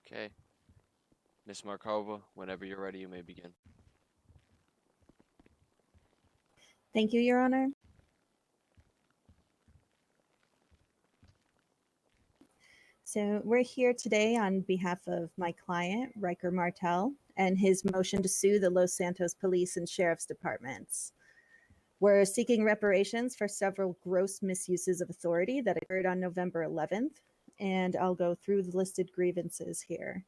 Okay. Ms. Markova, whenever you're ready, you may begin. Thank you, Your Honor. So we're here today on behalf of my client, Riker Martell, and his motion to sue the Los Santos Police and Sheriff's Departments. We're seeking reparations for several gross misuses of authority that occurred on November 11th, and I'll go through the listed grievances here.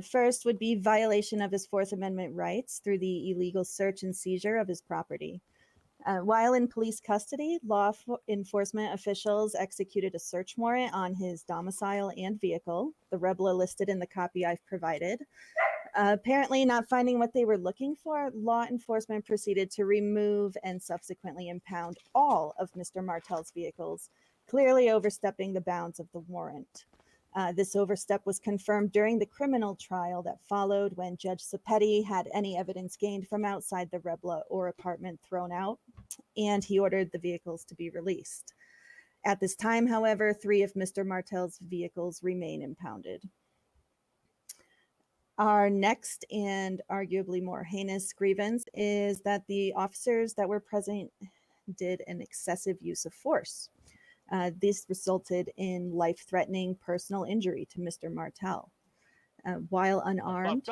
First would be violation of his Fourth Amendment rights through the illegal search and seizure of his property. While in police custody, law enforcement officials executed a search warrant on his domicile and vehicle, the REBLA listed in the copy I've provided. Apparently not finding what they were looking for, law enforcement proceeded to remove and subsequently impound all of Mr. Martell's vehicles, clearly overstepping the bounds of the warrant. This overstep was confirmed during the criminal trial that followed when Judge Sapetti had any evidence gained from outside the REBLA or apartment thrown out, and he ordered the vehicles to be released. At this time, however, 3 of Mr. Martell's vehicles remain impounded. Our next and arguably more heinous grievance is that the officers that were present did an excessive use of force. This resulted in life-threatening personal injury to Mr. Martell. While unarmed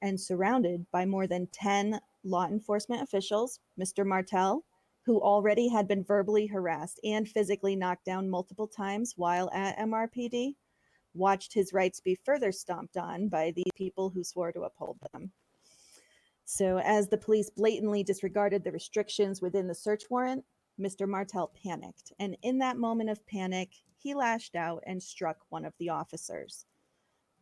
and surrounded by more than 10 law enforcement officials, Mr. Martell, who already had been verbally harassed and physically knocked down multiple times while at MRPD, watched his rights be further stomped on by the people who swore to uphold them. So as the police blatantly disregarded the restrictions within the search warrant, Mr. Martell panicked, and in that moment of panic, he lashed out and struck one of the officers.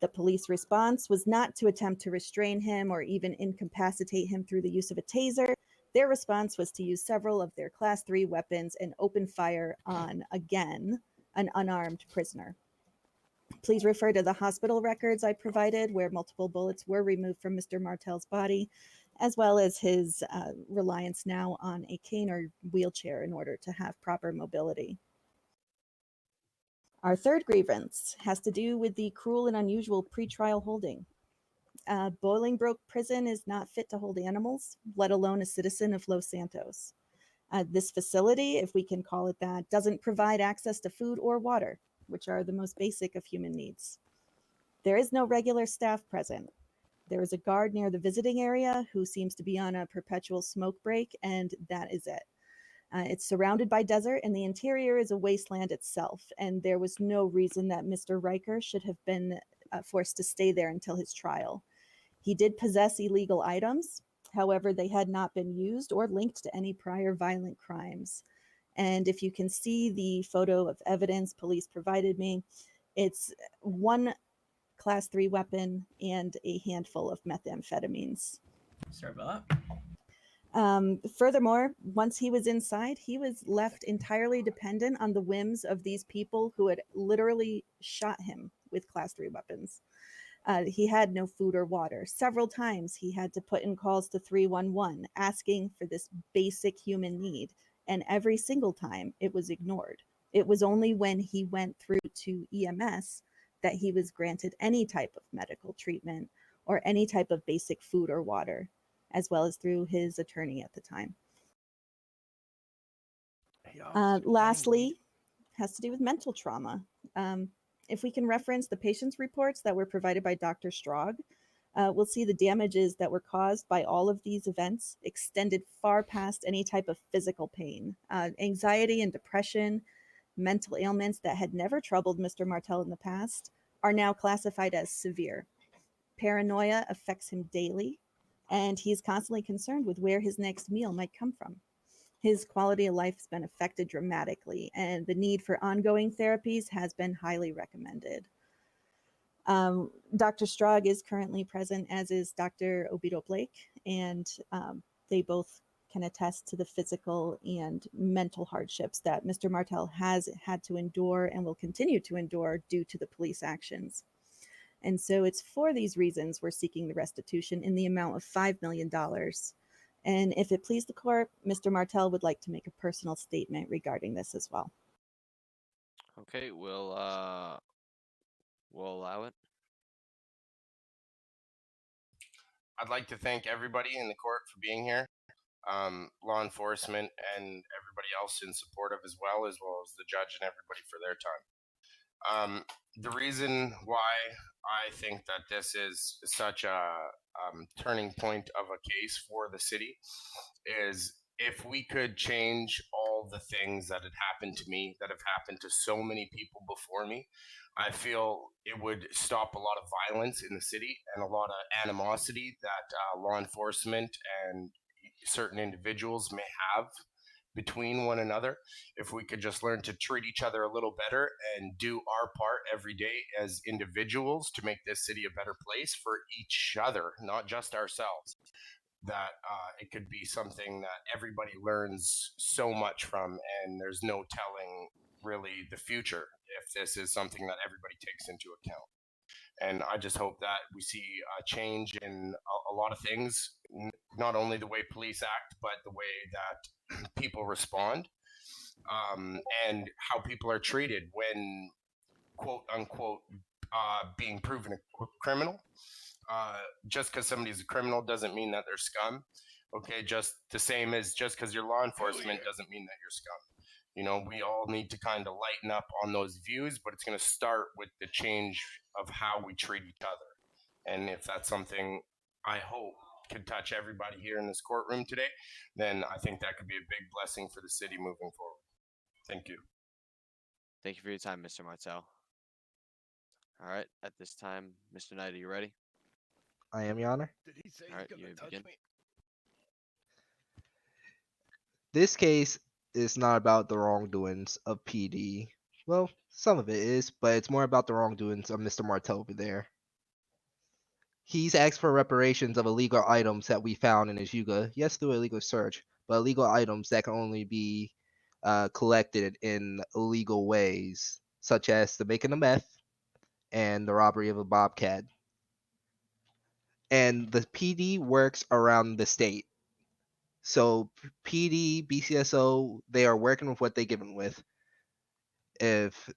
The police response was not to attempt to restrain him or even incapacitate him through the use of a taser. Their response was to use several of their Class 3 weapons and open fire on, again, an unarmed prisoner. Please refer to the hospital records I provided where multiple bullets were removed from Mr. Martell's body, as well as his reliance now on a cane or wheelchair in order to have proper mobility. Our third grievance has to do with the cruel and unusual pretrial holding. Bolingbroke Prison is not fit to hold animals, let alone a citizen of Los Santos. This facility, if we can call it that, doesn't provide access to food or water, which are the most basic of human needs. There is no regular staff present. There is a guard near the visiting area who seems to be on a perpetual smoke break, and that is it. It's surrounded by desert, and the interior is a wasteland itself, and there was no reason that Mr. Riker should have been forced to stay there until his trial. He did possess illegal items, however, they had not been used or linked to any prior violent crimes. And if you can see the photo of evidence police provided me, it's one Class 3 weapon and a handful of methamphetamines. Sorry about that. Furthermore, once he was inside, he was left entirely dependent on the whims of these people who had literally shot him with Class 3 weapons. He had no food or water. Several times he had to put in calls to 311 asking for this basic human need, and every single time it was ignored. It was only when he went through to EMS that he was granted any type of medical treatment or any type of basic food or water, as well as through his attorney at the time. Lastly, has to do with mental trauma. If we can reference the patient's reports that were provided by Dr. Strog, we'll see the damages that were caused by all of these events extended far past any type of physical pain. Anxiety and depression, mental ailments that had never troubled Mr. Martell in the past are now classified as severe. Paranoia affects him daily, and he's constantly concerned with where his next meal might come from. His quality of life has been affected dramatically, and the need for ongoing therapies has been highly recommended. Dr. Strog is currently present, as is Dr. Obito Blake, and they both can attest to the physical and mental hardships that Mr. Martell has had to endure and will continue to endure due to the police actions. And so it's for these reasons we're seeking the restitution in the amount of $5 million. And if it please the court, Mr. Martell would like to make a personal statement regarding this as well. Okay, we'll allow it. I'd like to thank everybody in the court for being here, law enforcement and everybody else in support of as well as the judge and everybody for their time. The reason why I think that this is such a turning point of a case for the city is if we could change all the things that had happened to me, that have happened to so many people before me, I feel it would stop a lot of violence in the city and a lot of animosity that law enforcement and certain individuals may have between one another. If we could just learn to treat each other a little better and do our part every day as individuals to make this city a better place for each other, not just ourselves, that it could be something that everybody learns so much from, and there's no telling really the future if this is something that everybody takes into account. And I just hope that we see a change in a lot of things, not only the way police act, but the way that people respond, and how people are treated when, quote unquote, being proven a criminal. Just because somebody's a criminal doesn't mean that they're scum. Okay, just the same as just because you're law enforcement doesn't mean that you're scum. You know, we all need to kind of lighten up on those views, but it's going to start with the change of how we treat each other. And if that's something I hope could touch everybody here in this courtroom today, then I think that could be a big blessing for the city moving forward. Thank you. Thank you for your time, Mr. Martell. All right, at this time, Mr. Knight, are you ready? I am, Your Honor. Did he say All right, he's you gonna touch begin. me? This case is not about the wrongdoings of PD. Well, some of it is, but it's more about the wrongdoings of Mr. Martell over there. He's asked for reparations of illegal items that we found in his Yuga. Yes, through illegal search, but illegal items that can only be collected in illegal ways, such as the making of meth and the robbery of a bobcat. And the PD works around the state. So PD, BCSO, they are working with what they're given with. If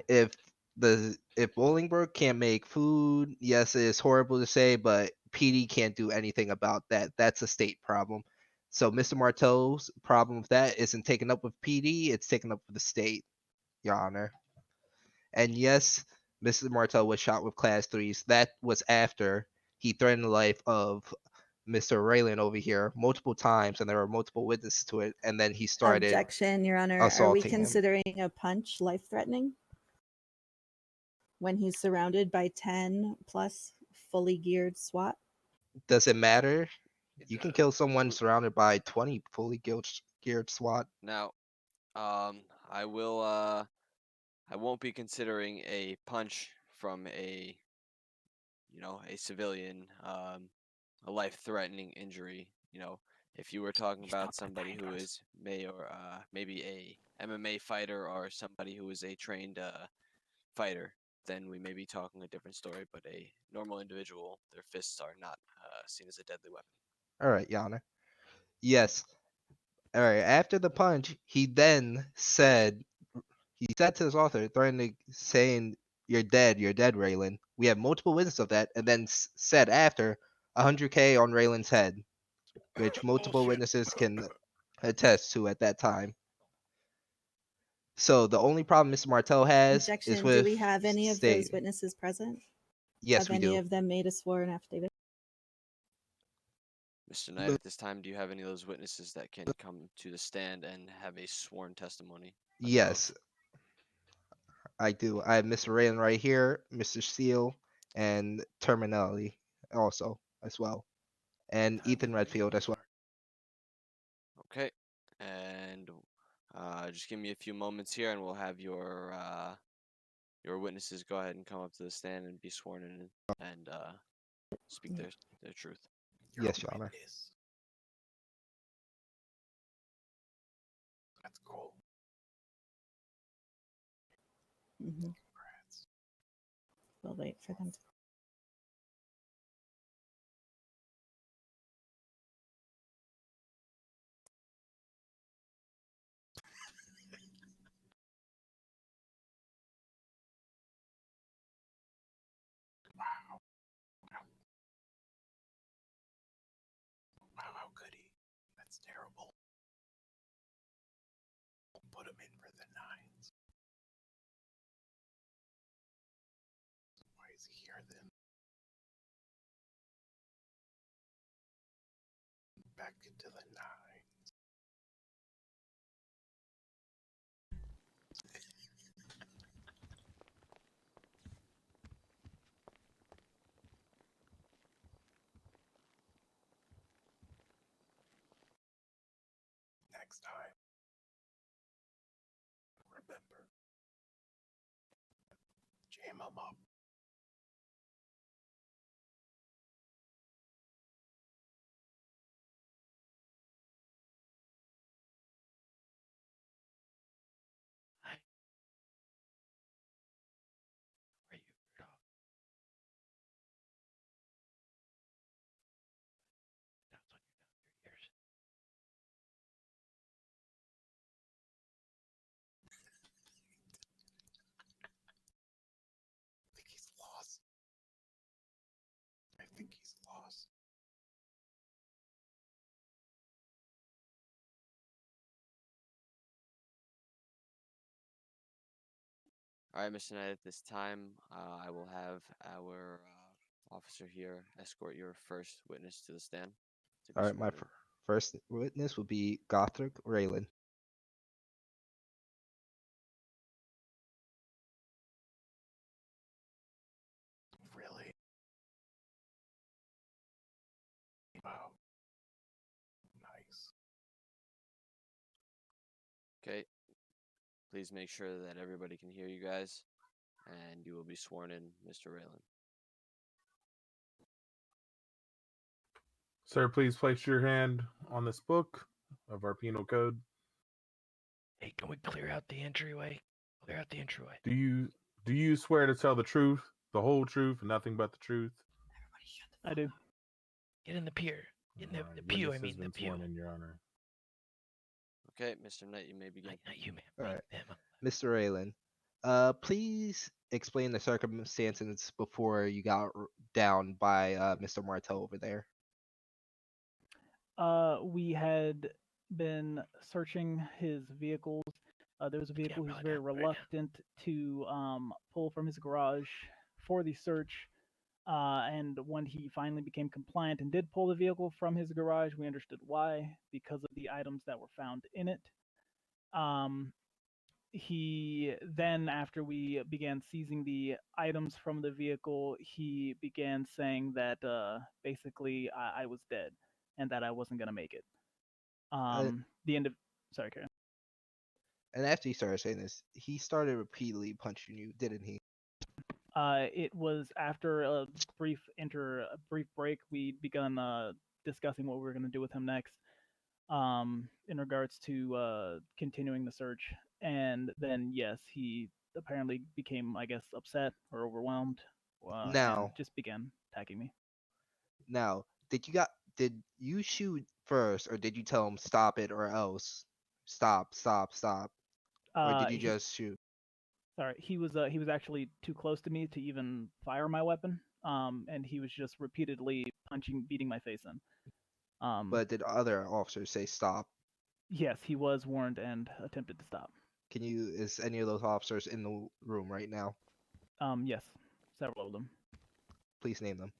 if Bolingbrook can't make food, yes, it's horrible to say, but PD can't do anything about that. That's a state problem. So Mr. Martell's problem with that isn't taken up with PD, it's taken up with the state, Your Honor. And yes, Mr. Martell was shot with class 3s. That was after he threatened the life of Mr. Raylan over here multiple times, and there were multiple witnesses to it, and then he started Objection, Your Honor. Are we assaulting him. considering a punch life-threatening when he's surrounded by 10 plus fully geared SWAT? Does it matter? You can does. kill someone surrounded by 20 fully geared SWAT. Now, I will. I won't be considering a punch from a, a civilian, a life-threatening injury. If you were talking about somebody who is maybe a MMA fighter or somebody who is a trained fighter, then we may be talking a different story. But a normal individual, their fists are not seen as a deadly weapon. All right, Your Honor. Yes. All right. After the punch, he said to his author, saying, you're dead, Raylan. We have multiple witnesses of that, and then said after 100K on Raylan's head, which multiple Bullshit. witnesses can attest to at that time. So the only problem Mr. Martell has is Objection. with Do we have any of state. those witnesses present? Yes, have we any do. of them made a sworn affidavit? Mr. Knight, at this time, do you have any of those witnesses that can come to the stand and have a sworn testimony? Yes, I do. I have Mr. Raylan right here, Mr. Steele, and Terminelli also as well, and Ethan Redfield as well. Okay, and just give me a few moments here, and we'll have your witnesses go ahead and come up to the stand and be sworn in and speak their truth. Yes, Your Honor. That's cool. Mm-hmm. We'll wait for them to. it to the 9. Next time, remember, jam them up. Where you dog? That's on your ears. I think he's lost. I think he's lost. All right, Mr. Knight, at this time, I will have our officer here escort your first witness to the stand. To be All right, my sworn in. first witness will be Gothric Raylan. Really? Wow. Nice. Okay. Please make sure that everybody can hear you guys, and you will be sworn in, Mr. Raylan. Sir, please place your hand on this book of our penal code. Hey, can we clear out the entryway? Clear out the entryway. Do you swear to tell the truth, the whole truth, and nothing but the truth? Everybody shut the fuck I do. up. Get in the pier. Get in the, All the right, pew, I witness has mean the been pew. sworn in, Your Honor. Okay, Mr. Knight, you may begin. Not you, man. All Wait, right. them. Mr. Raylan, please explain the circumstances before you got down by Mr. Martell over there. We had been searching his vehicles. There was a vehicle he was very reluctant to pull from his garage for the search. And when he finally became compliant and did pull the vehicle from his garage, we understood why, because of the items that were found in it. He then, after we began seizing the items from the vehicle, he began saying that basically I was dead and that I wasn't gonna make it. The end of sorry, Karen. And after he started saying this, he started repeatedly punching you, didn't he? It was after a brief break. We'd begun discussing what we were going to do with him next, in regards to continuing the search. And then, yes, he apparently became, I guess, upset or overwhelmed, and Now, just began attacking me. now, did you shoot first, or did you tell him stop it or else? Stop, stop, stop. Or did you just shoot? Sorry, he was actually too close to me to even fire my weapon. And he was just repeatedly beating my face in. But did other officers say stop? Yes, he was warned and attempted to stop. Is any of those officers in the room right now? Yes, several of them. Please name them.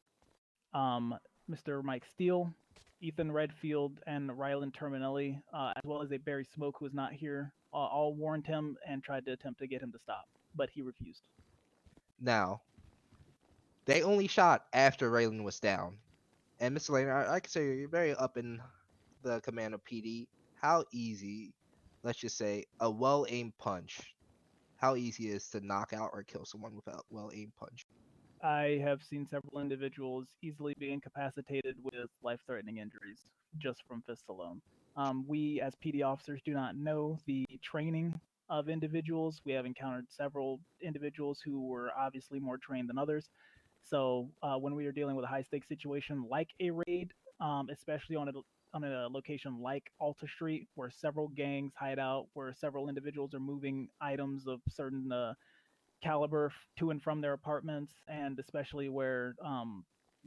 Mr. Mike Steele, Ethan Redfield, and Rylan Terminelli, as well as a Barry Smoke who was not here, all warned him and tried to attempt to get him to stop, but he refused. Now, they only shot after Raylan was down. And Mr. Lane, I can say you're very up in the command of PD. How easy, let's just say, a well-aimed punch, how easy it is to knock out or kill someone with a well-aimed punch? I have seen several individuals easily be incapacitated with life-threatening injuries just from fists alone. We, as PD officers, do not know the training of individuals. We have encountered several individuals who were obviously more trained than others. So when we are dealing with a high-stakes situation like a raid, especially on a location like Alta Street, where several gangs hide out, where several individuals are moving items of certain caliber to and from their apartments, and especially where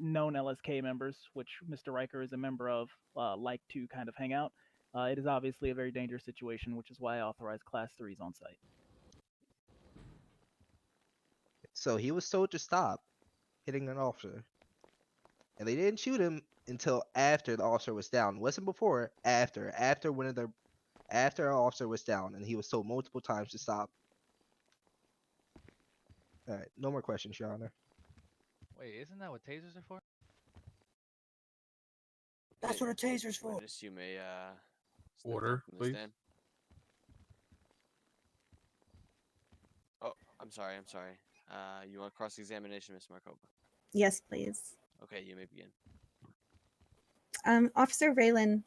known LSK members, which Mr. Riker is a member of, like to kind of hang out. It is obviously a very dangerous situation, which is why I authorize Class 3s on site. So he was told to stop hitting an officer. and they didn't shoot him until after the officer was down. It wasn't before, after our officer was down, and he was told multiple times to stop. All right, no more questions, Your Honor. Wait, isn't that what tasers are for? That's what a taser's for. Witness, you may step Order, down from the please. stand. Oh, I'm sorry. You want cross-examination, Ms. Markova? Yes, please. Okay, you may begin. Officer Raylan,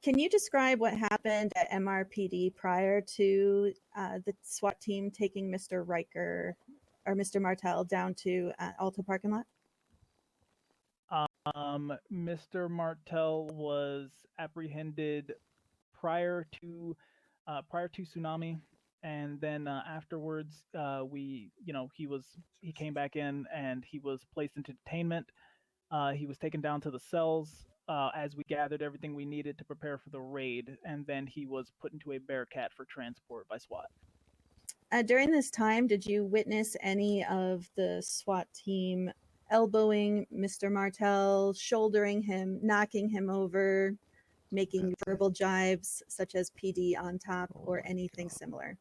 can you describe what happened at MRPD prior to the SWAT team taking Mr. Riker or Mr. Martell down to Alta parking lot? Mr. Martell was apprehended prior to tsunami, and then afterwards, he came back in and he was placed into detainment. He was taken down to the cells as we gathered everything we needed to prepare for the raid, and then he was put into a Bearcat for transport by SWAT. During this time, did you witness any of the SWAT team elbowing Mr. Martell, shouldering him, knocking him over, making verbal jibes such as PD on top or anything similar?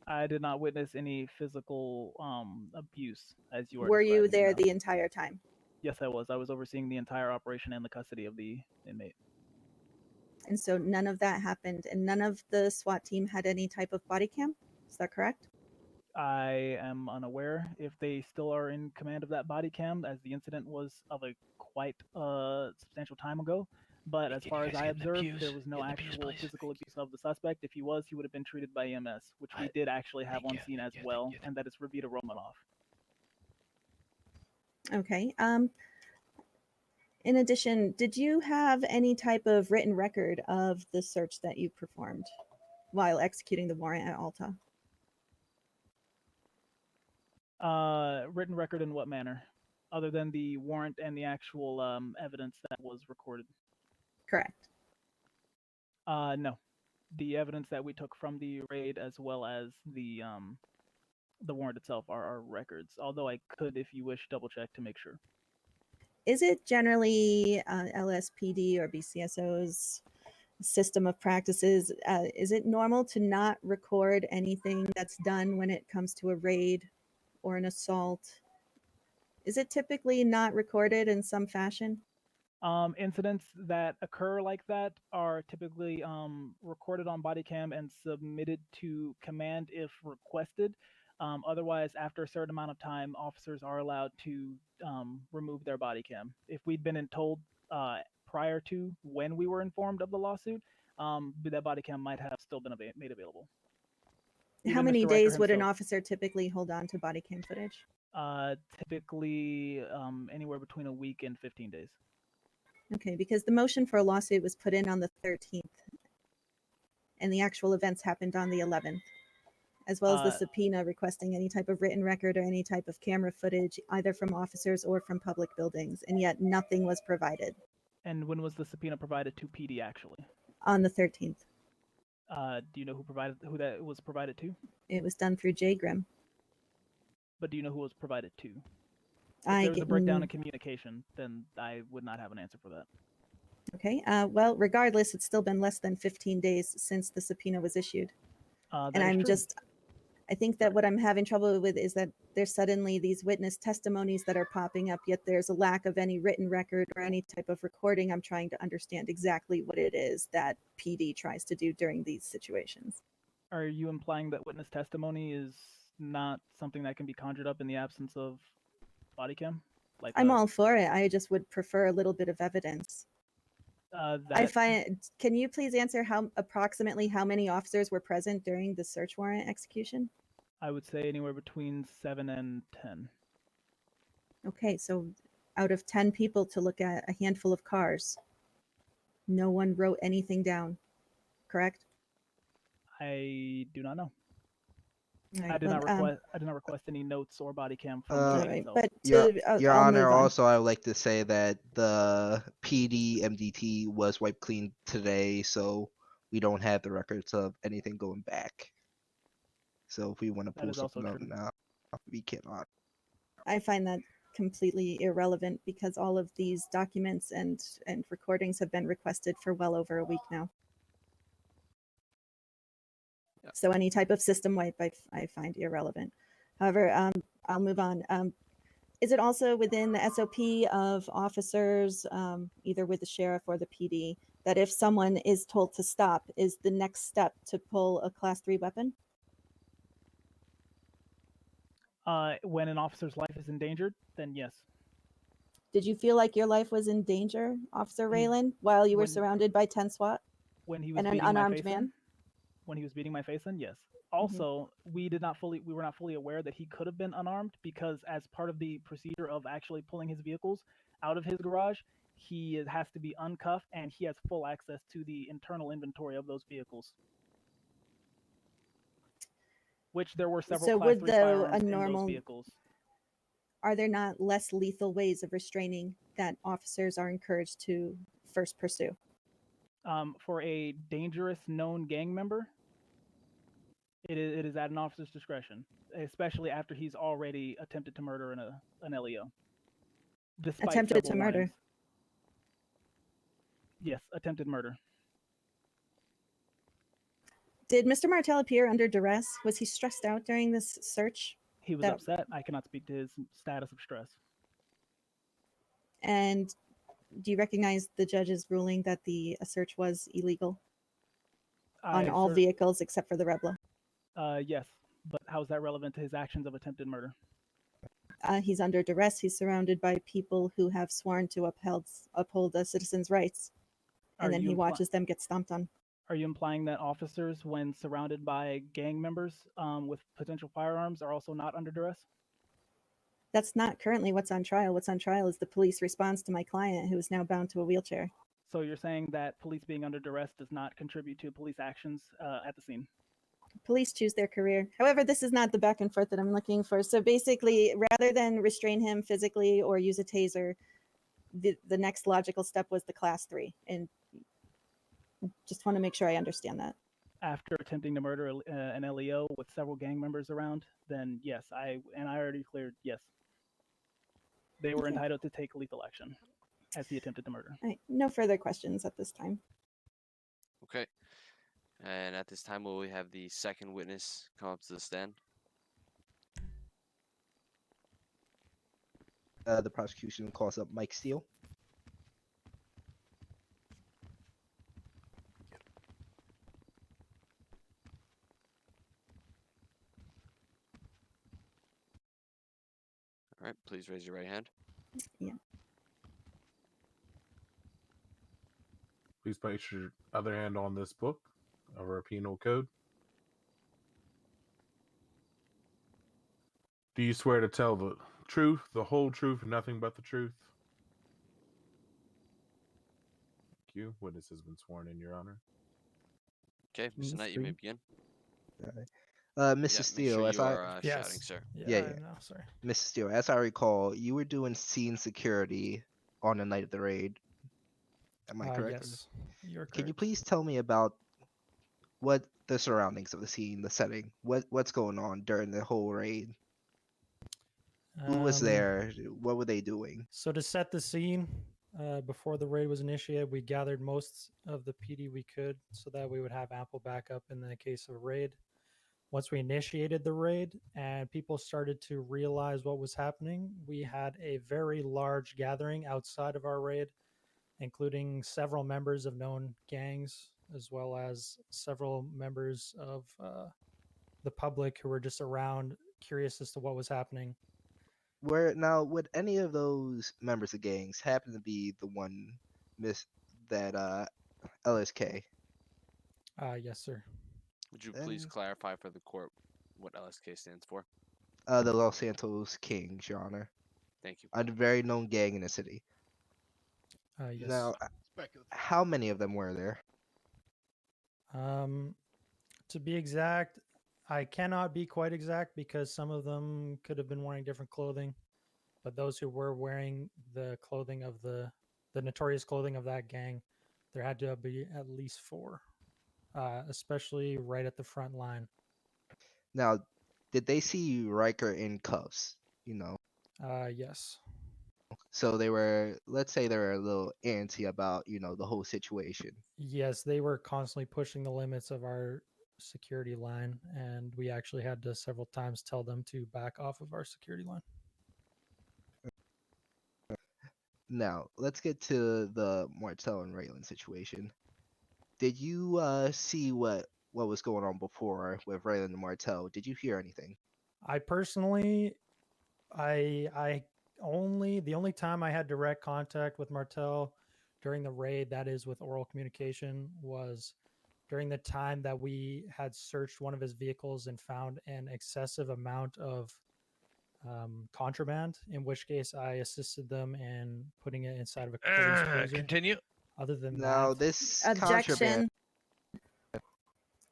I did not witness any physical abuse as you are. Were you describing there now. the entire time? Yes, I was. I was overseeing the entire operation and the custody of the inmate. And so none of that happened, and none of the SWAT team had any type of body cam? Is that correct? I am unaware if they still are in command of that body cam, as the incident was of a quite substantial time ago. But as far as I observed, there was no actual physical abuse of the suspect. If he was, he would have been treated by EMS, which we did actually have on scene as well, and that is Revita Romanov. Okay. In addition, did you have any type of written record of the search that you performed while executing the warrant at Alta? Written record in what manner? Other than the warrant and the actual evidence that was recorded? Correct. No. The evidence that we took from the raid as well as the warrant itself are our records, although I could, if you wish, double check to make sure. Is it generally LSPD or BCSO's system of practices? Is it normal to not record anything that's done when it comes to a raid or an assault? Is it typically not recorded in some fashion? Incidents that occur like that are typically recorded on body cam and submitted to command if requested. Otherwise, after a certain amount of time, officers are allowed to remove their body cam. If we'd been told prior to when we were informed of the lawsuit, that body cam might have still been made available. How many days would an officer typically hold on to body cam footage? Typically anywhere between a week and 15 days. Okay, because the motion for a lawsuit was put in on the 13th, and the actual events happened on the 11th, as well as the subpoena requesting any type of written record or any type of camera footage, either from officers or from public buildings, and yet nothing was provided. And when was the subpoena provided to PD, actually? On the 13th. Do you know who that was provided to? It was done through J. Grimm. But do you know who it was provided to? If there was a breakdown in communication, then I would not have an answer for that. Okay. Well, regardless, it's still been less than 15 days since the subpoena was issued. And I think that what I'm having trouble with is that there's suddenly these witness testimonies that are popping up, yet there's a lack of any written record or any type of recording. I'm trying to understand exactly what it is that PD tries to do during these situations. Are you implying that witness testimony is not something that can be conjured up in the absence of body cam? I'm all for it. I just would prefer a little bit of evidence. Can you please answer approximately how many officers were present during the search warrant execution? I would say anywhere between 7 and 10. Okay, so out of 10 people to look at a handful of cars, no one wrote anything down, correct? I do not know. Right, I did not request any notes or body cam from the itself. But Your Honor, also I would like to say that the PD MDT was wiped clean today, so we don't have the records of anything going back. So if we want to pull something up now, we cannot. I find that completely irrelevant because all of these documents and recordings have been requested for well over a week now. Yep. So any type of system wipe I find irrelevant. However, I'll move on. Is it also within the SOP of officers, either with the sheriff or the PD, that if someone is told to stop, is the next step to pull a Class 3 weapon? When an officer's life is endangered, then yes. Did you feel like your life was in danger, Officer He- Raylan, while you were when- surrounded by 10 SWAT When he was and an beating my unarmed face man? in? When he was beating my face in, yes. Also, we were not fully aware that he could have been unarmed because as part of the procedure of actually pulling his vehicles out of his garage, he has to be uncuffed and he has full access to the internal inventory of those vehicles. Which there were several So Class would 3 a firearms in those normal, vehicles. are there not less lethal ways of restraining that officers are encouraged to first pursue? For a dangerous known gang member, it is at an officer's discretion, especially after he's already attempted to murder an LEO. Despite Attempted several to murder. warnings. Yes, attempted murder. Did Mr. Martell appear under duress? Was he stressed out during this search? He was That- upset. I cannot speak to his status of stress. And do you recognize the judge's ruling that the search was illegal on all vehicles except for the Rebla? Yes, but how is that relevant to his actions of attempted murder? He's under duress. He's surrounded by people who have sworn to uphold the citizens' rights, and then he watches them get stomped on. Are you implying that officers, when surrounded by gang members with potential firearms, are also not under duress? That's not currently what's on trial. What's on trial is the police response to my client, who is now bound to a wheelchair. So you're saying that police being under duress does not contribute to police actions at the scene? Police choose their career. However, this is not the back and forth that I'm looking for. So basically, rather than restrain him physically or use a taser, the next logical step was the Class 3. And just want to make sure I understand that. After attempting to murder an LEO with several gang members around, then yes, I already cleared yes. They were entitled to take lethal action as he attempted to murder. Right. No further questions at this time. Okay. And at this time, will we have the second witness come up to the stand? The prosecution calls up Mike Steele. All right, please raise your right hand. Yeah. Please place your other hand on this book of our penal code. Do you swear to tell the truth, the whole truth, and nothing but the truth? Thank you. Witness has been sworn in, Your Honor. Okay, Mr. Knight, you may begin. Mr. Yeah, Steele, make as sure I you are shouting, sir. Yeah. Sorry. Mr. Steele, as I recall, you were doing scene security on the night of the raid. Am I correct? Yes, you're correct. Can you please tell me about what the surroundings of the scene, the setting, what's going on during the whole raid? Who was there? What were they doing? So to set the scene, before the raid was initiated, we gathered most of the PD we could so that we would have ample backup in the case of a raid. Once we initiated the raid and people started to realize what was happening, we had a very large gathering outside of our raid, including several members of known gangs, as well as several members of the public who were just around, curious as to what was happening. Would any of those members of gangs happen to be the one that LSK? Yes, sir. Would you please clarify for the court what LSK stands for? The Los Santos Kings, Your Honor. Thank you. A very known gang in the city. Yes. Now, how many of them were there? To be exact, I cannot be quite exact because some of them could have been wearing different clothing, but those who were wearing the clothing of the notorious clothing of that gang, there had to be at least 4, especially right at the front line. Now, did they see Riker in cuffs? You know. Yes. So they were, let's say, they were a little antsy about the whole situation. Yes, they were constantly pushing the limits of our security line, and we actually had to several times tell them to back off of our security line. Now let's get to the Martell and Raylan situation. Did you see what was going on before with Raylan and Martell? Did you hear anything? I personally, the only time I had direct contact with Martell during the raid, that is with oral communication, was during the time that we had searched one of his vehicles and found an excessive amount of contraband, in which case I assisted them in putting it inside of a police cruiser. Continue. Other than No, that, this Objection. contraband.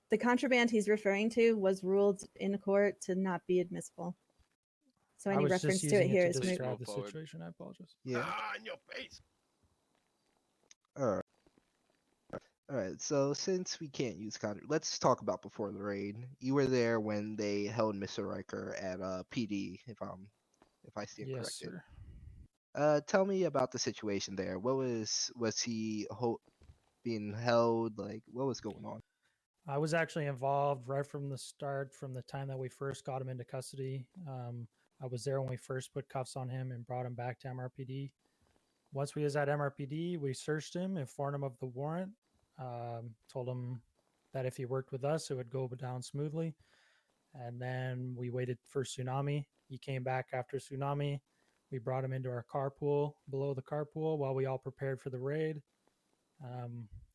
The contraband he's referring to was ruled in court to not be admissible. So I any was reference just to it using here it is to moot. describe Move the forward. situation. I apologize. Yeah. In your face. All right. So since we can't use let's talk about before the raid. You were there when they held Mr. Riker at PD, if I stand Yes, corrected. sir. Tell me about the situation there. What was he being held? Like, what was going on? I was actually involved right from the start, from the time that we first got him into custody. I was there when we first put cuffs on him and brought him back to MRPD. Once we was at MRPD, we searched him, informed him of the warrant, told him that if he worked with us, it would go down smoothly. And then we waited for Tsunami. He came back after Tsunami. We brought him into our carpool, below the carpool, while we all prepared for the raid.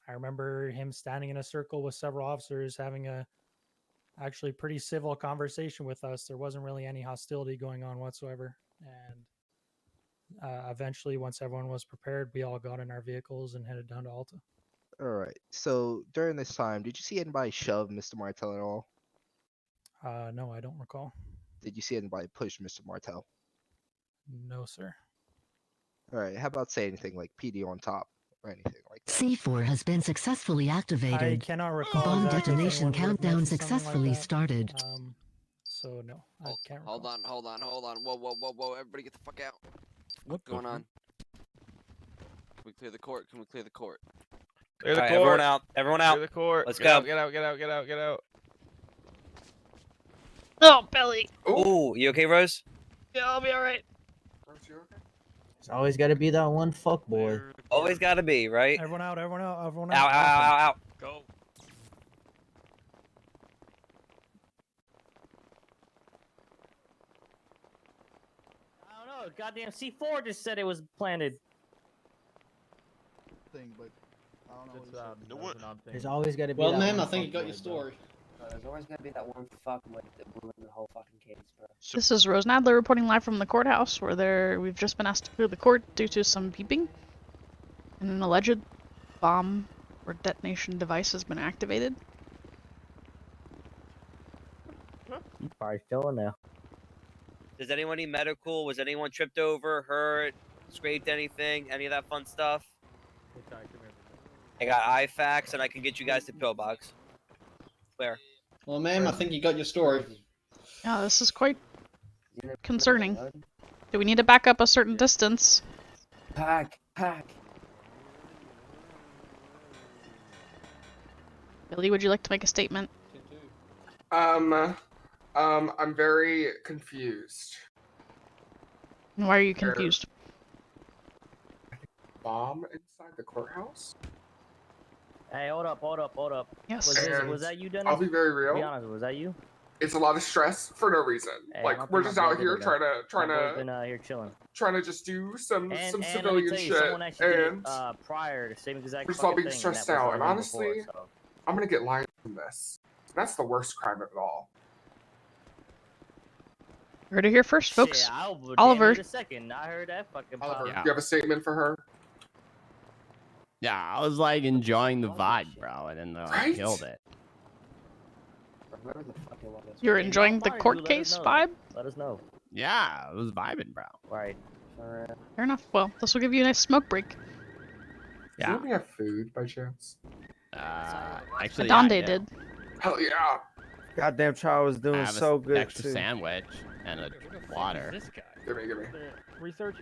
I remember him standing in a circle with several officers having a actually pretty civil conversation with us. There wasn't really any hostility going on whatsoever. And eventually, once everyone was prepared, we all got in our vehicles and headed down to Alta. All right. So during this time, did you see anybody shove Mr. Martell at all? No, I don't recall. Did you see anybody push Mr. Martell? No, sir. All right. How about say anything like PD on top or anything like that? C4 has been successfully I activated. cannot recall Bomb exactly if detonation anyone would have countdown mentioned something like successfully that. started. So no, I can't recall. Hold on. Whoa. Everybody get the fuck out. What's going on? Can we clear the court? Clear the court. Everyone out. Everyone out. Clear the court. Let's Get go. Get out. Oh, belly. Ooh, you okay, Rose? Yeah, I'll be all right. It's always got to be that one fuck boy. Always got to be, right? Everyone out. Out. Go. I don't know. Goddamn C4 just said it was planted. But I don't know. There's always got to be. Well, that ma'am, one I think fuck you got boy, your story. There's always gonna be that one fucking like that ruined the whole fucking case, bro. This is Rose Nadler reporting live from the courthouse, where we've just been asked to clear the court due to some beeping. And an alleged bomb or detonation device has been activated. You probably feeling now. Does anyone need medical? Was anyone tripped over, hurt, scraped anything? Any of that fun stuff? I got IFAX and I can get you guys to pillbox. Clear. Well, ma'am, I think you got your story. Yeah, this is quite concerning. Do we need to back up a certain distance? Pack. Billy, would you like to make a statement? I'm very confused. Why are you confused? Bomb inside the courthouse? Hey, hold up. Yes. Was that you, Dennis? I'll be very real. Be honest, was that you? It's a lot of stress for no reason. Hey, like we're just out here trying been here chilling. to just do some And let me civilian tell you, shit, someone actually did and it, prior to same exact. we're just all fucking being thing, stressed that was out. And on him honestly, before, so. I'm gonna get lied from this. That's the worst crime of it all. Heard it here first, folks. Shit, Oliver. Wait a second, I heard that fucking. Oliver, pop. you have a statement for her? Yeah, I was like enjoying the vibe, bro, and then I killed it. You're enjoying the court case vibe? Let us know. Yeah, it was vibing, bro. Right. Fair enough. Well, this will give you a nice smoke break. Yeah. Do we have food by chance? Actually, Adonde did. Hell yeah! Goddamn child was doing so good extra too. sandwich and a water. This guy. Give me. Research.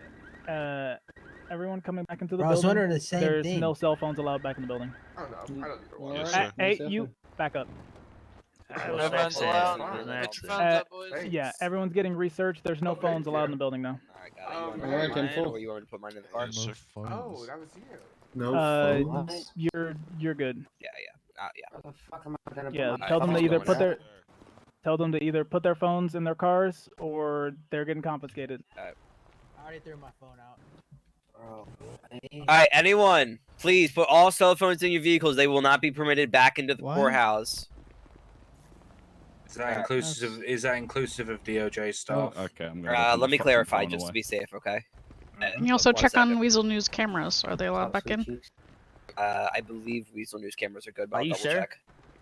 Everyone coming back into the Bro, I was building. wondering the same There's thing. no cell phones allowed back in the building. Oh no, I don't need to watch. Yes, Yes, Hey, you back up. No phones allowed. Put your phones up, boys. Yeah, everyone's getting researched. There's no phones allowed in the building now. Alright, got it. You want to Alright, put mine, 10-4. or you want me to put mine in the car? Yes, sir. Oh, that was you. No phones. You're good. Yeah. How the fuck am I gonna Yeah, put my tell them to phone either on put there? their phones in their cars or they're getting confiscated. I already threw my phone out. Bro, Alright, anyone, please put all cell phones in your vehicles. They will not be permitted back into the What? courthouse. Is that inclusive? Is that inclusive of DOJ staff? Okay, I'm gonna. Let me clarify just to be safe, okay? Can you also One check second. on Weasel News cameras? Are they allowed back in? I believe Weasel News cameras are good, but Are I'll you double sure? check.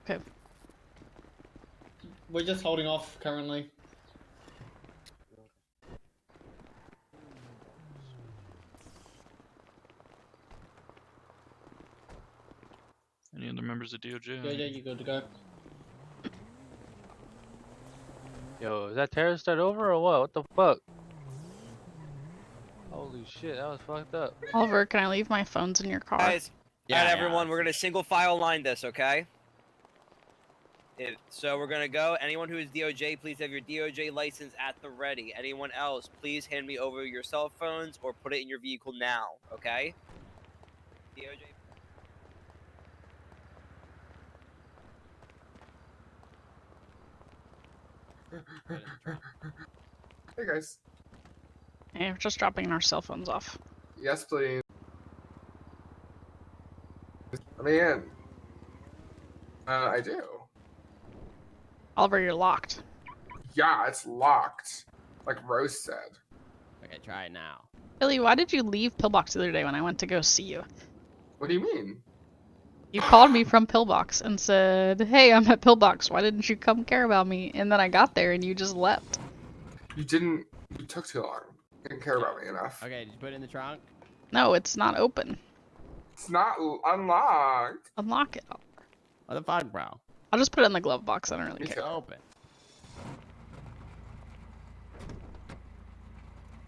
Okay. We're just holding off currently. Any other members of DOJ? Yeah, you good to go. Yo, is that terrorist start over or what? What the fuck? Holy shit, that was fucked up. Oliver, can I leave my phones in your car? Guys, alright, everyone, we're gonna single file line this, okay? So we're gonna go. Anyone who is DOJ, please have your DOJ license at the ready. Anyone else, please hand me over your cell phones or put it in your vehicle now, okay? DOJ. Hey guys. Hey, we're just dropping our cell phones off. Yes, please. Let me in. I do. Oliver, you're locked. Yeah, it's locked. Like Rose said. Okay, try it now. Billy, why did you leave Pillbox the other day when I went to go see you? What do you mean? You called me from Pillbox and said, hey, I'm at Pillbox. Why didn't you come care about me? And then I got there and you just left. You didn't. You took too long. You didn't care about me enough. Okay, did you put it in the trunk? No, it's not open. It's not unlocked. Unlock it. What the fuck, bro? I'll just put it in the glove box. I don't really It's care. open.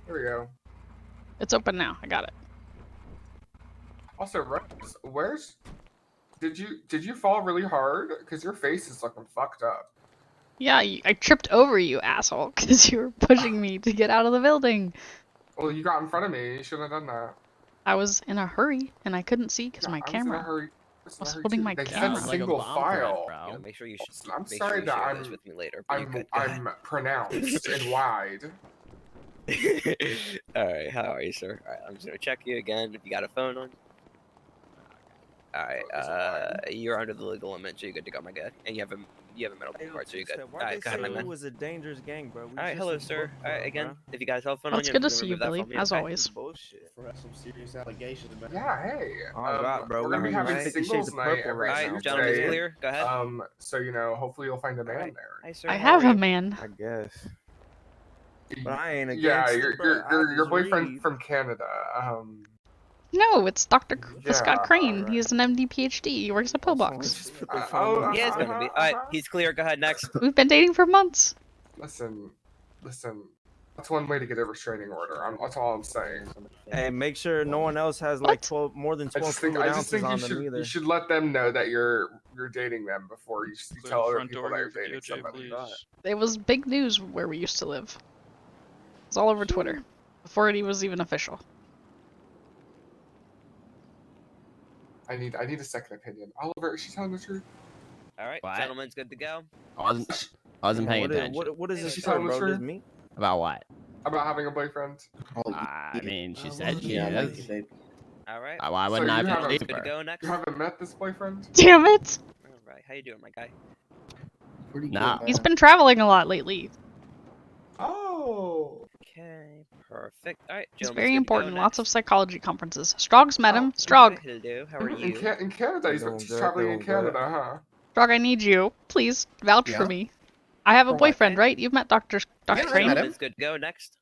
Here we go. It's open now. I got it. Also, Rose, where's? Did you fall really hard? Because your face is looking fucked up. Yeah, I tripped over you, asshole, because you were pushing me to get out of the building. Well, you got in front of me. You shouldn't have done that. I was in a hurry and I couldn't see because my I camera. was was in a hurry holding too. my They camera. said single file. You know, make sure you I'm make sorry sure you that share this with me later. But you're good. Go ahead. I'm pronounced and wide. Alright, how are you, sir? Alright, I'm just gonna check you again if you got a phone on. Alright, you're under the legal limit, so you're good to go, my guy. And you have a medical card, so you're good. Alright, go ahead, my man. It was a dangerous gang, bro. Alright, hello, sir. Alright, again, if you got a cell phone Well, on it's you, good to I'm see gonna you, remove that Billy, from me, as okay? always. Bullshit. For some serious allegations about Yeah, hey. Alright, bro. We're gonna be having singles night every Alright, gentlemen, it's Tuesday. clear. Go ahead. So you know, hopefully you'll find a man there. Hi, sir. I how have are a you? man. I guess. But I ain't against Yeah, it, bro. I your just boyfriend read. from Canada. No, it's Dr. Scott Yeah, Crane. He's an MD PhD. He works at Pillbox. Yeah, it's gonna be. Alright, he's clear. Go ahead, next. We've been dating for months. Listen. That's one way to get a restraining order. That's all I'm saying. Hey, make sure no one else has like 12, more than 12 fluid I just ounces think on you them either. you should let them know that you're dating them before you tell other front people door that here you're for dating DOJ, somebody. please. It was big news where we used to live. It's all over Twitter. Before it was even official. I need a second opinion. Oliver, is she telling the truth? Alright, What? gentlemen's good to go. I wasn't paying What attention. what is this She for, telling the bro? This truth? me? About what? About having a boyfriend? I mean, she said she Yeah, I is. like you, babe. Alright. Why So wouldn't you I haven't- believe Good to her? go, next. You haven't met this boyfriend? Damn it! Alright, how you doing, my guy? Pretty Nah. good, He's man. been traveling a lot lately. Oh. Okay, perfect. Alright, He's gentlemen's very good to go, important. Lots of next. psychology conferences. Strog's met him. Strog. Hello, how are In, you? in Canada, he's Doing good, traveling in doing good. Canada, huh? Strog, I need you. Please, vouch for Yeah? me. I have a For what? boyfriend, right? You've met Dr. Alright, Crane? gentlemen's good to go, next.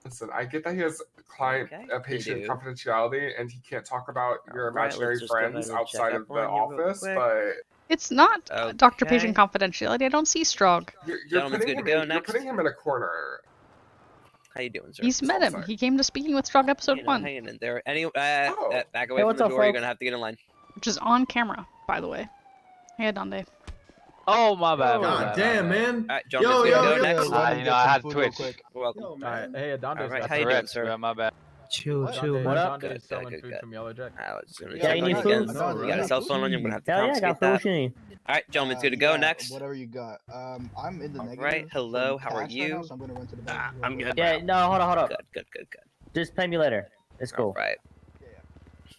Listen, I get that he has client, Okay, patient you do. confidentiality, and he can't talk about your Alright, imaginary let's just go ahead friends and check outside up of the on you real office, quick. but It's not Dr. Patient Okay. confidentiality. I don't see Strog. you're Gentlemen's putting good him to go, you're next. putting him in a corner. How you doing, sir? He's met him. He came to Speaking with Strong episode 1. Hanging in there. Back away Hey, from what's the up, door. You're folks? gonna have to get in line. Which is on camera, by the way. Hey, Dande. Oh, my bad. God damn, man. All right, gentlemen, good to go next. I had Twitch. You're welcome. All right, hey, Adonde's All right, got how you doing, Correct, sir? bro, my bad. Chill, chill. What up? Adonde is Good, selling good, food good. from Yellow Jack. I was gonna Yeah, check you on need you food? again. You got a cell phone on you. I'm gonna have to Hell yeah, I confiscate got food. What that. you need? All right, gentlemen, good to go. Yeah, Next. whatever you got. I'm in the All negative. right, hello. from How are cash right you? now, so I'm gonna run to the bank. real I'm quick. good. Yeah, no, hold on. Good. Just pay me later. It's cool. All right.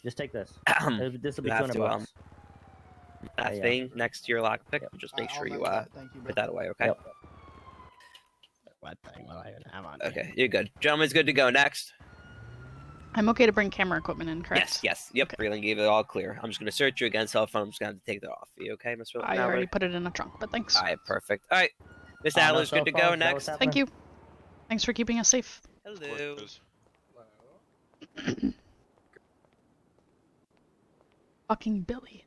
Just take this. This will You be have 200 to bucks. that yeah. thing next to your lockpick. Just make I'll sure you remember that. Thank you, put bro. that away. Okay. Yep. What thing will I even have on? Okay, you're good. Gentlemen's good to go. Next. I'm okay to bring camera equipment in, correct? Yes. Yep. Freeland gave it all clear. I'm just gonna search you again. Cell phone. I'm just gonna have to take that off. Are you okay, Mr. I already put it in a trunk, but thanks. All right, perfect. All right, Miss Adler's good to go. Next. Thank you. Thanks for keeping us safe. Hello. Fucking Billy.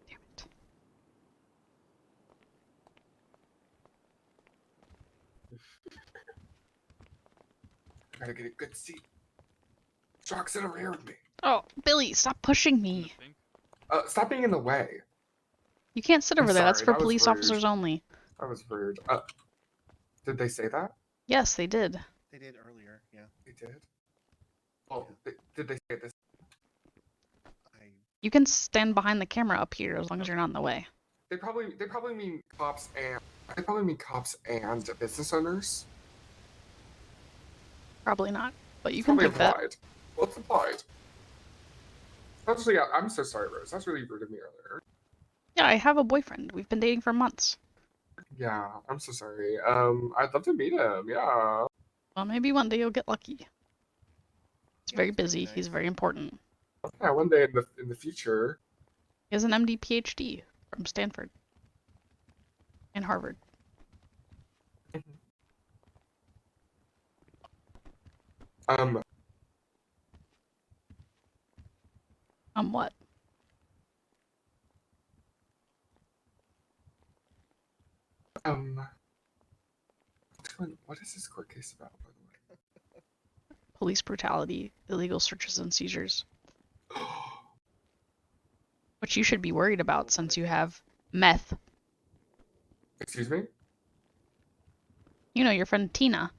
Damn it. Gotta get a good seat. Shock, sit over here with me. Oh, Billy, stop pushing me. Stop being in the way. You can't sit over there. That's sorry, for that was police rude. officers only. That was rude. Did they say that? Yes, they did. They did earlier, yeah. They did. Oh, did they say this? You can stand behind the camera up here as long as you're not in the way. They probably mean cops and business owners. Probably not, but you It's can probably think that. implied. Well, it's implied. Actually, I'm so sorry, Rose. That's really rude of me earlier. Yeah, I have a boyfriend. We've been dating for months. Yeah, I'm so sorry. I'd love to meet him. Yeah. Well, maybe one day you'll get lucky. He's very busy. He's very important. Yeah, one day in the future. He has an MD PhD from Stanford and Harvard. What? What is this court case about, by the way? Police brutality, illegal searches and seizures. Which you should be worried about since you have meth. Excuse me? You know, your friend Tina.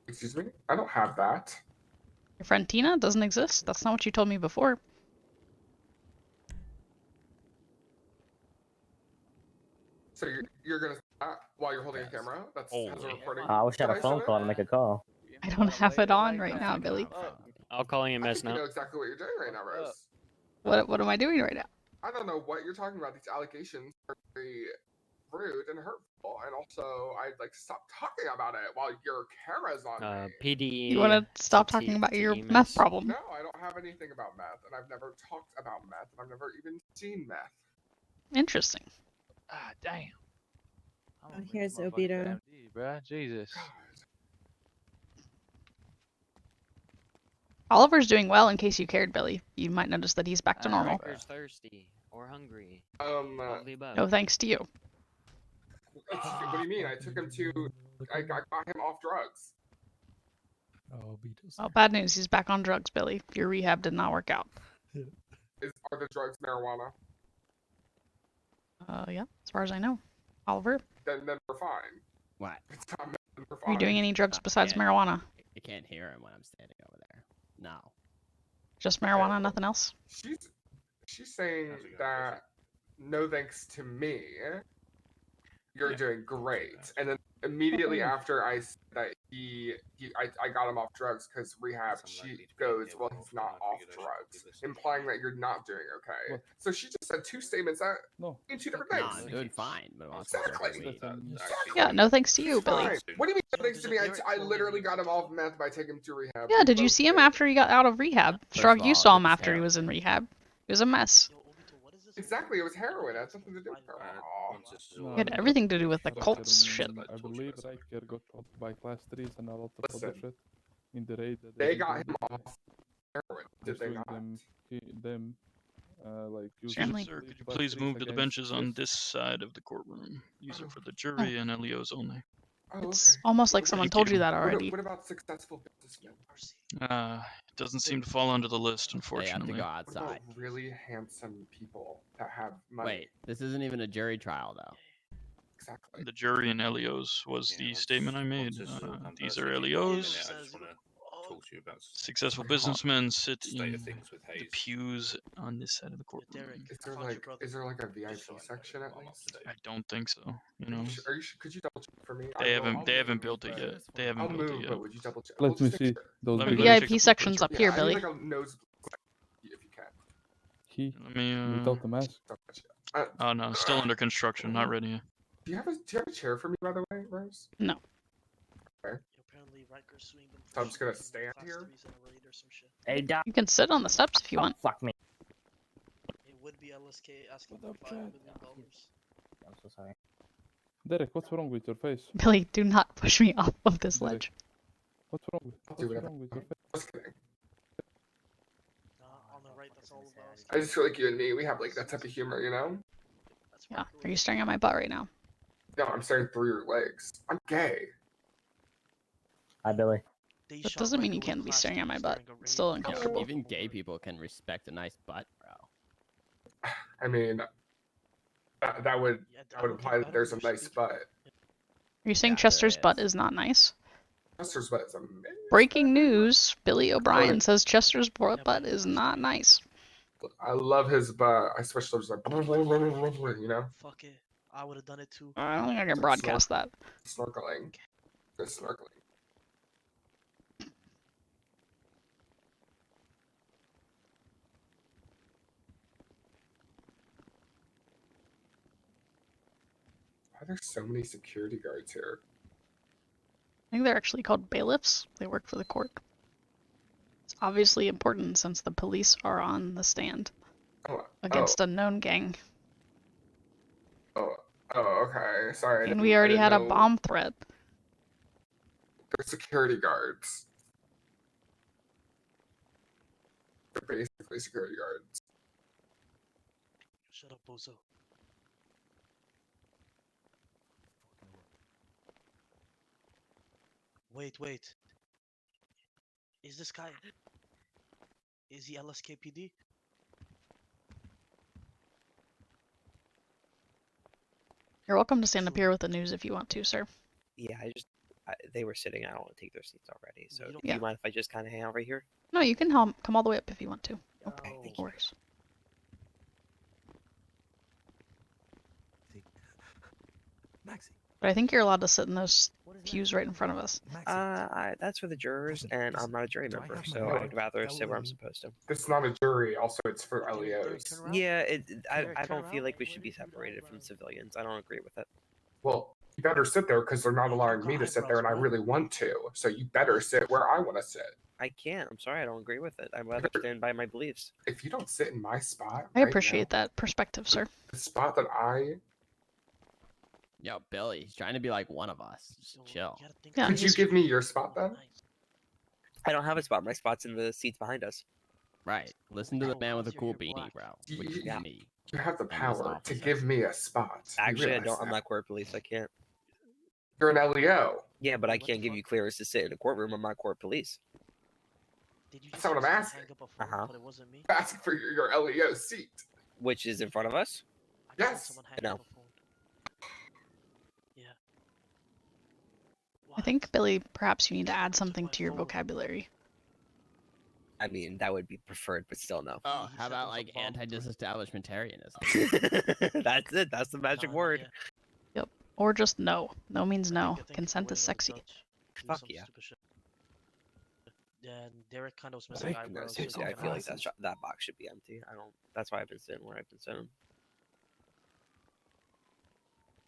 Excuse me? I don't have that. Your friend Tina doesn't exist? That's not what you told me before. So you're gonna while you're holding a camera? That's has a recording. I wish I had a phone call to make a call. I don't have it on right now, Billy. I'll call you a I mess think you now. know exactly what you're doing right now, Rose. What am I doing right now? I don't know what you're talking about. These allegations are very rude and hurtful, and also I'd like to stop talking about it while your camera's on me. PD. You want to stop talking about your meth problem? No, I don't have anything about meth, and I've never talked about meth, and I've never even seen meth. Interesting. Ah, damn. Oh, here's Obito. Bruh, Jesus. Oliver's doing well, in case you cared, Billy. You might notice that he's back to normal. Riker's thirsty or hungry. No thanks to you. What do you mean? I took him to. I got him off drugs. Well, bad news. He's back on drugs, Billy. Your rehab did not work out. Are the drugs marijuana? Yeah, as far as I know. Oliver, Then we're fine. What? It's not meth, then we're are you doing fine. any drugs besides marijuana? I can't hear him when I'm standing over there. No. Just marijuana, nothing else? She's saying that no thanks to me, you're doing great. And then immediately after I said that I got him off drugs because rehab, she goes, well, he's not off drugs, implying that you're not doing okay. So she just said two statements that mean two different No, things. I'm doing fine. But I'm Exactly. Yeah, no thanks to you, Billy. Fine. What do you mean no thanks to me? I literally got him off meth by taking him to rehab. Yeah, did you see him after he got out of rehab? Strug, you saw him after he was in rehab. He was a mess. Exactly, it was heroin. It had something to do with heroin. He had everything to do with the cults shit. I believe Riker got shot by class 3s and a lot of other shit. In the raid that They got him off heroin, did they pursuing not? them like Certainly. Sir, could you please move to the benches on this side of the courtroom? Use it for the jury and LEOs only. Oh, It's okay. almost like What someone about- told you that what- already. What about successful businessmen? It doesn't seem to fall under the list, They have to unfortunately. go What outside. about really handsome people that have money? Wait, this isn't even a jury trial though. Exactly. The jury in Elios was the statement I made. These are Elios. I just want to talk to you about Successful Sorry, hold on. businessmen sit state in of things with the Hayes. pews on this side of the courtroom. Is there like a VIP section at least? I don't think so. You Are know, you, are you, could you double check for me? they I'll haven't move, built it but- yet. They haven't I'll built it move, yet. but would you double check? Let We'll me just make see sure. those The Let me videos. VIP section's up Yeah, here, I Billy. need like a nose if you can. He Let me. without the mask. Oh no, still under construction, not ready yet. Do you have a chair for me, by the way, Rose? No. Okay. So I'm just gonna stand here. Hey, Doc. You can sit on the steps if you want. Fuck me. It would be LSK asking for $5 million. I'm so sorry. Derek, what's wrong with your face? Billy, do not push me off of this Derek, ledge. What's wrong with your face? Just kidding. On the right, that's all of those. I just feel like you and me, we have like that type of humor, you know? Yeah. Are you staring at my butt right now? No, I'm staring through your legs. I'm gay. Hi, Billy. That doesn't mean you can't be staring at my butt. It's still Yo, uncomfortable. even gay people can respect a nice butt, bro. I mean, that would imply that there's a nice butt. Are you saying Chester's butt is not nice? Chester's butt is amazing. Breaking news, Billy O'Brien says Chester's butt is not nice. I love his butt. I especially just like, you know? Fuck it. I would have done it too. I don't think I can broadcast that. Snorkeling. Just snorkeling. Why are there so many security guards here? I think they're actually called bailiffs. They work for the court. It's obviously important since the police are on the stand against a known gang. Oh, okay. Sorry. And we already had a bomb threat. They're security guards. They're basically security guards. Shut up, bozo. Wait. Is this guy... Is he LSKPD? You're welcome to stand up here with the news if you want to, sir. Yeah, they were sitting. I don't want to take their seats already. So do Yeah. you mind if I just kind of hang out right here? No, you can come all the way up if you want to. Okay, thank No you. worries. But I think you're allowed to sit in those pews right in front of us. That's for the jurors, and I'm not a jury member, so I'd rather sit where I'm supposed to. It's not a jury. Also, it's for LEOs. Yeah, I don't feel like we should be separated from civilians. I don't agree with it. Well, you better sit there because they're not allowing me to sit there, and I really want to. So you better sit where I want to sit. I can't. I'm sorry. I don't agree with it. I'd rather stand by my beliefs. If you don't sit in my spot, I right appreciate that perspective, sir. now, the spot that I Yo, Billy, he's trying to be like one of us. Just chill. Yeah, could you give me your spot then? I don't have a spot. My spot's in the seats behind us. Right. Listen to the man with a cool beanie, bro. Which is Yeah. me. You have the And this power to officer. give me a spot. You Actually, I realize don't. I'm that? not court police. I can't. You're an LEO. Yeah, but I can't give you clearance to sit in a courtroom. I'm not court police. That's not what I'm asking. Uh-huh. I'm asking for your LEO seat. Which is in front of us? Yes. No. I think, Billy, perhaps you need to add something to your vocabulary. I mean, that would be preferred, but still no. Oh, how about like anti-disestablishmentarianism? That's it. That's the magic word. Yep. Or just no. No means no. Consent is sexy. Fuck yeah. Yeah, and Derek kind of was missing No, eyebrows. seriously, I feel like that box should be empty. I don't. That's why I've been sitting where I've been sitting.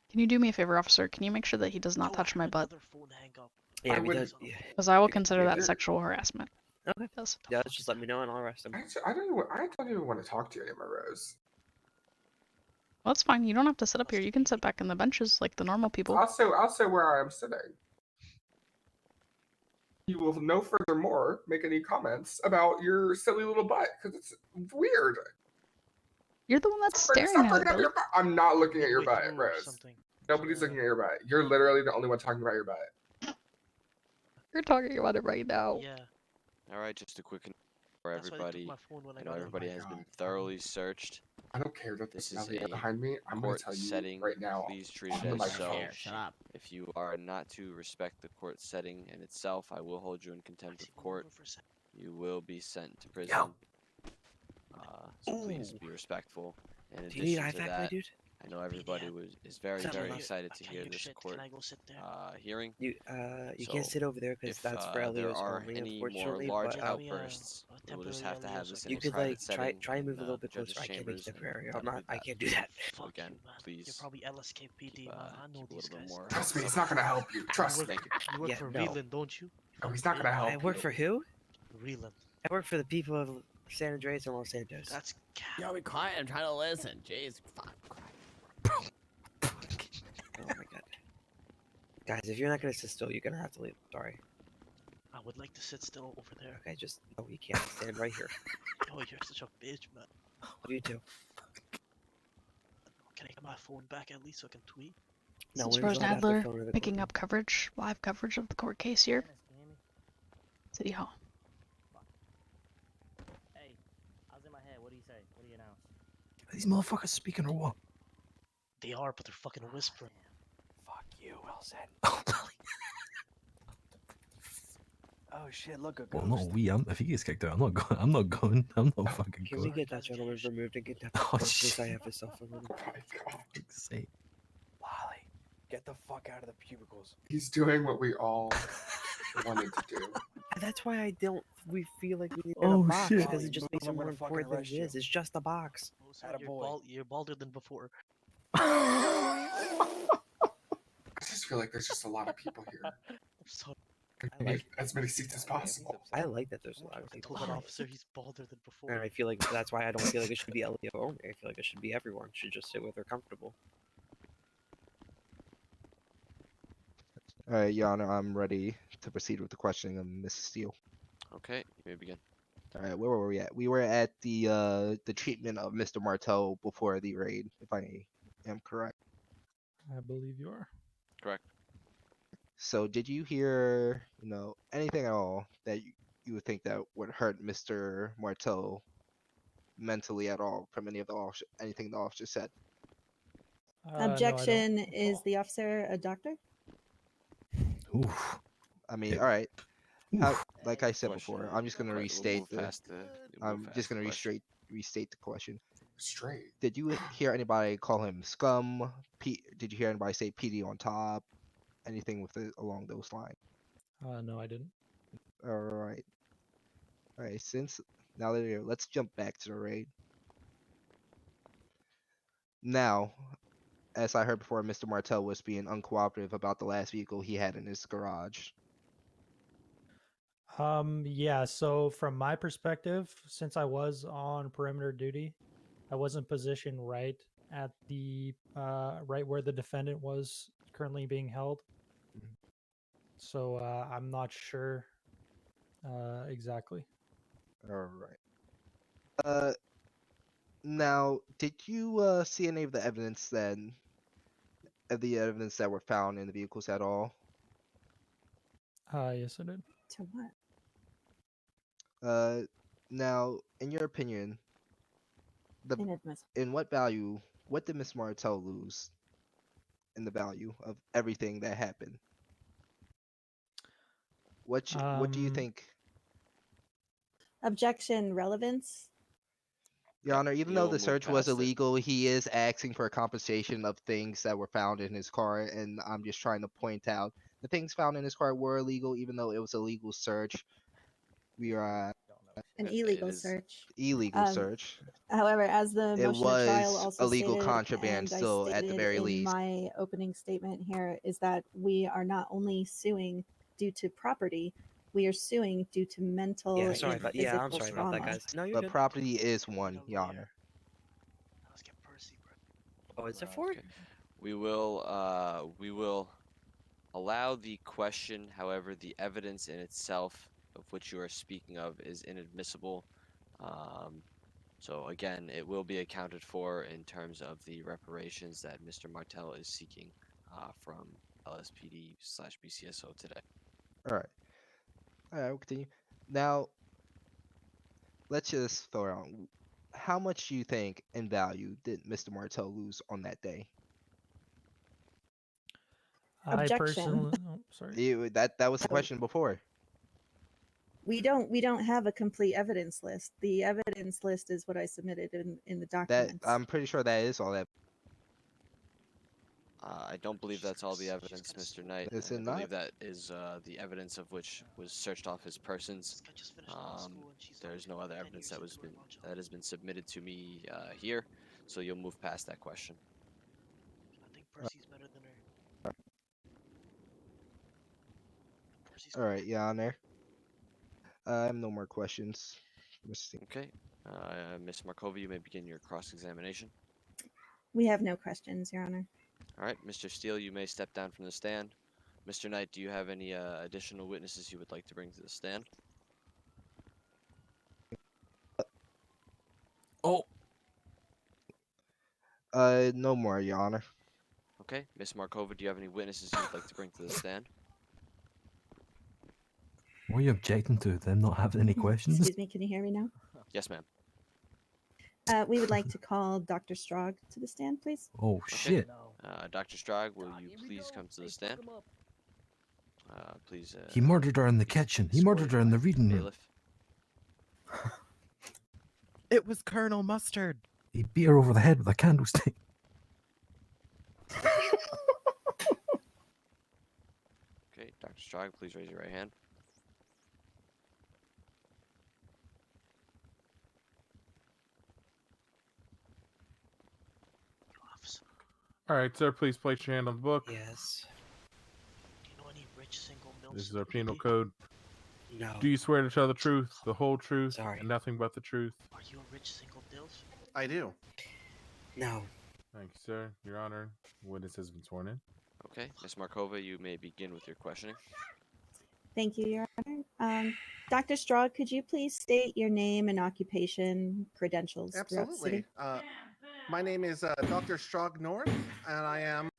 Can you do me a favor, officer? Can you make sure that he does not touch my butt? Yeah, Because I will consider that sexual harassment. Okay. Yeah, just let me know and I'll arrest him. Actually, I don't even want to talk to you anymore, Rose. Well, that's fine. You don't have to sit up here. You can sit back in the benches like the normal people. Also where I am sitting. You will no furthermore make any comments about your silly little butt because it's weird. You're the one that's Stop staring at looking it, at Billy. your butt. I'm not looking at your butt, Rose. Nobody's looking at your butt. You're literally the only one talking about your butt. You're talking about it right now. Yeah. All right, just a quick for That's why they took everybody. my phone when I I know got in. everybody has been thoroughly searched. I don't care that This there's is Elliot a behind me. I'm gonna court tell you setting. right now. Please treat on it the as so. microphone. Shut up. If you are not to respect the court setting in itself, I will hold you in contempt of court. You will be sent to prison. So please be respectful. In Do you need addition to IFAC, my that, dude? I know everybody is very excited to hear this court hearing. You can't So sit over there because if that's for there Elio's are only, any more unfortunately. large But, outbursts, we will just have to have this in you a could private like setting. try and move a in little bit judge's closer. I can't make chambers, it temporary. and that'll be I that. can't do that. So again, please. You're probably LSKPD, man. I know keep a these little bit guys. more. Trust me, he's not gonna help you. Trust me. You work Yeah, for no. Reland, don't you? No, he's not gonna help I work you. for who? Reland. I work for the people of San Andreas and Los Santos. That's Yo, be quiet. I'm trying to listen. Jeez, fuck. Oh my god. Guys, if you're not gonna sit still, you're gonna have to leave. Sorry. I would like to sit still over there. Okay, just no, you can't stand right here. Oh, you're such a bitch, man. You too. Can I get my phone back at least so I can tweet? No, This is we're Rose going back to the Nadler phone of the picking courtroom. up coverage, live coverage of the court case here. City Hall. Hey, I was in my head. What do you say? What do you announce? Are these motherfuckers speaking or what? They are, but they're fucking whispering. Fuck you, Wilson. Oh, Oh shit! Look, a well, ghost. no, if he gets kicked out, I'm not going. I'm not going. I'm not fucking Can we going. get that gentleman removed and get that Oh, please? I shit. have his cell phone with him. Say. Lolly, get the fuck out of the cubicles. He's doing what we all wanted to do. That's why I don't. We feel like we need Oh, a box shit. because it just makes it I'm more gonna fucking important than arrest it you. is. It's just a box. You're balder than before. I just feel like there's just a lot of people here. I'm sorry. We need as many seats as possible. I like that there's a lot of I people. told that officer he's balder than before. And I feel like that's why I don't feel like it should be Elio only. I feel like it should be everyone. Should just sit where they're comfortable. All right, Your Honor, I'm ready to proceed with the questioning of Mrs. Steele. Okay, you may begin. All right, where were we at? We were at the treatment of Mr. Martell before the raid, if I am correct. I believe you are. Correct. So, did you hear, anything at all that you would think that would hurt Mr. Martell mentally at all from any of anything the officer said? Objection. Is the officer a doctor? Oof. I mean, all right. Like I said before, I'm just gonna restate restate the question. Straight. Did you hear anybody call him scum? Did you hear anybody say PD on top? Anything with it along those lines? No, I didn't. All right. All right. Now that you're here, let's jump back to the raid. Now, as I heard before, Mr. Martell was being uncooperative about the last vehicle he had in his garage. Yeah, so from my perspective, since I was on perimeter duty, I wasn't positioned right at the right where the defendant was currently being held. So I'm not sure exactly. All right. Now, did you see any of the evidence then? Of the evidence that were found in the vehicles at all? Yes, I did. To what? Now, in your opinion, Inadmissible. what did Miss Martell lose in the value of everything that happened? What do you think? Objection. Relevance. Your Honor, even though You'll the move search was past it. illegal, he is asking for a compensation of things that were found in his car, and I'm just trying to point out the things found in his car were illegal, even though it was a legal search. We are An illegal search. illegal search. However, as the It motion of trial was also illegal stated, contraband and I still at the stated very in least. my opening statement here, is that we are not only suing due to property, we are suing due to mental Yeah, and sorry about. Yeah, I'm physical sorry about that, trauma. guys. No, you're But good. property is one, Your Honor. Let's get Percy, bro. Oh, is there four? Okay. We will allow the question. However, the evidence in itself of which you are speaking of is inadmissible. So again, it will be accounted for in terms of the reparations that Mr. Martell is seeking. from LSPD/BCSO today. All right. All right, we'll continue. Now, let's just throw it out. How much do you think in value did Mr. Martell lose on that day? I Objection. personally, oh, sorry. That was the question before. We don't have a complete evidence list. The evidence list is what I submitted in the documents. I'm pretty sure that is all that. I don't believe that's all the evidence, Mr. Knight. Is I it believe not? that is the evidence of which was searched off his persons. There's no other evidence that has been submitted to me here, so you'll move past that question. I think Percy's better than her. All right, Your Honor. I have no more questions. Okay. Ms. Markova, you may begin your cross-examination. We have no questions, Your Honor. All right, Mr. Steele, you may step down from the stand. Mr. Knight, do you have any additional witnesses you would like to bring to the stand? Oh. No more, Your Honor. Okay, Ms. Markova, do you have any witnesses you would like to bring to the stand? What are you objecting to? Them not having any questions? Excuse me, can you hear me now? Yes, ma'am. We would like to call Dr. Strog to the stand, please. Oh, Okay. shit. Dr. Strog, will you please come to the stand? Please. He murdered her in the kitchen. He murdered her in the reading room. Bailiff. It was Colonel Mustard. He beat her over the head with a candlestick. Okay, Dr. Strog, please raise your right hand. All right, sir, please place your hand on the book. Yes. Do you know any rich single mills? This is our penal code. No. Do you swear to tell the truth, the whole truth, Sorry. and nothing but the truth? Are you a rich single dilf? I do. No. Thank you, sir. Your Honor, witness has been sworn in. Okay, Ms. Markova, you may begin with your questioning. Thank you, Your Honor. Dr. Strog, could you please state your name and occupation credentials throughout the city? Absolutely. My name is Dr. Strog North, and I am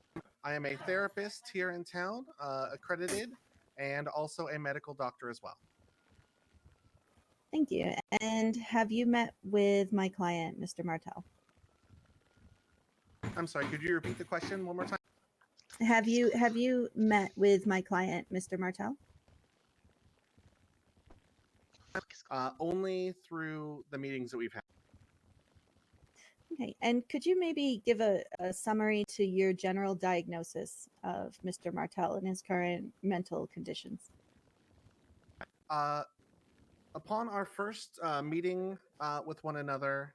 a therapist here in town, accredited, and also a medical doctor as well. Thank you. And have you met with my client, Mr. Martell? I'm sorry, could you repeat the question one more time? Have you met with my client, Mr. Martell? Only through the meetings that we've had. Okay, and could you maybe give a summary to your general diagnosis of Mr. Martell and his current mental conditions? Upon our first meeting with one another,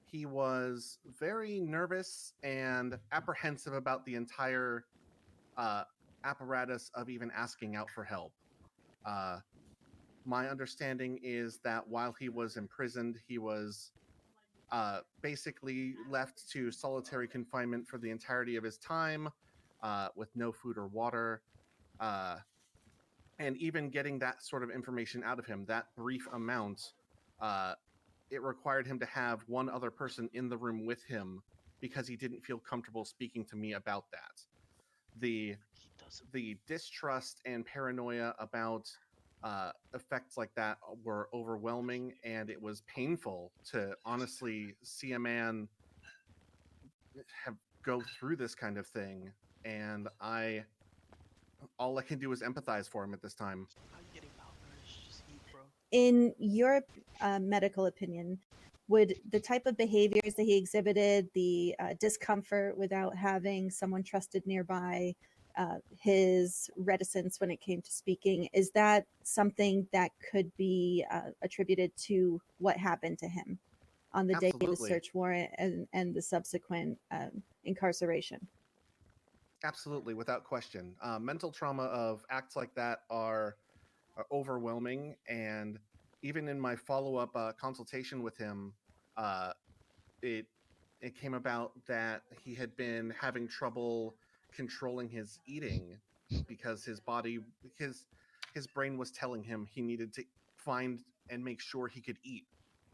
he was very nervous and apprehensive about the entire apparatus of even asking out for help. My understanding is that while he was imprisoned, he was basically left to solitary confinement for the entirety of his time, with no food or water. And even getting that sort of information out of him, that brief amount, it required him to have one other person in the room with him because he didn't feel comfortable speaking to me about that. The distrust and paranoia about effects like that were overwhelming, and it was painful to honestly see a man go through this kind of thing. And all I can do is empathize for him at this time. In your medical opinion, would the type of behaviors that he exhibited, the discomfort without having someone trusted nearby, his reticence when it came to speaking, is that something that could be attributed to what happened to him on the day of the Absolutely. search warrant and the subsequent incarceration? Absolutely, without question. Mental trauma of acts like that are overwhelming, and even in my follow-up consultation with him, it came about that he had been having trouble controlling his eating because his brain was telling him he needed to find and make sure he could eat,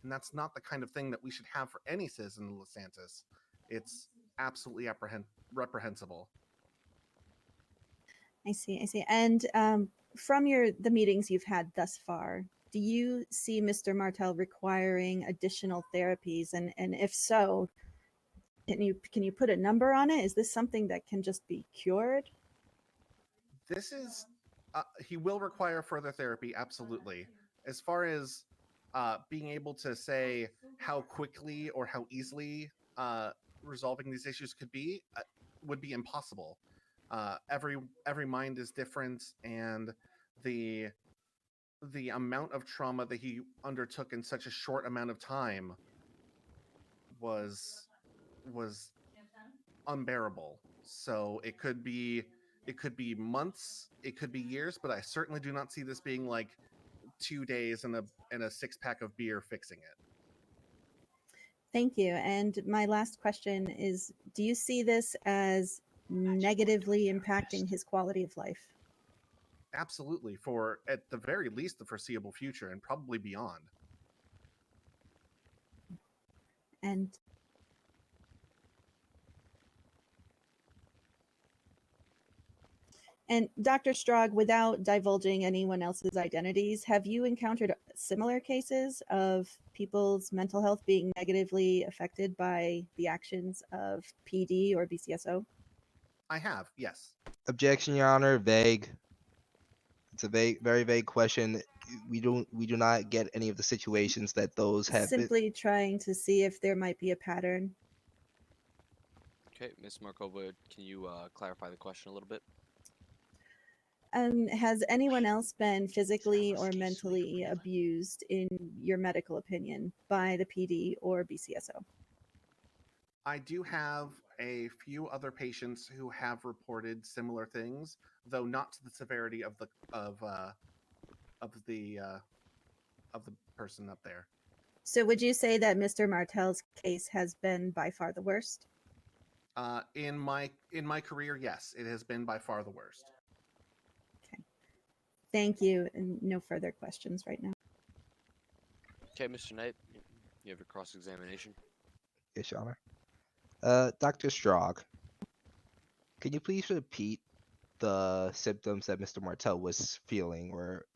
and that's not the kind of thing that we should have for any citizen in Los Santos. It's absolutely reprehensible. I see. I see. And from the meetings you've had thus far, do you see Mr. Martell requiring additional therapies? And if so, can you put a number on it? Is this something that can just be cured? This is he will require further therapy, absolutely. As far as being able to say how quickly or how easily resolving these issues could be would be impossible. Every mind is different, and the amount of trauma that he undertook in such a short amount of time was unbearable. So it could be months, it could be years, but I certainly do not see this being like 2 days and a 6-pack of beer fixing it. Thank you. And my last question is, do you see this as negatively impacting his quality of life? Absolutely, for at the very least the foreseeable future and probably beyond. And Dr. Strog, without divulging anyone else's identities, have you encountered similar cases of people's mental health being negatively affected by the actions of PD or BCSO? I have, yes. Objection, Your Honor. Vague. It's a very vague question. We do not get any of the situations that those have been. Simply trying to see if there might be a pattern. Okay, Ms. Markova, can you clarify the question a little bit? Has anyone else been physically or mentally abused, in your medical opinion, by the PD or BCSO? I do have a few other patients who have reported similar things, though not to the severity of the person up there. So would you say that Mr. Martell's case has been by far the worst? In my career, yes, it has been by far the worst. Okay. Thank you, and no further questions right now. Okay, Mr. Knight, you have your cross-examination. Yes, Your Honor. Dr. Strog, can you please repeat the symptoms that Mr. Martell was feeling, or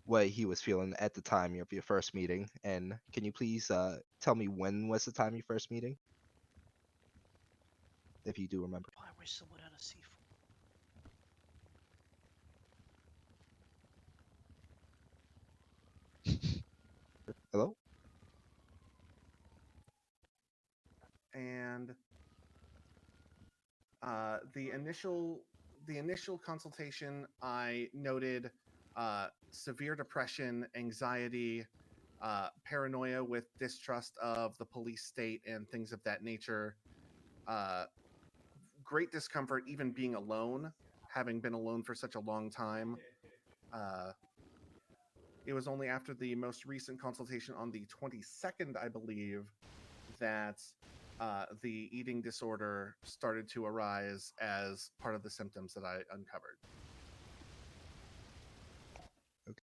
what he was feeling at the time of your first meeting? And can you please tell me when was the time of your first meeting? If you do remember. Why wish someone had a C4? Hello? And the initial consultation, I noted severe depression, anxiety, paranoia with distrust of the police state and things of that nature. Great discomfort even being alone, having been alone for such a long time. It was only after the most recent consultation on the 22nd, I believe, that the eating disorder started to arise as part of the symptoms that I uncovered. Okay.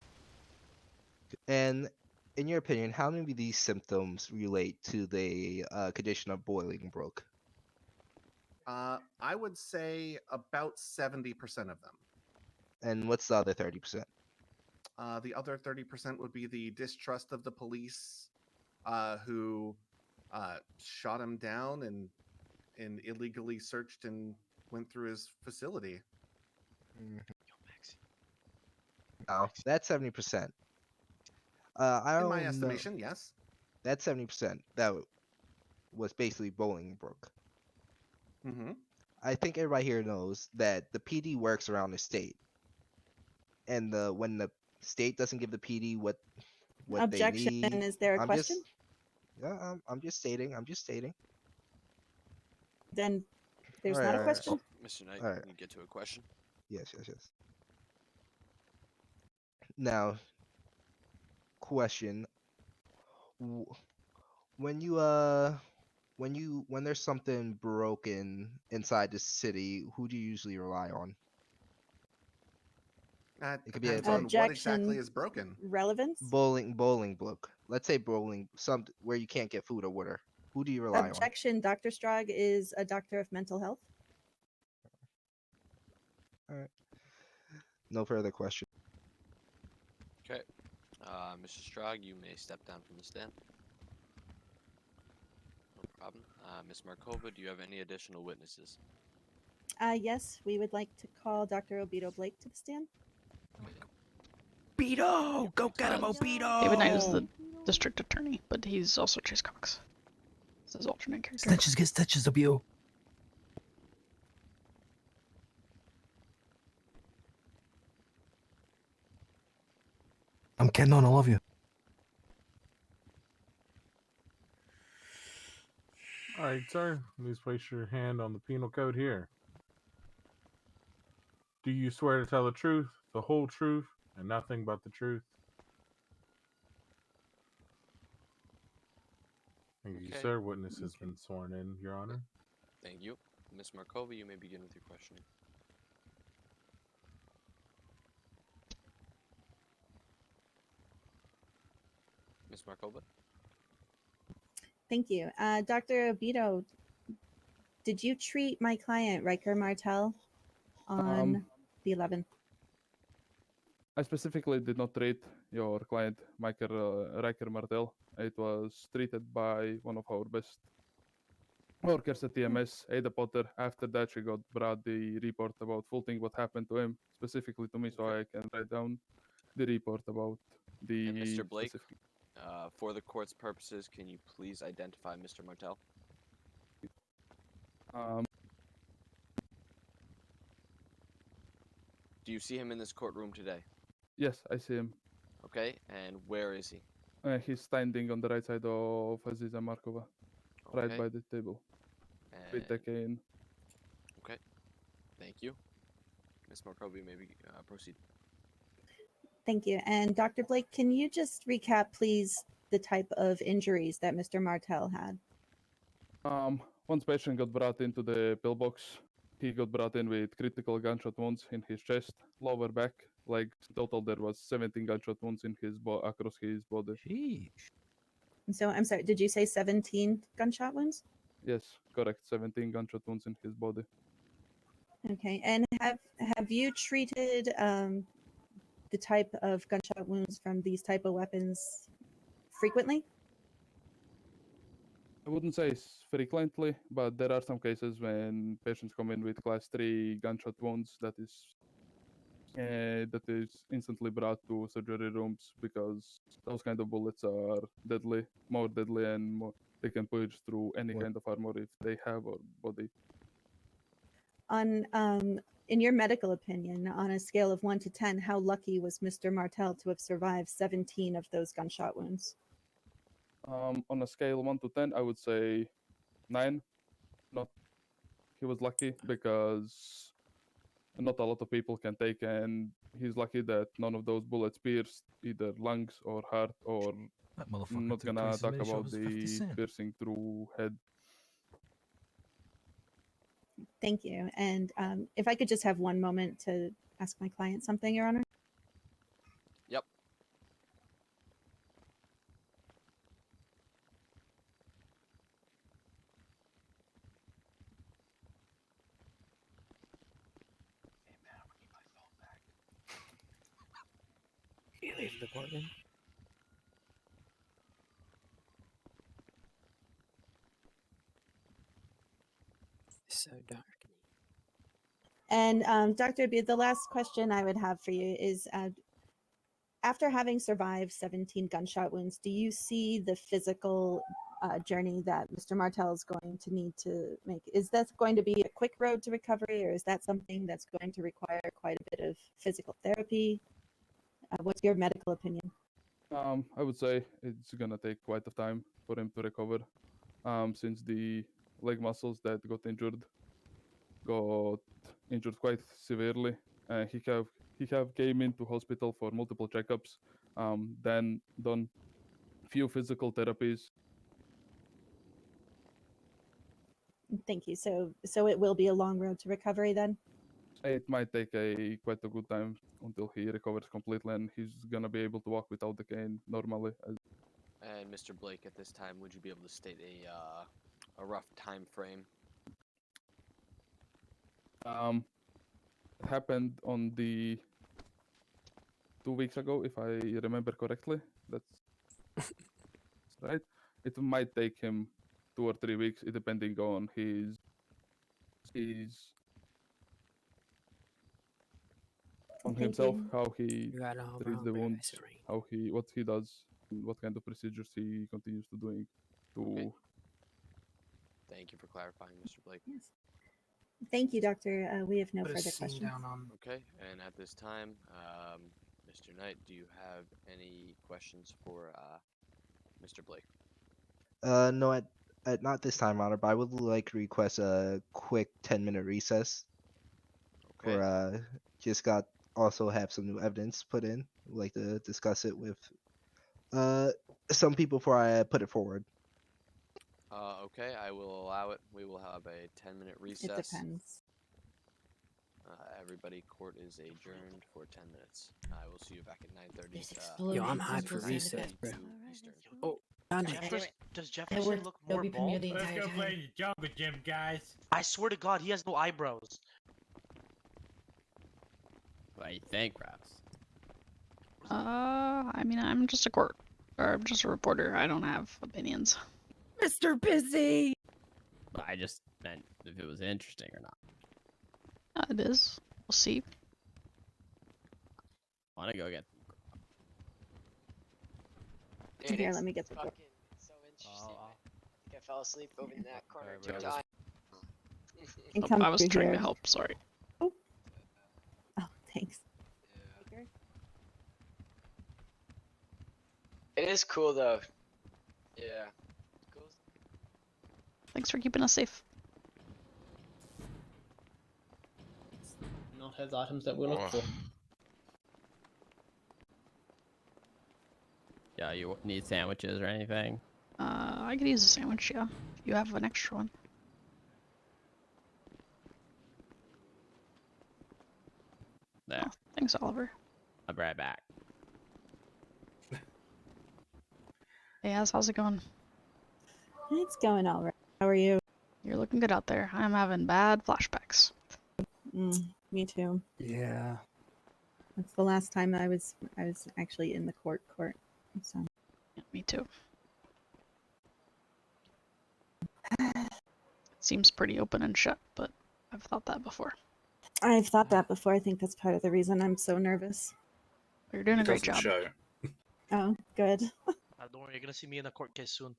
And in your opinion, how many of these symptoms relate to the condition of Bolingbroke? I would say about 70% of them. And what's the other 30%? The other 30% would be the distrust of the police, who shot him down and illegally searched and went through his facility. Oh, that's 70%. In my estimation, yes. That's 70%. That was basically Bolingbroke. Mm-hmm. I think everybody here knows that the PD works around the state, and when the state doesn't give the PD what Objection. they need. Is there a question? I'm just stating. Then there's All not a right. question. Mr. Knight, All right. can you get to a question? Yes. Now, question: when there's something broken inside the city, who do you usually rely on? It depends on what exactly is broken. Relevance. Bolingbroke. Let's say where you can't get food or water. Who do you rely on? Objection. Dr. Strog is a doctor of mental health. All right. No further questions. Okay. Mr. Strog, you may step down from the stand. No problem. Ms. Markova, do you have any additional witnesses? Yes, we would like to call Dr. Obito Blake to the stand. Obito! Go get him, Obito! David Knight is the district attorney, but he's also Chase Cox. This is alternate character. Stitches get stitches, Obito. I'm kidding on, I love you. All right, sir. Please place your hand on the penal code here. Do you swear to tell the truth, the whole truth, and nothing but the truth? Thank you, Okay. sir. Witness has been sworn in, Your Honor. Thank you. Ms. Markova, you may begin with your questioning. Ms. Markova? Thank you. Dr. Obito, did you treat my client, Riker Martell, on the 11th? I specifically did not treat your client, Riker Martell. It was treated by one of our best workers at TMS, Ada Potter. After that, she got brought the report about full thing what happened to him, specifically to me, so I can write down the report about the. And Mr. Blake, for the court's purposes, can you please identify Mr. Martell? Do you see him in this courtroom today? Yes, I see him. Okay, and where is he? He's standing on the right side of Aziza Markova, right Okay. by the table, with the cane. Okay, thank you. Ms. Markova, you may proceed. Thank you. And Dr. Blake, can you just recap, please, the type of injuries that Mr. Martell had? Once patient got brought into the pillbox, he got brought in with critical gunshot wounds in his chest, lower back, legs. Total, there was 17 gunshot wounds in his across his body. So, I'm sorry, did you say 17 gunshot wounds? Yes, correct. 17 gunshot wounds in his body. Okay. And have you treated the type of gunshot wounds from these type of weapons frequently? I wouldn't say frequently, but there are some cases when patients come in with class 3 gunshot wounds that is instantly brought to surgery rooms because those kind of bullets are deadly, more deadly, and they can push through any kind of armor if they have or body. On in your medical opinion, on a scale of 1 to 10, how lucky was Mr. Martell to have survived 17 of those gunshot wounds? On a scale 1 to 10, I would say 9. He was lucky because not a lot of people can take, and he's lucky that none of those bullets pierced either lungs or heart, or That motherfucker not took gonna twice as talk many about shots as 50 the Cent. piercing through head. Thank you. And if I could just have one moment to ask my client something, Your Honor. Yep. Can you leave the courtroom? It's so dark. And Dr. B, the last question I would have for you is, after having survived 17 gunshot wounds, do you see the physical journey that Mr. Martell is going to need to make? Is that going to be a quick road to recovery, or is that something that's going to require quite a bit of physical therapy? What's your medical opinion? I would say it's gonna take quite a time for him to recover, since the leg muscles that got injured quite severely. He have came into hospital for multiple checkups, then done few physical therapies. Thank you. So it will be a long road to recovery then? It might take quite a good time until he recovers completely, and he's gonna be able to walk without the cane normally. And Mr. Blake, at this time, would you be able to state a rough time frame? It happened on the 2 weeks ago, if I remember correctly. That's right. It might take him 2 or 3 weeks, depending on his on Thank himself, you. how he You got all treats my the wounds, badassery. how he what he does, and what kind of procedures he continues to doing to. Thank you for clarifying, Mr. Blake. Yes. Thank you, Doctor. We have no Put a further scene questions. down on. Okay, and at this time, Mr. Knight, do you have any questions for Mr. Blake? No, not this time, Honor, but I would like to request a quick 10-minute recess. Okay. For just got also have some new evidence put in. Would like to discuss it with some people before I put it forward. Okay, I will allow it. We will have a 10-minute recess. It depends. Everybody, court is adjourned for 10 minutes. I will see you back at 9:30. Yo, I'm hyped for recess, bro. Oh, Does Jefferson look more bald? Let's go play the Jumbo Gym, guys. I swear to God, he has no eyebrows. What do you think, Rouse? I mean, I'm just I'm just a reporter. I don't have opinions. Mr. Busy! But I just meant if it was interesting or not. It is. We'll see. Wanna go get Here, let me get the book. So interesting. I think I fell asleep over in that corner 2 right. times. And come I was through trying here. to help. Sorry. Oh, thanks. It is cool though. Yeah. Cool. Thanks for keeping us safe. Not has items that we look for. Yeah, you need sandwiches or anything? I could use a sandwich, yeah. If you have an extra one. There. Oh, thanks, Oliver. I'll be right back. Hey, how's it going? It's going all right. How are you? You're looking good out there. I'm having bad flashbacks. Me too. Yeah. That's the last time I was actually in the court. So. Yeah, me too. Seems pretty open and shut, but I've thought that before. I've thought that before. I think that's part of the reason I'm so nervous. You're doing a great doesn't job. show. Oh, good. Don't worry, you're gonna see me in a court case soon.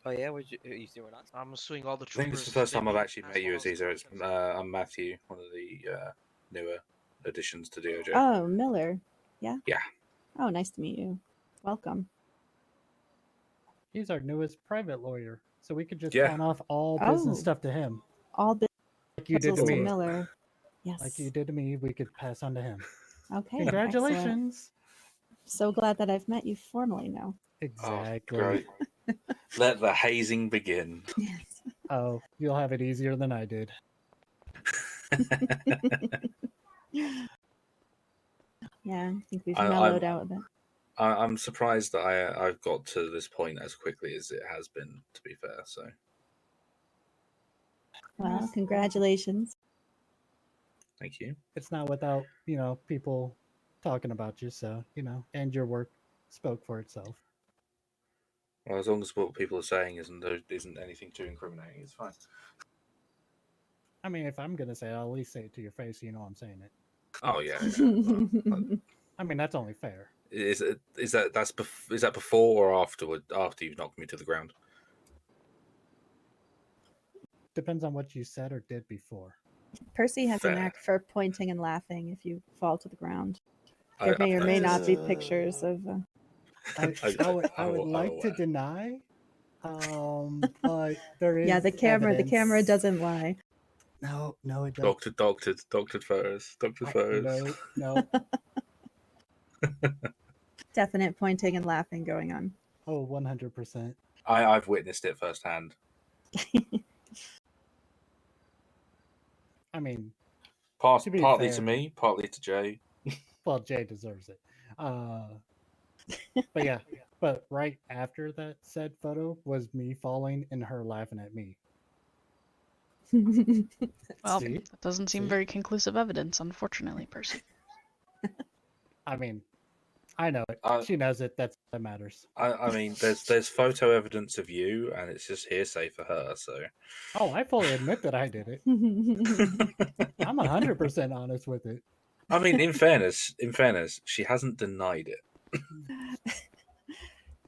Oh yeah, you see what I'm suing all the I troopers. think it's the first time I've They actually met you, as well Aziza. It's, I'm Matthew, one of the newer additions to DOJ. Oh, Miller. Yeah? Yeah. Oh, nice to meet you. Welcome. He's our newest private lawyer, so we could just Yeah. pawn off all business stuff to him. All business Like you did to me. Miller. Yes. Like you did to me, we could pass on to him. Okay. Congratulations. Excellent. So glad that I've met you formally now. Exactly. Oh, great. Let the hazing begin. Yes. Oh, you'll have it easier than I did. Yeah, I think we've mellowed out a bit. I'm surprised that I've got to this point as quickly as it has been, to be fair. So, Well, congratulations. thank you. It's not without, people talking about you, so, and your work spoke for itself. Well, as long as what people are saying isn't anything too incriminating, it's fine. I mean, if I'm gonna say it, I'll at least say it to your face, so you know I'm saying it. Oh yeah. I mean, that's only fair. Is that before or afterward? After you've knocked me to the ground? Depends on what you said or did before. Percy has a knack for pointing and laughing if you fall to the ground. There may or may not be pictures of. I would like to deny, but there is. Yeah, the camera evidence. doesn't lie. No, it doesn't. Doctored photos. Doctored photos. No. Definite pointing and laughing going on. Oh, 100%. I've witnessed it firsthand. I mean, partly fair, to me, partly to Jay. Well, Jay deserves it. But yeah, but right after that said photo was me falling and her laughing at me. Well, See? that doesn't seem See? very conclusive evidence, unfortunately, Percy. I mean, I know it. She knows it. That's what matters. I mean, there's photo evidence of you, and it's just hearsay for her. So. Oh, I fully admit that I did it. I'm 100% honest with it. I mean, in fairness, she hasn't denied it.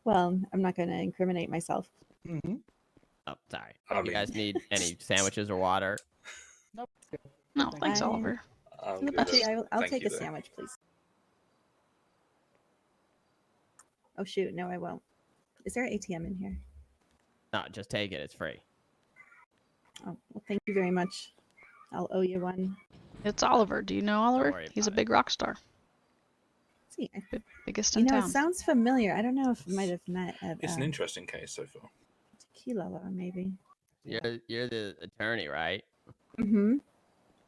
Well, I'm not going to incriminate myself. Mm-hmm. Oh, sorry. I You mean- guys need any sandwiches or water? Nope. No, thanks, Oliver. I'm good. Actually, I'll Thank take you, a though. sandwich, please. Oh shoot, no, I won't. Is there an ATM in here? No, just take it. It's free. Oh, well, thank you very much. I'll owe you one. It's Oliver. Do you know Oliver? worry He's a big rock star. See, Biggest you in know, town. it sounds familiar. I don't know if we might have met at It's an interesting case so far. Tequila, maybe. You're the attorney, right? Mm-hmm.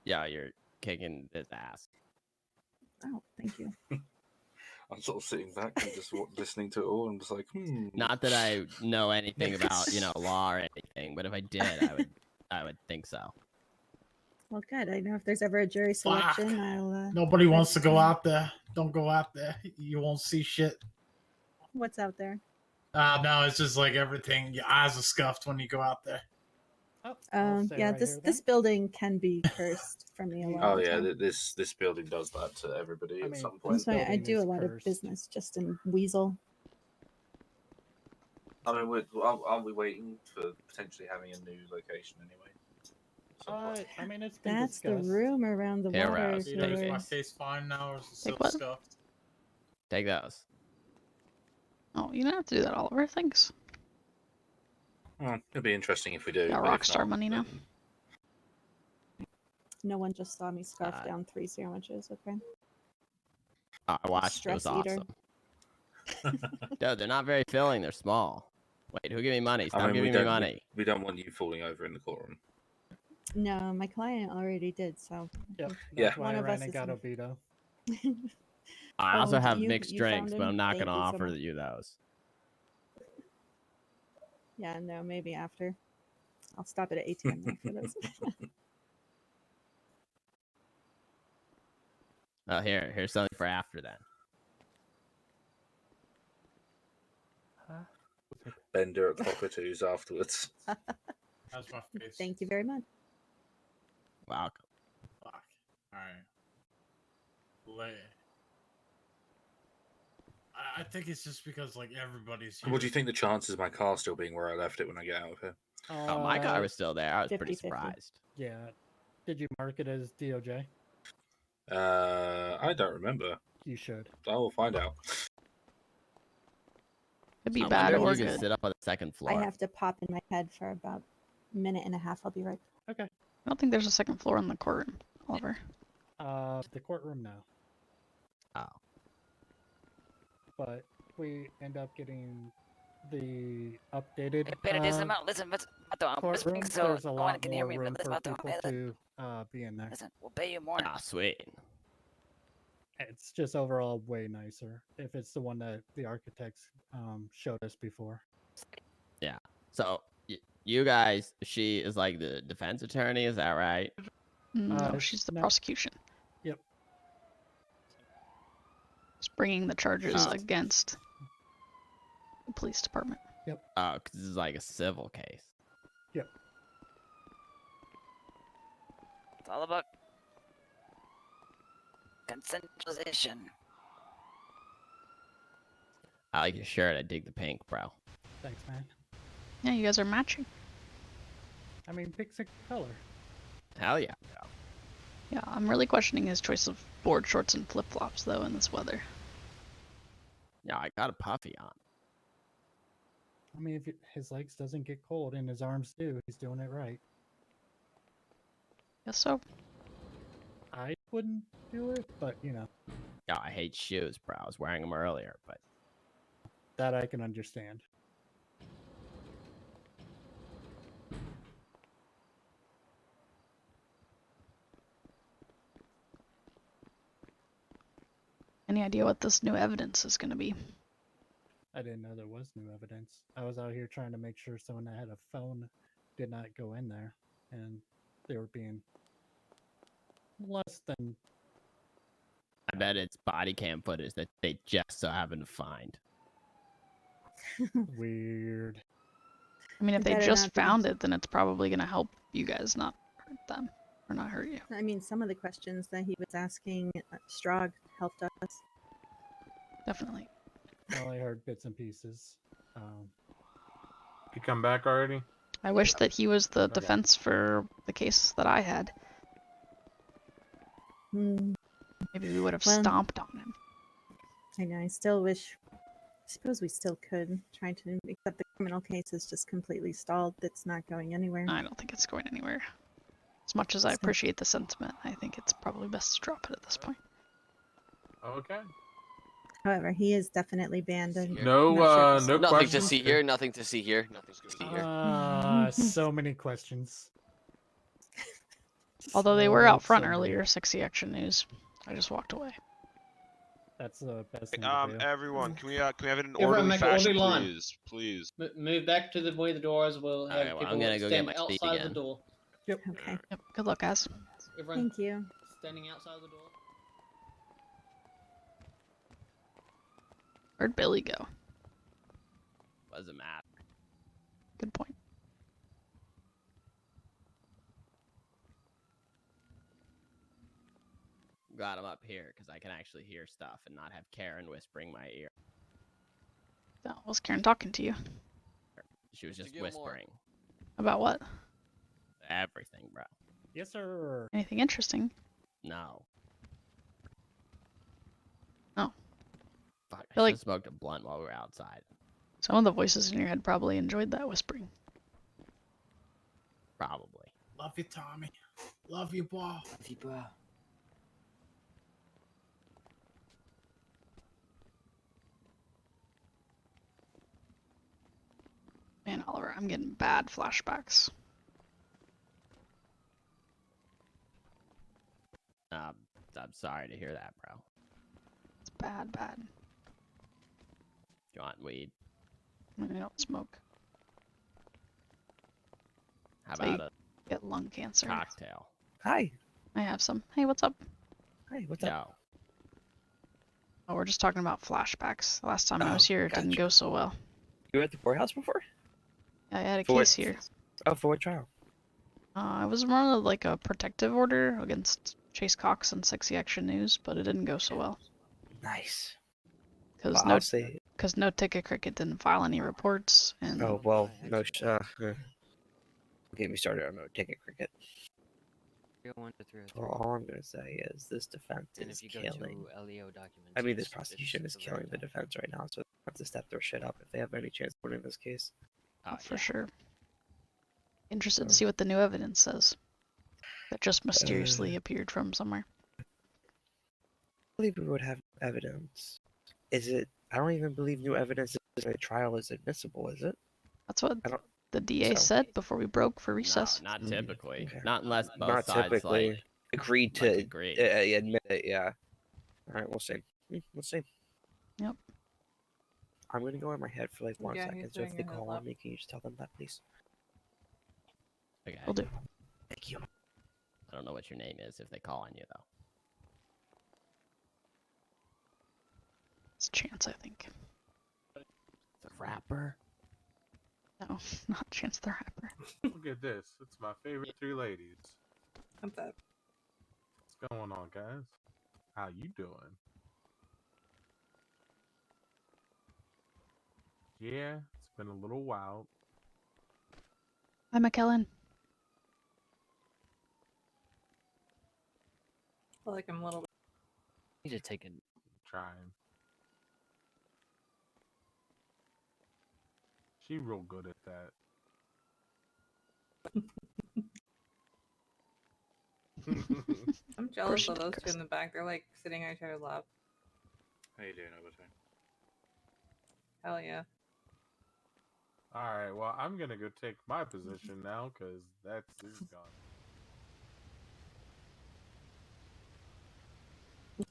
Yeah, you're kicking his ass. Oh, thank you. I'm sort of sitting back and just listening to it all, and just like, Not that I know anything about law or anything, but if I did, I would think so. Well, good. I know if there's ever a jury selection, I'll. Nobody wants to register. go out there. Don't go out there. You won't see shit. What's out there? No, it's just like everything. Your eyes are scuffed when you go out there. Yeah, this building can be cursed from me a lot. oh of the yeah, time. this building does that to everybody at some point. That's why I do a lot of business just in Weasel. I mean, aren't we waiting for potentially having a new location anyway? I mean, it's been That's the discussed. room around the Here, water. Rouse, Is my coolers. face fine now, or is it still what? scuffed? Take those. Oh, you don't have to do that, Oliver. Thanks. Well, it'll be interesting if we do. Got but rock if star not, money now. No one just saw me scarf down 3 sandwiches. Okay. I watched. It was Stress eater. awesome. Dude, they're not very filling. They're small. Wait, who gave me money? Stop I mean, giving me money. We don't want you falling over in the courtroom. No, my client already did. So. Yep. Yeah. That's why One I of ran us and is got in- Obito. I also Oh, have you mixed found drinks, but him? I'm not Thank gonna you so offer much. you those. Yeah, no, maybe after. I'll stop at an ATM though for those. Oh, here's something for after then. Bender at cockatoos afterwards. That's my face. Thank you very much. Welcome. Fuck. Alright. I think it's just because like everybody's here. What do you think the chances of my car still being where I left it when I get out of here? Oh, my car was still there. I was pretty 50-50. surprised. Yeah. Did you mark it as DOJ? I don't remember. You should. I will find out. It'd be I bad wonder or if you good. can sit up on the second floor. I have to pop in my head for about a minute and a half. I'll be right back. Okay. I don't think there's a second floor in the courtroom, Oliver. The courtroom now. Oh. But we end up getting the updated Listen, courtroom. so There's a no one lot can hear more me, room but for listen, people to be in there. Listen, we'll pay you more. Ah, sweet. It's just overall way nicer if it's the one that the architects showed us before. Yeah. So you guys, she is like the defense attorney. Is that right? No, she's the prosecution. Yep. It's bringing the charges Oh. against the police department. Yep. Oh, because this is like a civil case. Yep. It's all about consensualization. I like your shirt. I dig the pink, bro. Thanks, man. Yeah, you guys are matching. I mean, pick's a color. Hell yeah. Yeah, I'm really questioning his choice of board shorts and flip-flops, though, in this weather. Yeah, I got a puffy on. I mean, if his legs doesn't get cold and his arms do, he's doing it right. Guess so. I wouldn't do it, but you know. Yeah, I hate shoes, bro. I was wearing them earlier, but That I can understand. Any idea what this new evidence is going to be? I didn't know there was new evidence. I was out here trying to make sure someone that had a phone did not go in there, and they were being less than. I bet it's body cam footage that they just so happen to find. Weird. I mean, if It they better just not be. found it, then it's probably going to help you guys not hurt them or not hurt you. I mean, some of the questions that he was asking Strog helped us. Definitely. I only heard bits and pieces. You come back already? I wish that he was the defense for the case that I had. Maybe we would have stomped on him. I know. I still wish. I suppose we still could try to, except the criminal case is just completely stalled. It's not going anywhere. I don't think it's going anywhere. As much as I appreciate the sentiment, I think it's probably best to drop it at this point. Okay. However, he is definitely banned. And No, no Nothing questions. to see here. Nothing to see here. Nothing to see here. So many questions. Although they So were out much, front so many. earlier, 60 Action News. I just walked away. That's the best thing to do. Everyone, can we have it in Everyone orderly make an fashion, orderly line. please? Please. Move back to the way the doors. We'll have Okay, well, I'm people gonna go get stand my speed outside the again. door. Yep. Okay. Yep. Good luck, guys. Everyone Thank you. standing outside the door. Where'd Billy go? Doesn't matter. Good point. Got him up here because I can actually hear stuff and not have Karen whispering my ear. Oh, was Karen talking to you? She was just whispering. About what? Everything, bro. Yes, sir. Anything interesting? No. Oh. Fuck, I feel like- should have smoked a blunt while we were outside. Some of the voices in your head probably enjoyed that whispering. Probably. Love you, Tommy. Love you, boy. Love you, bro. Man, Oliver, I'm getting bad flashbacks. I'm sorry to hear that, bro. It's bad, bad. You want weed? I mean, I don't smoke. How So you about a get lung cancer. cocktail? Hi. I have some. Hey, what's up? Hi, what's up? Oh, we're just talking about flashbacks. The last time I was here, it didn't gotcha. go so well. You were at the courthouse before? I had a For what- case here. Oh, for what trial? It was more of like a protective order against Chase Cox and 60 Action News, but it didn't go so well. Nice. Because Well, no, I'll say- No Ticket Cricket didn't file any reports, and Oh, well, no. Get me started on no ticket cricket. 301 to 303. Well, all I'm going to say is this defense And is if you go killing. to LEO documents, I mean, this it's prosecution is the killing very the defense right now, so they have to step their shit up if they have any chance of winning this case. for sure. Interested to see what the new evidence says. That just mysteriously appeared from somewhere. I believe we would have evidence. Is it? I don't even believe new evidence in a trial is admissible, is it? That's what I don't the DA so. said before we broke for recess. No, not typically. Okay. Not unless both Not sides typically like agreed to like, agree. admit it. Yeah. All right, we'll see. Let's see. Yep. I'm gonna go in my head for like 1 Yeah, second. he's So if doing they a head call lap. on me, can you just tell them that, please? Okay. Will do. Thank you. I don't know what your name is if they call on you though. It's Chance, I think. The rapper? No, not Chance the Rapper. Look at this. It's my favorite three ladies. What's up? What's going on, guys? How you doing? Yeah, it's been a little while. Hi, McKellen. I feel like I'm a little. need to take a Trying. She real good at that. I'm jealous of those two in the back. They're like sitting on each other's lap. How you doing over there? Hell yeah. All right, well, I'm gonna go take my position now because this is gone.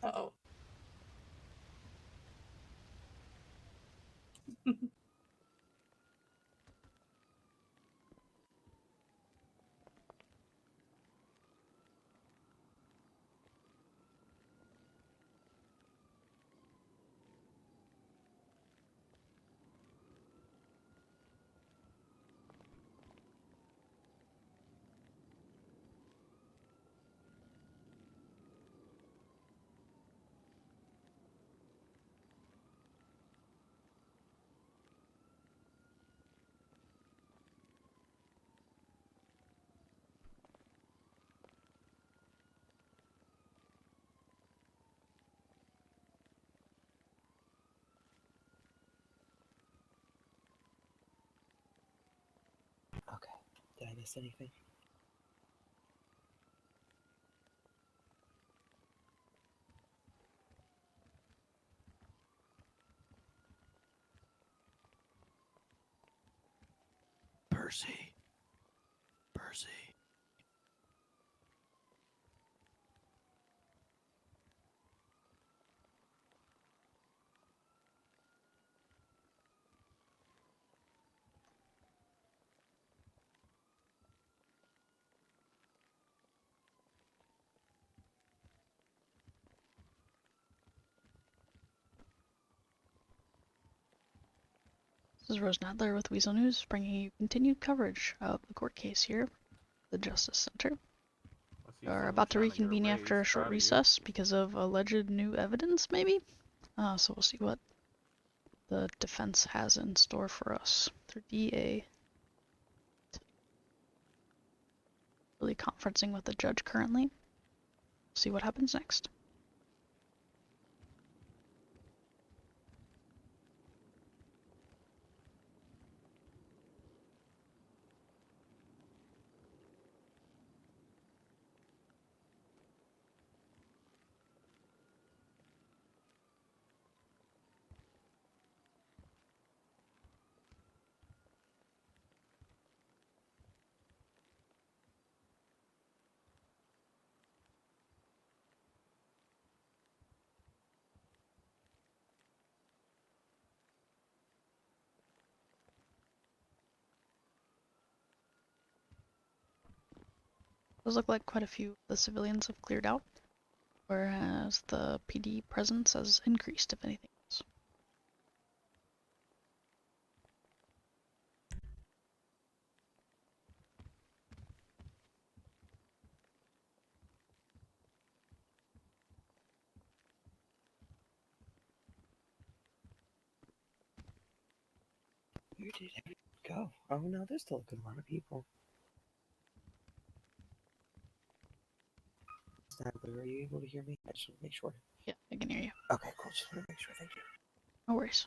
Uh-oh. miss anything? Percy. This is Rose Nadler with Weasel News, bringing you continued coverage of the court case here, the Justice Center. We are about to reconvene after a short recess because of alleged new evidence, maybe? So we'll see what the defense has in store for us. Through DA. Really conferencing with the judge currently. See what happens next. Does look like quite a few of the civilians have cleared out, whereas the PD presence has increased, if anything else. Where did everyone go? Oh no, there's still a good amount of people. Sadler, are you able to hear me? I just want to make sure. Yeah, I can hear you. Okay, cool. Just want to make sure. Thank you. No worries.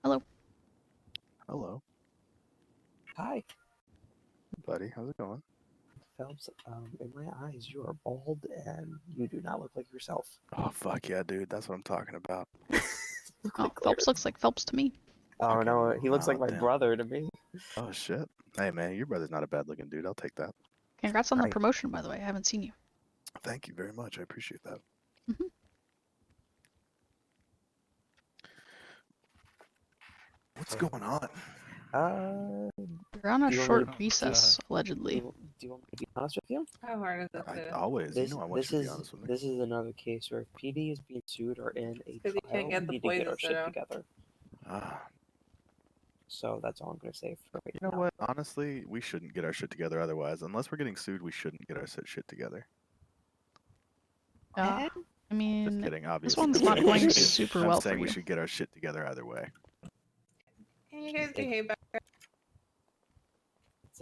Hello. Hello. Hi. Buddy, how's it going? Phelps, in my eyes, you are bald and you do not look like yourself. Oh, fuck yeah, dude. That's what I'm talking about. Oh, Phelps looks like Phelps to me. Oh no, he looks like my damn. brother to me. Oh, shit. Hey, man, your brother's not a bad looking dude. I'll take that. Congrats on the Right. promotion, by the way. I haven't seen you. Thank you very much. I appreciate that. Mhm. What's going on? You're on a do you want me short to- recess, allegedly. Do you want me to be honest with you? How hard is it to? Always. This, you know I want this you to is be honest with me. this is another case where if PD is being sued or in a 'Cause you trial, can't get we the need to get our poison shit out. together. Ah, So that's all I'm gonna say for right you know now. what? Honestly, we shouldn't get our shit together otherwise. Unless we're getting sued, we shouldn't get our shit together. I mean, Just kidding, this obviously. one's not going super I'm well saying for we you. should get our shit together either way. Can you guys behave better? It's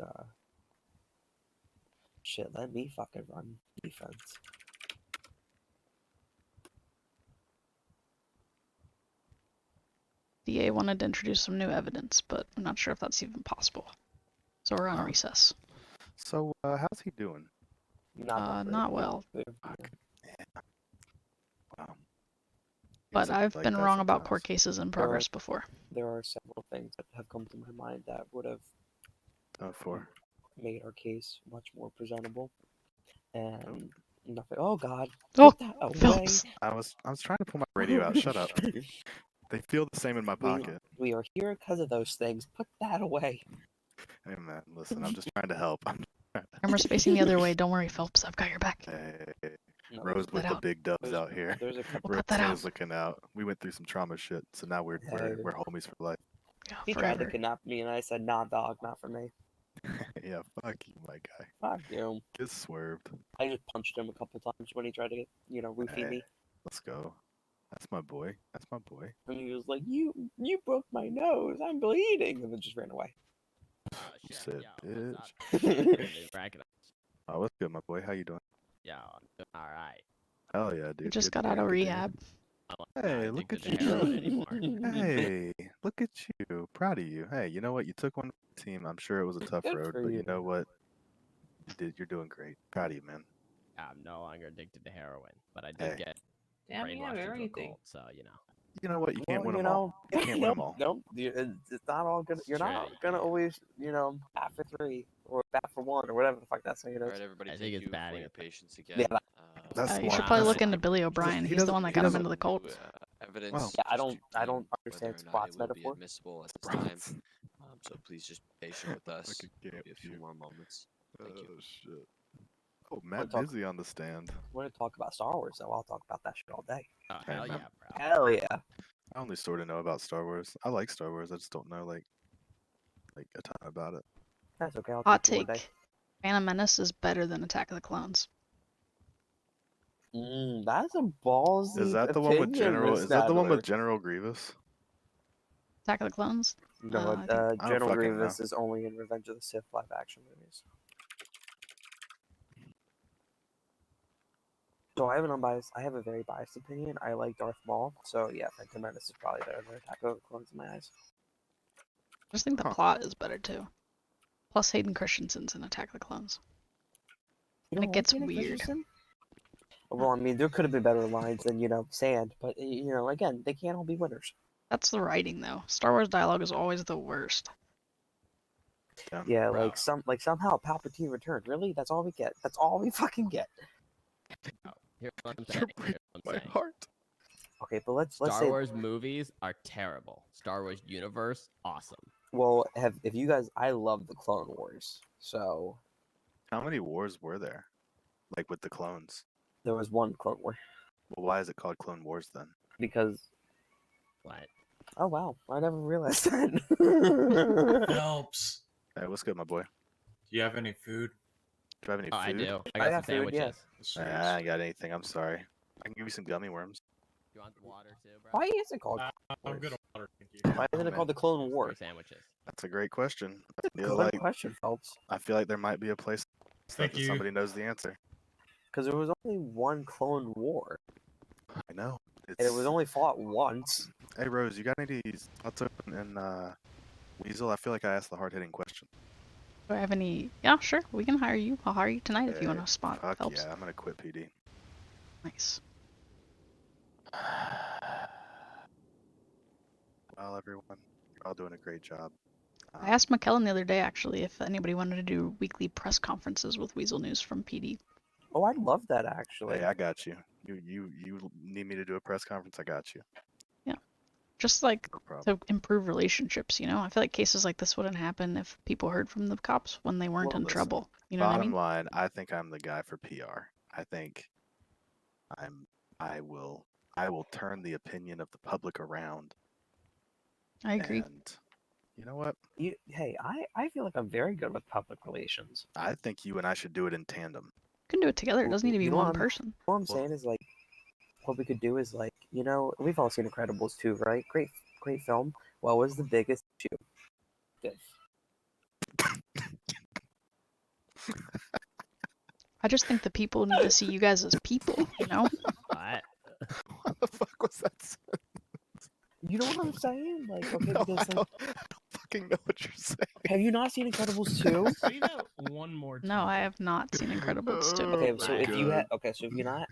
shit. Let me fucking run defense. DA wanted to introduce some new evidence, but I'm not sure if that's even possible. So we're on a recess. So, how's he doing? Not well. Wow. But I've like been that wrong about sometimes. court cases in progress before. There are several things that have come to my mind that would have made our case much more presentable. And nothing. Oh God! Oh, Put that away. Phelps. I was trying to pull my radio out. Shut up. They feel the same in my pocket. We are here because of those things. Put that away. Hey man, listen, I'm just trying to help. Camera's facing the other way. Don't worry, Phelps. I've got your back. Hey, No, Rose cut with that the out. big dubs out here. There's a couple. We'll cut that Rose out. is looking out. We went through some trauma shit, so now we're homies for life. Yeah, He tried to forever. kidnap me, and I said, "Nah, dog, not for me." Yeah, fuck you, my guy. Fuck you. Get swerved. I just punched him a couple times when he tried to, refeed Hey, me. let's go. That's my boy. That's my boy. And he was like, "You broke my nose. I'm bleeding," and then just ran away. You said, bitch. Recognize. Oh, what's good, my boy? How you doing? Yo, I'm doing all right. Hell yeah, dude. He just Good got out to of hear, good to hear. rehab. Hey, look at addicted to heroin anymore. Hey, look at you. Proud of you. Hey, you know what? You took one for the team. I'm sure it was a tough Good road, for but you you. know what? You're doing great. Proud of you, man. I'm no longer addicted to heroin, but I did Hey. get Damn, you have brainwashed into a everything. cult, so you know. You know what? You can't Well, win them all. You can't win them all. Nope. It's not all gonna. You're not gonna always, bat for 3 or bat for 1 or whatever the fuck that saying All is. right, everybody, I thank think it's you for batting your at patience again. Yeah, That's You why- should probably that's- look into Billy O'Brien. he He's the one that got him doesn't- into the cult. Evidence. Well, Yeah, I just don't. to I don't deem understand whether or not squats it will be metaphor. admissible at this time. So please just be patient with us. Fucking Maybe can't a few you. more moments. Thank you. Oh shit. Oh, Matt Dizzy on the stand. We're gonna talk about Star Wars, so I'll talk about that shit all day. Oh, Hey, hell man. yeah, bro. Hell yeah. I only sort of know about Star Wars. I like Star Wars. I just don't know like a ton about it. That's okay. I'll Hot teach you one day. take. Phantom Menace is better than Attack of the Clones. That's a ballsy Is that the one with opinion, General? Miss Is that the one Nadler. with General Grievous? Attack of the Clones? No, I think- I don't General fucking Grievous know. is only in Revenge of the Sith live action movies. So I have a very biased opinion. I like Darth Maul, so yeah, Phantom Menace is probably better than Attack of the Clones in my eyes. I just think the plot is better too. Plus Hayden Christensen's in Attack of the Clones. You And don't it like gets Hayden weird. Christensen? Well, I mean, there could have been better lines than sand, but again, they can't all be winners. That's the writing though. Star Wars dialogue is always the worst. Yeah, Bro. like somehow Palpatine returned. Really, that's all we get. That's all we fucking get. Here's what I'm saying. Here's what I'm saying. heart. Okay, but let's Star say. Wars movies are terrible. Star Wars universe, awesome. Well, if you guys, I love the Clone Wars. So How many wars were there? Like with the clones? there was one Clone War Well, why is it called Clone Wars then? because. What? Oh wow, I never realized that. Helps. Hey, what's good, my boy? Do you have any food? Do you have any Oh, I food? do. I I got some have food, yeah. sandwiches. Nah, I ain't got anything. I'm sorry. I can give you some gummy worms. You want water too, bro? Why is it called? I'm good on water, thank you. Why isn't it called the Clone War? Free sandwiches. That's a great question. I feel Good like question, Phelps. I feel like there might be a place Thank that you. somebody knows the answer. Because there was only one Clone War, I know. and it was only fought once. Hey Rose, you got any of these Hot Open and Weasel? I feel like I asked the hard hitting question. Do I have any? Yeah, sure. We can hire you. I'll hire you tonight if you Hey, want to spot Fuck Phelps. yeah, I'm gonna quit PD. Nice. Well, everyone, you're all doing a great job. I asked McKellen the other day actually if anybody wanted to do weekly press conferences with Weasel News from PD. Oh, I'd love that actually. Hey, I got you. You need me to do a press conference? I got you. Yeah. Just like No problem. to improve relationships, you know? I feel like cases like this wouldn't happen if people heard from the cops when they weren't Well, in listen, trouble. You know what I Bottom mean? line, I think I'm the guy for PR. I think I will turn the opinion of the public around. I agree. And you know what? Hey, I feel like I'm very good with public relations. I think you and I should do it in tandem. You can do it together. It doesn't need to be You know one what I'm- person. What I'm saying is like, what we could do is like, we've all seen Incredibles 2, right? Great film. What was the biggest issue? This. I just think the people need to see you guys as people, you know? What? What the fuck was that? You know what I'm saying? Like, okay, No, because I don't fucking know what you're saying. have you not seen Incredibles 2? Say that one more time. No, I have not seen Incredibles 2. Okay, so my if you God. so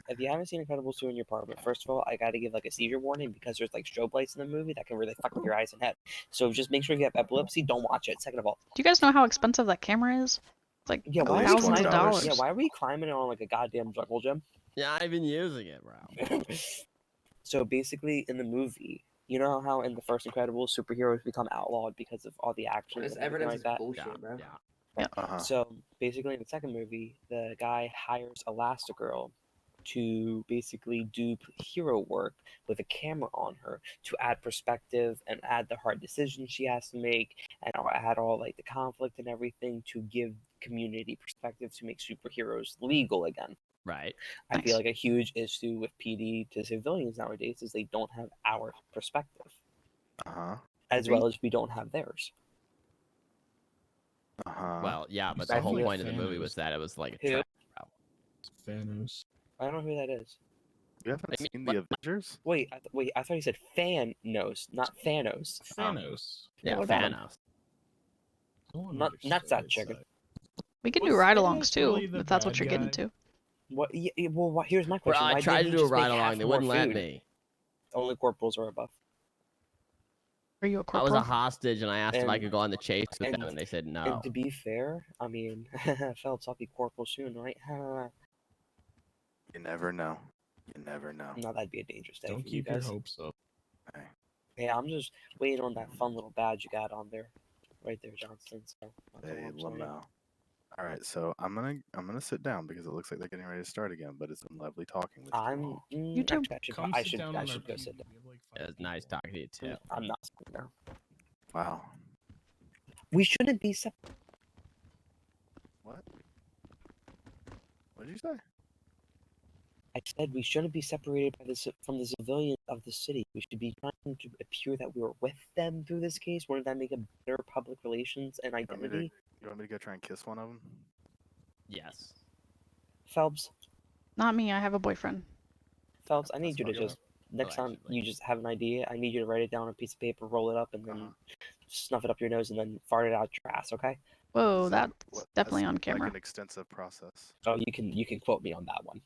if you haven't seen Incredibles 2 in your apartment, first of all, I gotta give like a seizure warning because there's like strobe lights in the movie that can really fuck with your eyes and head. So just make sure if you have epilepsy, don't watch it. Second of all, Do you guys know how expensive that camera is? It's like yeah, why are you thousands of climbing? dollars. Yeah, why are we climbing it on like a goddamn jungle gym? Yeah, I've been using it, bro. So basically, in the movie, you know how in the first Incredibles, superheroes become outlawed because of all the actions This and everything evidence like is that. bullshit, bro. Yeah. Uh-huh. So basically, in the second movie, the guy hires Elastigirl to basically do hero work with a camera on her to add perspective and add the hard decisions she has to make and add all like the conflict and everything to give community perspective to make superheroes legal again. Right. I feel like a huge issue with PD to civilians nowadays is they don't have our perspective, as well as we don't have theirs. Well, yeah, but I the whole feel- point of the movie was that it was like a Who? track travel. Thanos. I don't know who that is. You haven't seen the Avengers? Wait, I thought he said Thanos, not Thanos. Thanos. Yeah, what about him? Thanos. Not that chicken. We can do ride-alongs too, if that's what you're getting to. What? Well, here's my Well, question. I Why tried didn't to he do a just make ride-along, half they more wouldn't let food? me. Only corporals are above. Are you a I corporal? was a hostage, and I asked if I And- could go on the chase with them, and they said no. And to be fair, I mean, Phelps, I'll be corporal soon, right? You never know. You never know. No, that'd be a dangerous day Don't for you keep your guys. hopes up. Yeah, I'm just waiting on that fun little badge you got on there, right there, Johnston. So that's all Hey, I'm saying. Lamau. All right, so I'm gonna sit down because it looks like they're getting ready to start again. But it's been lovely talking with you all. You too. Actually, I should go sit down. It was nice talking to you too. I'm not sitting down. Wow. We shouldn't be separate. What? What did you say? I said we shouldn't be separated by from the civilians of the city. We should be trying to appear that we were with them through this case. Wouldn't that make a better public relations and identity? You want me to go try and kiss one of them? Yes. Phelps, Not me, I have a boyfriend. Phelps, I need you to fine. just next time you just have an idea. I need you to write it down on a piece of paper, roll it up, and then snuff it up your nose, and then fart it out your ass. Okay? Whoa, that's definitely on Like camera. an extensive process. Oh, you can quote me on that one.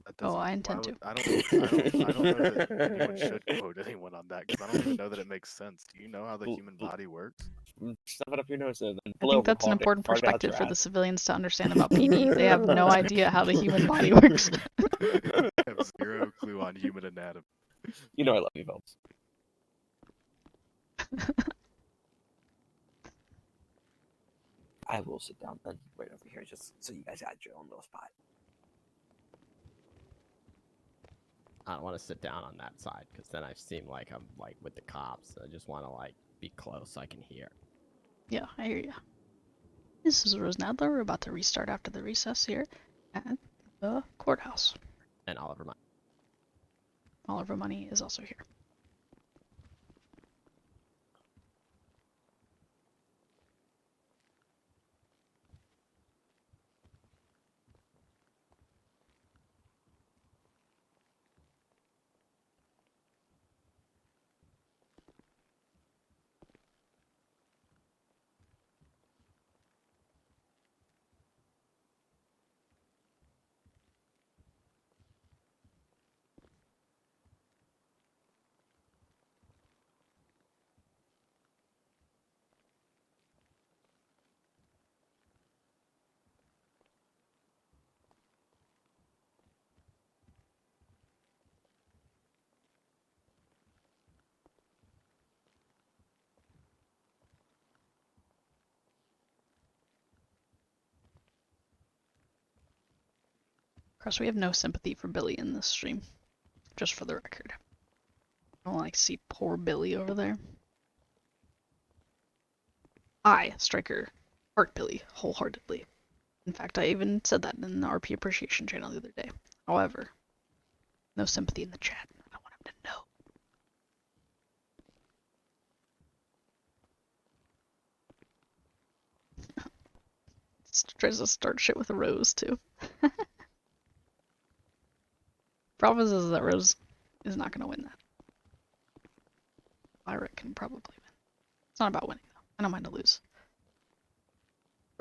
That Oh, doesn't- I why intend would- to. I don't know that anyone should quote anyone on that because I don't even know that it makes sense. Do you know how the human body works? Stuff it up your nose and then I blow think that's an overhaul it, important fart it out perspective your for the ass. civilians to understand about PD. They have no idea how the human body works. I have zero clue on human anatomy. You know I love you, Phelps. I will sit down then, right over here, just so you guys got your own little spot. I don't want to sit down on that side because then I seem like I'm like with the cops. I just want to like be close so I can hear. Yeah, I hear you. This is Rose Nadler. We're about to restart after the recess here at the courthouse. And Oliver Money. Oliver Money is also here. Of course, we have no sympathy for Billy in this stream, just for the record. I don't like see poor Billy over there. I, Striker, heart Billy wholeheartedly. In fact, I even said that in the RP Appreciation channel the other day. However, no sympathy in the chat. I want him to know. Tries to start shit with Rose too. Problem is that Rose is not going to win that. Violet can probably win. It's not about winning though. I don't mind to lose.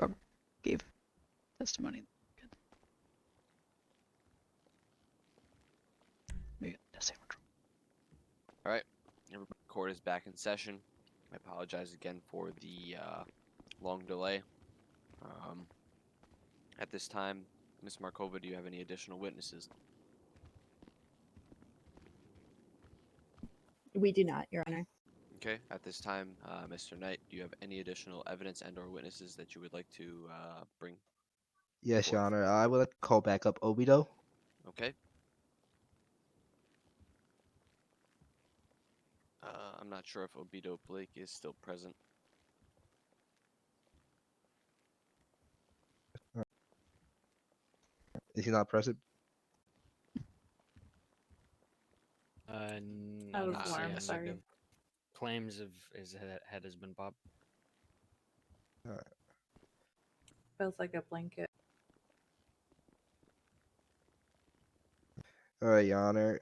Rogue gave testimony. Good. Maybe that's All right, court is back in session. I apologize again for the long delay. At this time, Ms. Markova, do you have any additional witnesses? We do not, Your Honor. Okay, at this time, Mr. Knight, do you have any additional evidence and/or witnesses that you would like to bring? Yes, Your Honor. I would like to call back up Obito. Okay, I'm not sure if Obito Blake is still present. Is he not present? I I was don't see alarmed, any sorry. claims of his head has been popped. Alright. Feels like a blanket. Alright, Your Honor.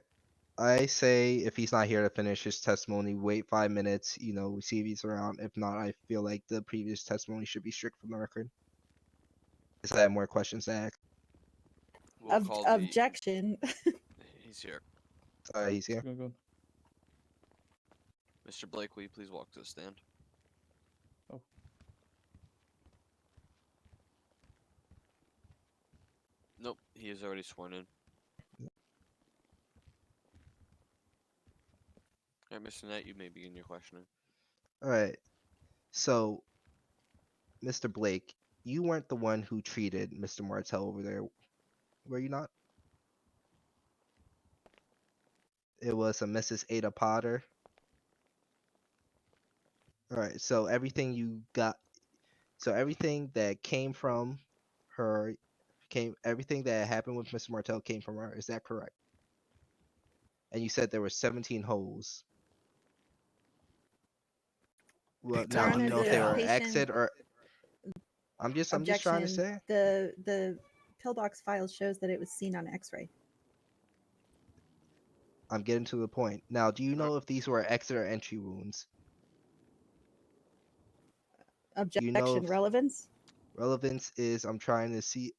I say if he's not here to finish his testimony, wait 5 minutes, see if he's around. If not, I feel like the previous testimony should be strict from the record. Because I have more questions to ask. We'll call the... Objection. He's here. He's here. Mr. Blake, will you please walk to the stand? Oh. Nope, he is already sworn in. Alright, Mr. Knight, you may begin your questioning. Alright. So, Mr. Blake, you weren't the one who treated Mr. Martell over there, were you not? It was a Mrs. Ada Potter. Alright, so everything that came from her, everything that happened with Mr. Martell came from her, is that correct? And you said there were 17 holes. Well, now do you know if they were exit or... I'm just trying to Objection. say. The pillbox file shows that it was seen on X-ray. I'm getting to the point. Now, do you know if these were exit or entry wounds? Objection. Relevance? Relevance is I'm trying to see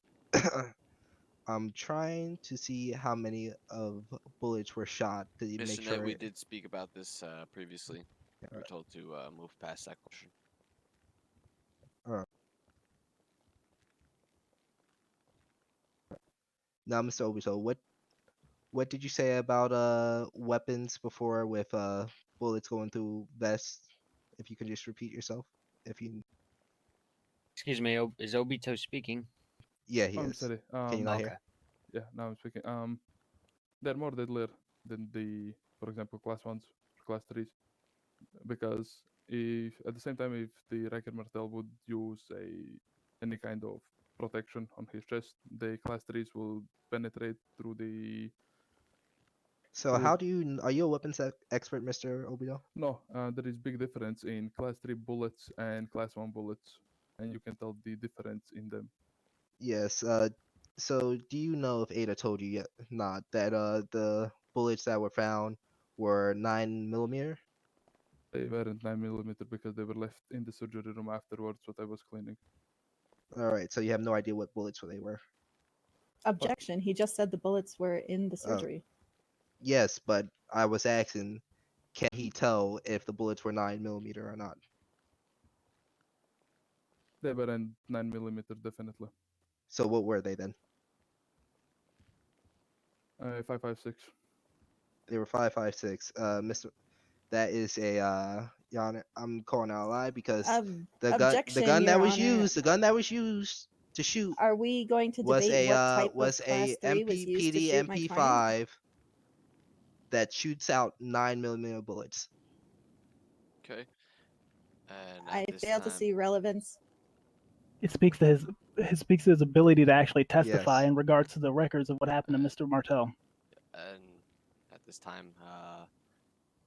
I'm trying to see how many of bullets were shot to Mr. make Knight, sure. we did speak about this previously. We were told to move past that question. Alright. Now, Mr. Obito, what did you say about weapons before with bullets going through vests? If you could just repeat yourself, if you. Excuse me, is Obito speaking? Yeah, he I'm is. sorry. Can you not hear? Yeah, now I'm speaking. They're more deadlier than the, for example, class 1s, class 3s, because if at the same time, if the Record Martell would use any kind of protection on his chest, the class 3s will penetrate through the... So how do you, are you a weapons expert, Mr. Obito? No, there is big difference in class 3 bullets and class 1 bullets, and you can tell the difference in them. Yes. So do you know if Ada told you yet not that the bullets that were found were 9mm? They weren't 9mm because they were left in the surgery room afterwards, what I was cleaning. All right. So you have no idea what bullets they were. Objection. He just said the bullets were in the surgery. Yes, but I was asking, can he tell if the bullets were 9mm or not? They were in 9mm, definitely. So what were they then? 5.56. They were 5.56. Mr. That is a Your Honor, I'm calling out a lie because the gun that was used to shoot. Are we going to was debate a what type was of a class 3 was used to MPPD shoot my client? MP5 that shoots out 9mm bullets. Okay. And I at this fail to time, see relevance. It speaks to his ability to actually testify Yes. in regards to the records of what happened to Mr. Martell. and at this time,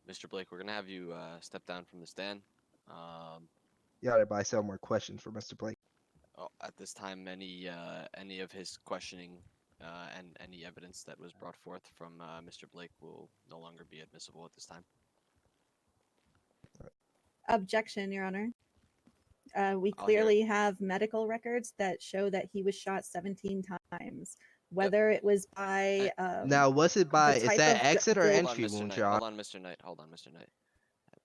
Mr. Blake, we're gonna have you step down from the stand. Yeah, but I still have more questions for Mr. Blake. At this time, any of his questioning and any evidence that was brought forth from Mr. Blake will no longer be admissible at this time. Objection, Your Honor. We I'll hear it. clearly have medical records that show that he was shot 17 times. Whether it was by Now, was it by, is type that of exit or the- entry wounds, Your Honor? Hold on, Mr. Knight. Hold on, Mr. Knight.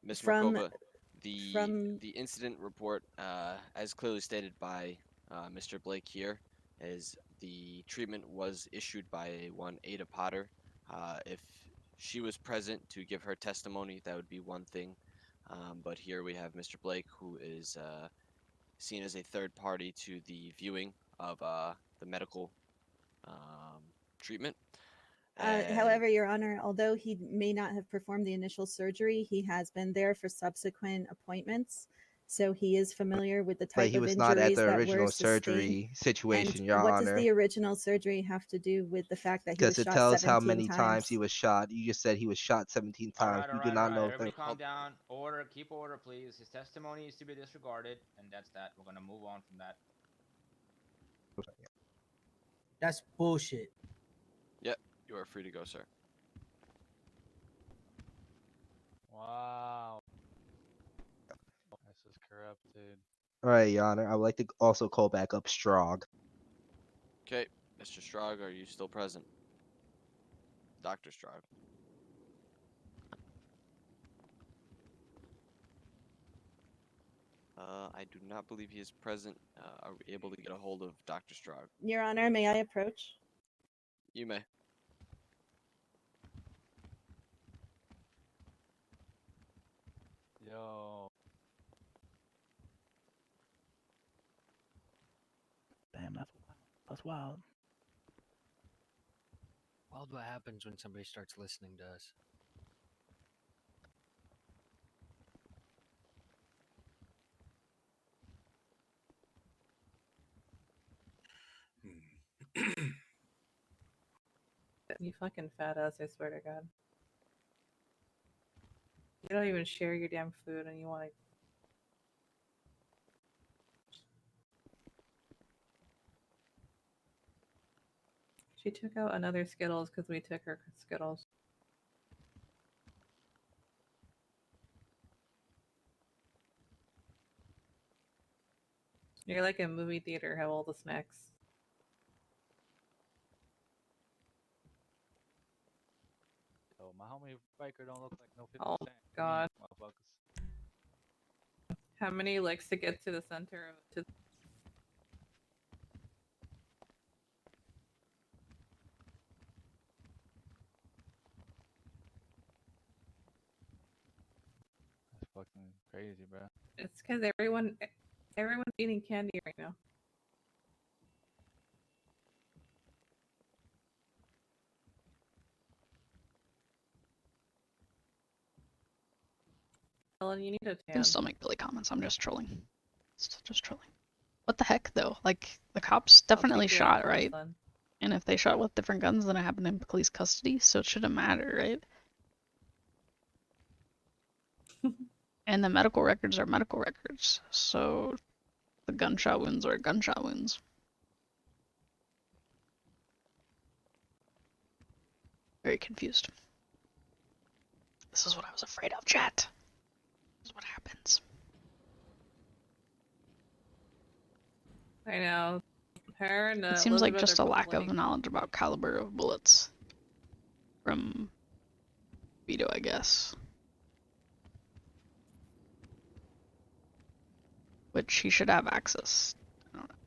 Ms. From- Markova, the incident report, as clearly stated by Mr. Blake here, is the treatment was issued by one Ada Potter. If she was present to give her testimony, that would be one thing. But here we have Mr. Blake, who is seen as a third party to the viewing of the medical treatment. However, Your Honor, although he may not have performed the initial surgery, he has been there for subsequent appointments. So he is familiar with the type But he of was injuries not at the that were original sustained. surgery situation, And Your what does Honor. the original surgery have to do with the fact that he was Because it shot tells 17 how many times he times? was shot. You just said he was shot 17 times. We do not know if Everybody that. calm down. Order. Keep order, please. His testimony is to be disregarded, and that's that. We're gonna move on from that. That's bullshit. Yep, you are free to go, sir. Wow. This is corrupted. All right, Your Honor. I would like to also call back up Strog. Okay, Mr. Strog, are you still present? Dr. Strog. I do not believe he is present. Are we able to get a hold of Dr. Strog? Your Honor, may I approach? You may. Yo. Damn, that's wild. Wild what happens when somebody starts listening to us. You fucking fat ass, I swear to God. You don't even share your damn food and you want to. She took out another Skittles because we took her Skittles. You're like a movie theater, have all the snacks. Yo, my homie biker don't look like no 50 Oh Cent. God. Motherfuckers. How many licks to get to the center of to That's fucking crazy, bro. It's because everyone's eating candy right now. Ellen, you need a You tan. can still make Billy comments. I'm just trolling. Still just trolling. What the heck, though? Like, the cops definitely keep your shot, influence right? then. And if they shot with different guns, then it happened in police custody, so it shouldn't matter, right? And the medical records are medical records, so the gunshot wounds are gunshot wounds. Very confused. This is what I was afraid of, chat. This is what happens. I know. Her and It seems like Elizabeth just are a both lack of winning. knowledge about caliber of bullets from Vito, I guess. Which he should have access.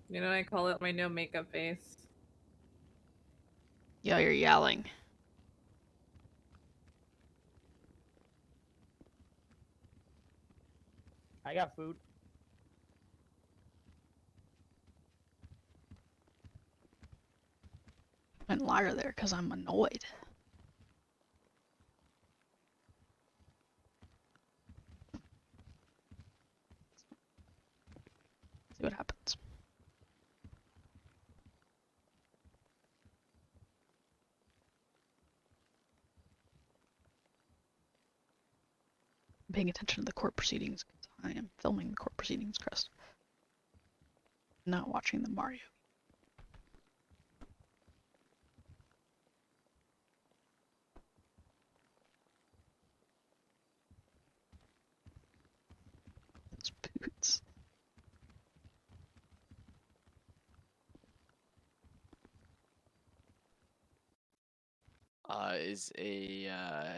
You know, I call it my no makeup face. Yeah, you're yelling. I got food. I went liar there because I'm annoyed. See what happens. I'm paying attention to the court proceedings because I am filming the court proceedings, Crest. Not watching the Mario. Those boots.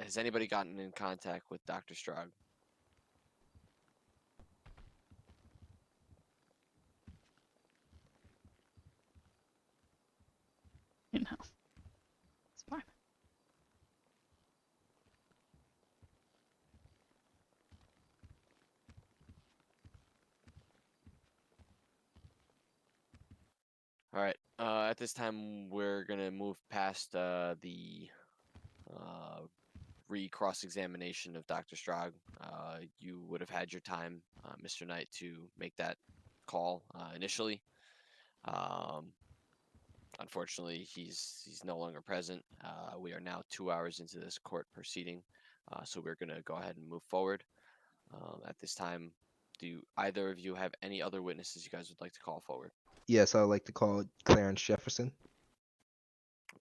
Has anybody gotten in contact with Dr. Strog? You know. It's fine. All right. At this time, we're gonna move past the re-cross-examination of Dr. Strog. You would have had your time, Mr. Knight, to make that call initially. Unfortunately, he's no longer present. We are now 2 hours into this court proceeding, so we're going to go ahead and move forward. At this time, do either of you have any other witnesses you guys would like to call forward? Yes, I would like to call Clarence Jefferson.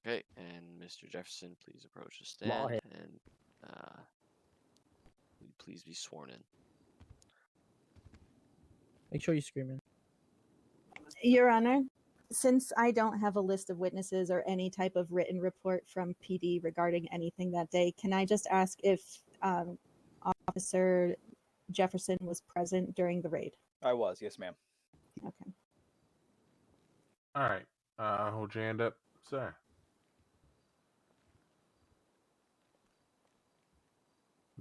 Okay, and Mr. Jefferson, please approach the Small stand, head. and will you please be sworn in. Make sure you scream in. Your Honor, since I don't have a list of witnesses or any type of written report from PD regarding anything that day, can I just ask if Officer Jefferson was present during the raid? I was, yes, ma'am. Okay. All right. Hold your hand up, sir.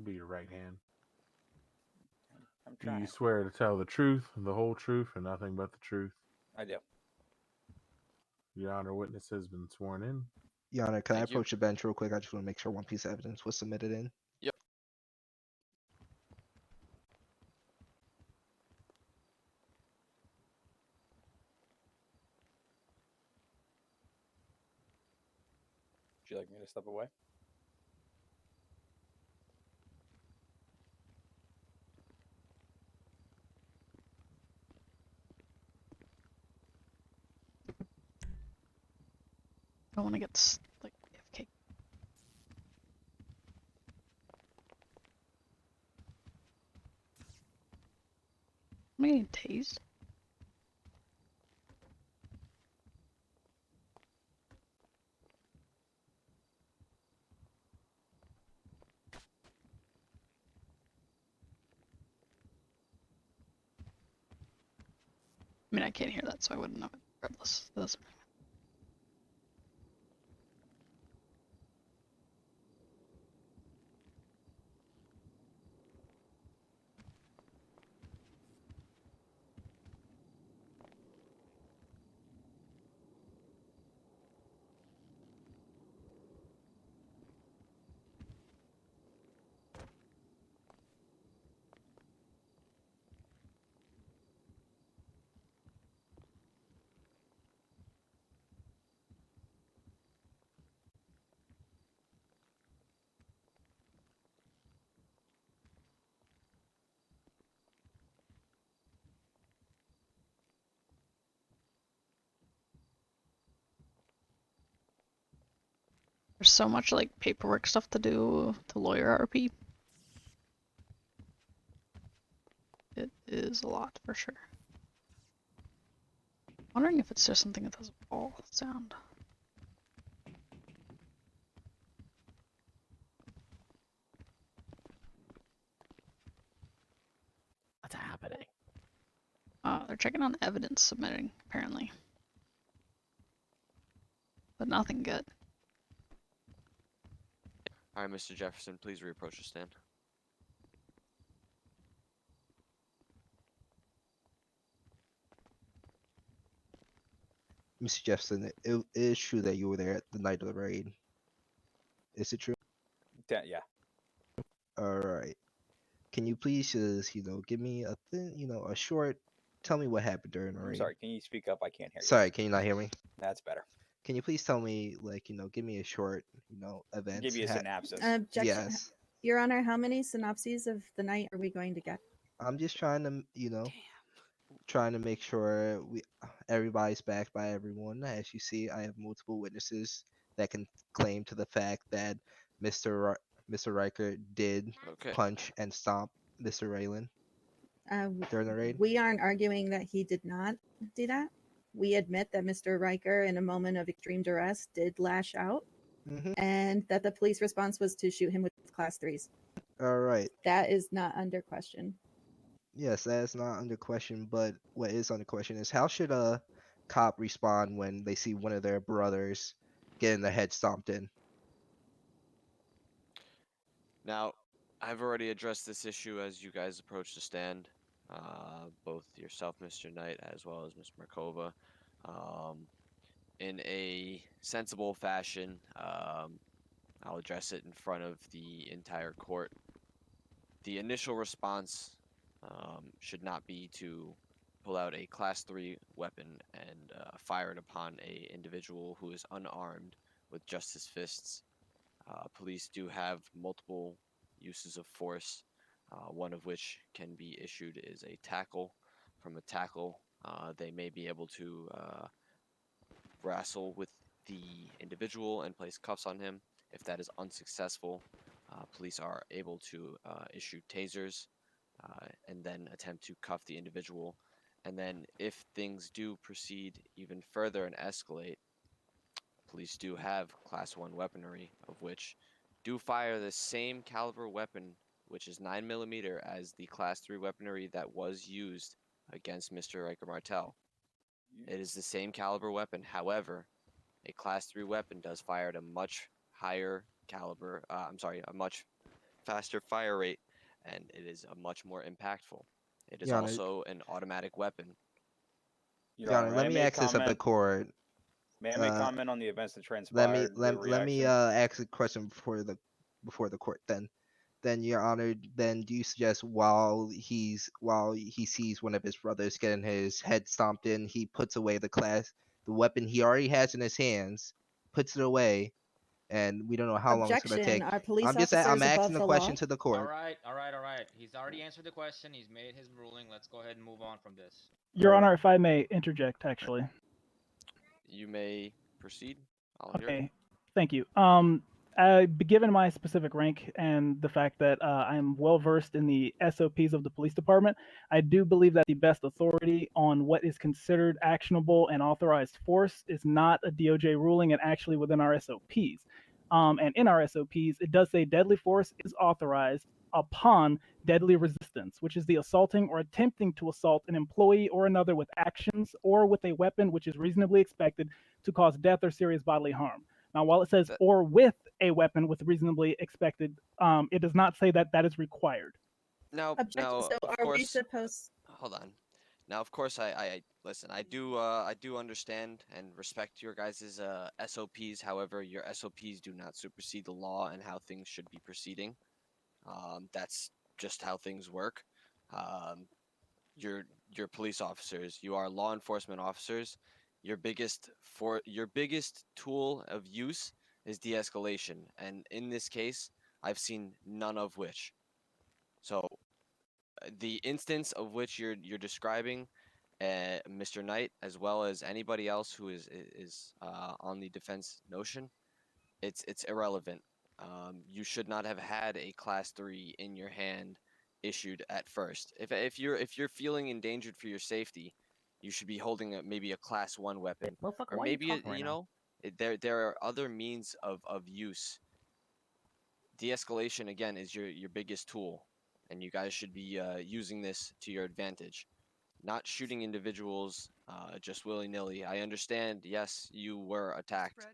Be your right hand. I'm Do trying. you swear to tell the truth, the whole truth, and nothing but the truth? I do. Your Honor, witness has been sworn in. Your Honor, can I Thank you. approach the bench real quick? I just want to make sure one piece of evidence was submitted in. Yep. Would you like me to step away? I don't want to get like AFK. Am I getting tased? I mean, I can't hear that, so I wouldn't know it regardless. It doesn't matter. There's so much like paperwork stuff to do to lawyer RP. It is a lot for sure. Wondering if it's just something that does a ball sound. What's happening? They're checking on evidence submitting, apparently. But nothing good. All right, Mr. Jefferson, please reapproach the stand. Mr. Jefferson, it is true that you were there at the night of the raid. Is it true? Yeah. All right. Can you please just, give me a short, tell me what happened during the I'm raid? sorry, can you speak up? I can't hear you. Sorry, can you not hear me? That's better. Can you please tell me, give me a short, event? Give you a synopsis. Objection. Yes. Your Honor, how many synopses of the night are we going to get? I'm just trying to, trying to make sure everybody's backed by everyone. As you see, I have multiple witnesses that can claim to the fact that Mr. Riker did punch and stomp Mr. Raylan during the raid. We aren't arguing that he did not do that. We admit that Mr. Riker, in a moment of extreme duress, did lash out, and that the police response was to shoot him with class 3s. All right. That is not under question. Yes, that is not under question, but what is under question is how should a cop respond when they see one of their brothers getting their head stomped in? Now, I've already addressed this issue as you guys approach the stand, both yourself, Mr. Knight, as well as Ms. Markova, in a sensible fashion. I'll address it in front of the entire court. The initial response should not be to pull out a Class 3 weapon and fire it upon a individual who is unarmed with justice fists. Police do have multiple uses of force, one of which can be issued is a tackle. From a tackle, they may be able to wrestle with the individual and place cuffs on him. If that is unsuccessful, police are able to issue tasers and then attempt to cuff the individual. And then if things do proceed even further and escalate, police do have Class 1 weaponry, of which do fire the same caliber weapon, which is 9mm, as the Class 3 weaponry that was used against Mr. Riker Martell. It is the same caliber weapon. However, a Class 3 weapon does fire at a much higher caliber, a much faster fire rate, and it is a much more impactful. It is Your Honor. also an automatic weapon. Your Honor, let me ask this of the court. May I make comment on the events that Let transpired? me ask a question before the court. Then Your Honor, then do you suggest while he sees one of his brothers getting his head stomped in, he puts away the weapon he already has in his hands, puts it away, and we don't know how long it's gonna take. Objection. Are police I'm officers asking above the the question law? to the court. All right. He's already answered the question. He's made his ruling. Let's go ahead and move on from this. Your Honor, if I may interject, actually. You may proceed. I'll hear it. Okay, thank you. Given my specific rank and the fact that I am well versed in the SOPs of the police department, I do believe that the best authority on what is considered actionable and authorized force is not a DOJ ruling and actually within our SOPs. And in our SOPs, it does say deadly force is authorized upon deadly resistance, which is the assaulting or attempting to assault an employee or another with actions or with a weapon which is reasonably expected to cause death or serious bodily harm. Now, while it says or with a weapon with reasonably expected, it does not say that that is required. Now, Objection. now, So of are we course, supposed? hold on. Now, of course, I listen. I do understand and respect your guys' SOPs. However, your SOPs do not supersede the law and how things should be proceeding. That's just how things work. You're police officers. You are law enforcement officers. Your biggest tool of use is de-escalation, and in this case, I've seen none of which. So, the instance of which you're describing, Mr. Knight, as well as anybody else who is on the defense notion, it's irrelevant. You should not have had a Class 3 in your hand issued at first. If you're feeling endangered for your safety, you should be holding maybe a Class 1 weapon, Motherfucker, or why maybe you talking right now? there are other means of use. De-escalation again is your biggest tool, and you guys should be using this to your advantage, not shooting individuals just willy-nilly. I understand. Yes, you were attacked.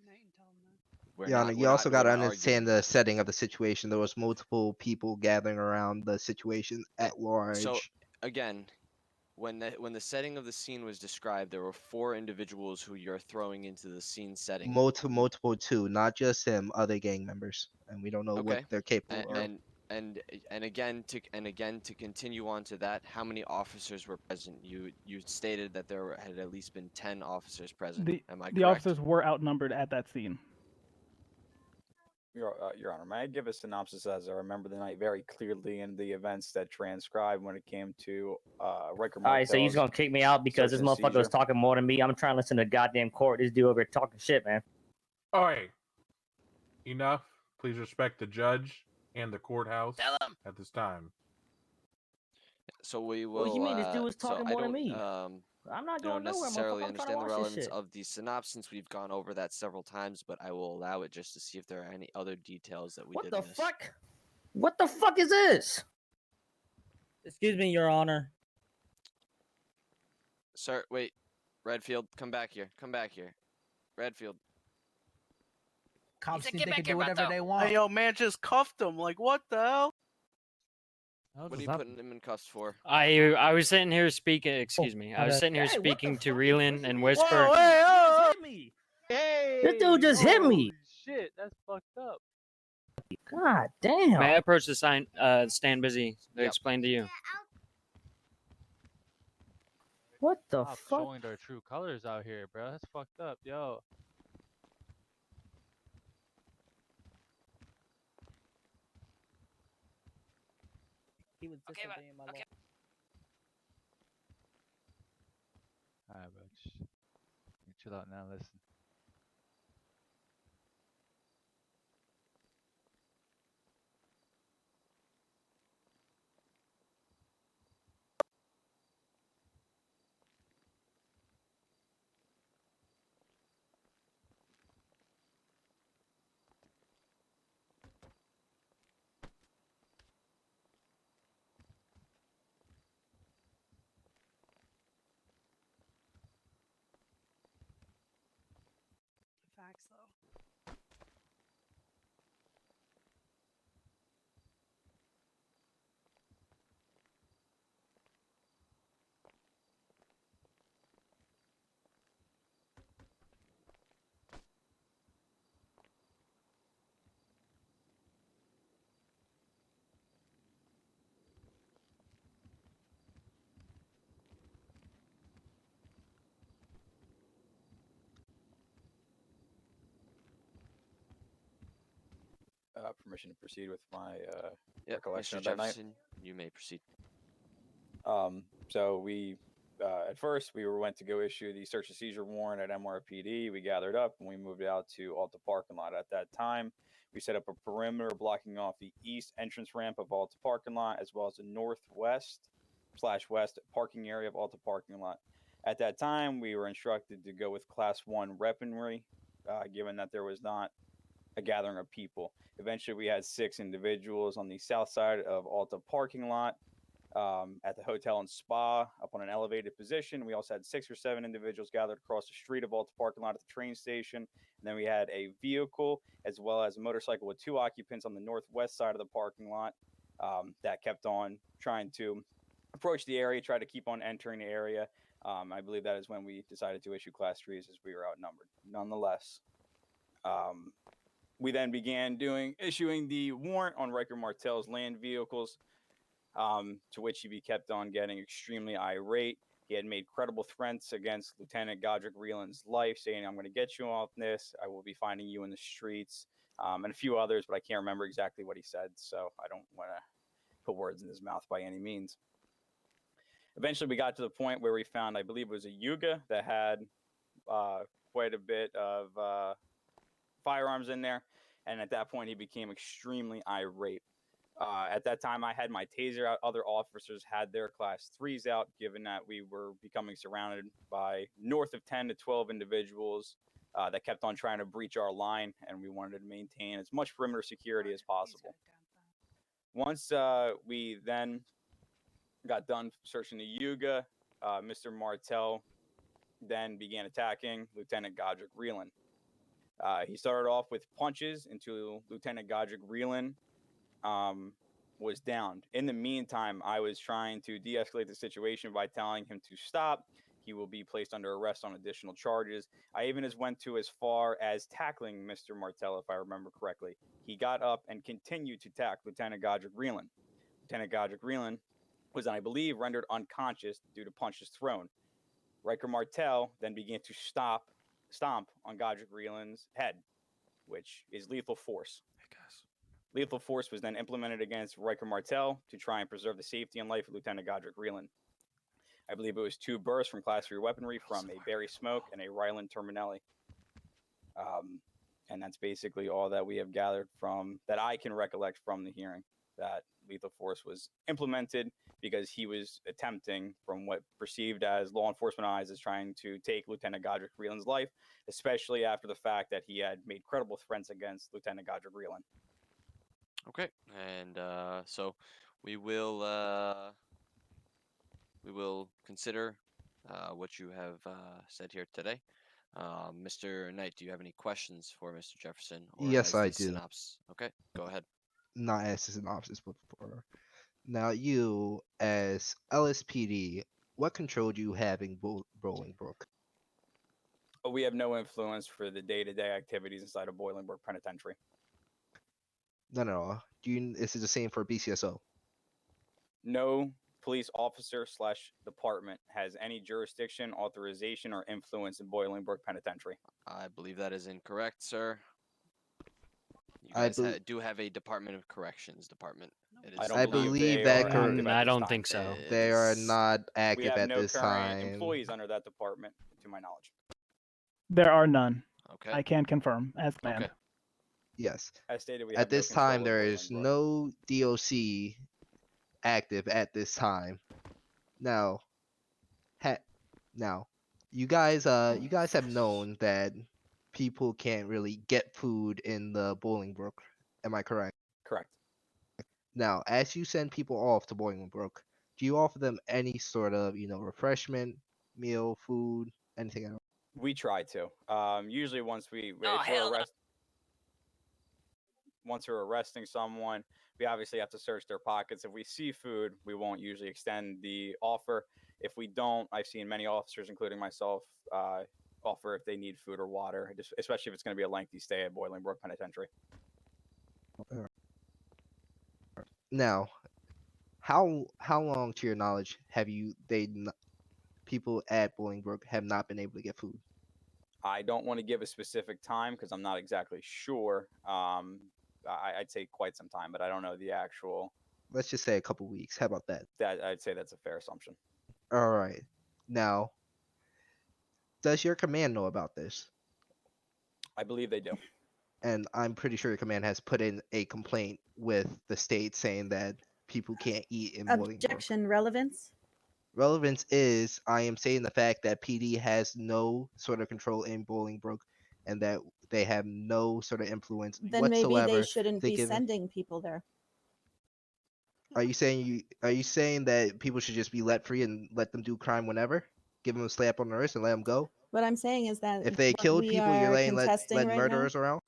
Your Honor, you also got to understand the setting of the situation. There was multiple people gathering around the situation at large. So again, when the setting of the scene was described, there were 4 individuals who you're throwing into the scene setting. multiple too, not just him, other gang members, and we don't know what they're capable of. And again to continue on to that, how many officers were present? You stated that there had at least been 10 officers present. Am I correct? The officers were outnumbered at that scene. Your Honor, may I give a synopsis as I remember the night very clearly in the events that transcribed when it came to Riker Martell's Alright, so you're gonna kick me out because this motherfucker was talking more than me? I'm trying to listen to the goddamn court. This dude over here talking shit, man. Alright. Enough. Please respect the judge and the courthouse at this time. So we will. Well, he made this dude was so talking I more don't, than me. I'm not going nowhere, necessarily motherfucker. I'm trying to understand the watch this relevance shit. of the synopsis. We've gone over that several times, but I will allow it just to see if there are any other details that we What did the miss. fuck? What the fuck is this? Excuse me, Your Honor. Sir, wait. Redfield, come back here. Come back here. Redfield. Cops think they can do whatever they want. Hey, yo, man just cuffed him. Like, what the hell? What are you putting him in cuffs for? I was sitting here speaking. Excuse me. I was okay. sitting here Hey, what speaking the to fuck? Reelin and Whisper. Whoa, hey, oh, Hit me. hey, This dude just hit me. Shit, that's fucked up. God damn. May I approach the sign? Stand busy. They explain to you. What the Stop fuck? showing their true colors out here, bro. That's fucked up, yo. He was disobeying my law. Alright, bro. Chill out now. Listen. Facts though. Permission to proceed with my Yep, recollection Mr. of that night. Jefferson, you may proceed. So we, at first, we went to go issue the search and seizure warrant at MRPD. We gathered up and we moved out to Alta parking lot. At that time, we set up a perimeter blocking off the east entrance ramp of Alta parking lot, as well as the northwest/west parking area of Alta parking lot. At that time, we were instructed to go with Class 1 weaponry, given that there was not a gathering of people. Eventually, we had 6 individuals on the south side of Alta parking lot at the hotel and spa up on an elevated position. We also had 6 or 7 individuals gathered across the street of Alta parking lot at the train station. And then we had a vehicle as well as a motorcycle with 2 occupants on the northwest side of the parking lot that kept on trying to approach the area, try to keep on entering the area. I believe that is when we decided to issue Class 3s as we were outnumbered. Nonetheless, we then began issuing the warrant on Riker Martell's land vehicles, to which he kept on getting extremely irate. He had made credible threats against Lieutenant Godric Reeland's life, saying, "I'm going to get you off this. I will be finding you in the streets," and a few others, but I can't remember exactly what he said, so I don't want to put words in his mouth by any means. Eventually, we got to the point where we found, I believe it was a Yuga that had quite a bit of firearms in there, and at that point, he became extremely irate. At that time, I had my taser out. Other officers had their Class 3s out, given that we were becoming surrounded by north of 10 to 12 individuals that kept on trying to breach our line, and we wanted to maintain as much perimeter security as possible. Once we then got done searching the Yuga, Mr. Martell then began attacking Lieutenant Godric Reeland. He started off with punches until Lieutenant Godric Reeland was downed. In the meantime, I was trying to de-escalate the situation by telling him to stop. He will be placed under arrest on additional charges. I even went as far as tackling Mr. Martell, if I remember correctly. He got up and continued to attack Lieutenant Godric Reeland. Lieutenant Godric Reeland was, I believe, rendered unconscious due to punches thrown. Riker Martell then began to stomp on Godric Reeland's head, which is lethal force. Lethal force was then implemented against Riker Martell to try and preserve the safety and life of Lieutenant Godric Reeland. I believe it was 2 bursts from Class 3 weaponry from a Barry Smoke and a Ryland Terminelli. And that's basically all that we have gathered from, that I can recollect from the hearing, that lethal force was implemented because he was attempting, from what perceived as law enforcement eyes, as trying to take Lieutenant Godric Reeland's life, especially after the fact that he had made credible threats against Lieutenant Godric Reeland. Okay, and so we will consider what you have said here today. Mr. Knight, do you have any questions for Mr. Jefferson? Or Yes, I the do. synopsis? Okay, go ahead. Not as the synopsis, but before. Now, you, as LSPD, what control do you have in Bolingbrook? We have no influence for the day-to-day activities inside of Bolingbrook Penitentiary. No. Is it the same for BCSO? No police officer / department has any jurisdiction, authorization, or influence in Bolingbrook Penitentiary. I believe that is incorrect, sir. You I guys do have a Department of Corrections department. It is I believe that I don't think so. They are not We active have at no this current time. employees under that department, to my knowledge. There are none. Okay. I can confirm as command. Okay. Yes. As stated, we At have no this time, control there of is Bolingbrook. no DOC active at this time. Now, you guys have known that people can't really get food in the Bolingbrook. Am I correct? Correct. Now, as you send people off to Bolingbrook, do you offer them any sort of, refreshment, meal, food, anything else? We try to. Usually, once we're arresting someone, we obviously have to search their pockets. If we see food, we won't usually extend the offer. If we don't, I've seen many officers, including myself, offer if they need food or water, especially if it's going to be a lengthy stay at Bolingbrook Penitentiary. Now, how long, to your knowledge, have people at Bolingbrook have not been able to get food? I don't want to give a specific time because I'm not exactly sure. I'd say quite some time, but I don't know the actual. Let's just say a couple weeks. How about that? I'd say that's a fair assumption. All right. Now, does your command know about this? I believe they do. And I'm pretty sure your command has put in a complaint with the state saying that people can't eat in Bolingbrook. Objection, relevance. Relevance is I am saying the fact that PD has no sort of control in Bolingbrook and that they have no sort of influence Then whatsoever. maybe they shouldn't be give- sending people there. Are you saying that people should just be let free and let them do crime whenever? Give them a slap on the wrist and let them go? What I'm saying is that If they what killed we people, you're are letting contesting right murderers now, around?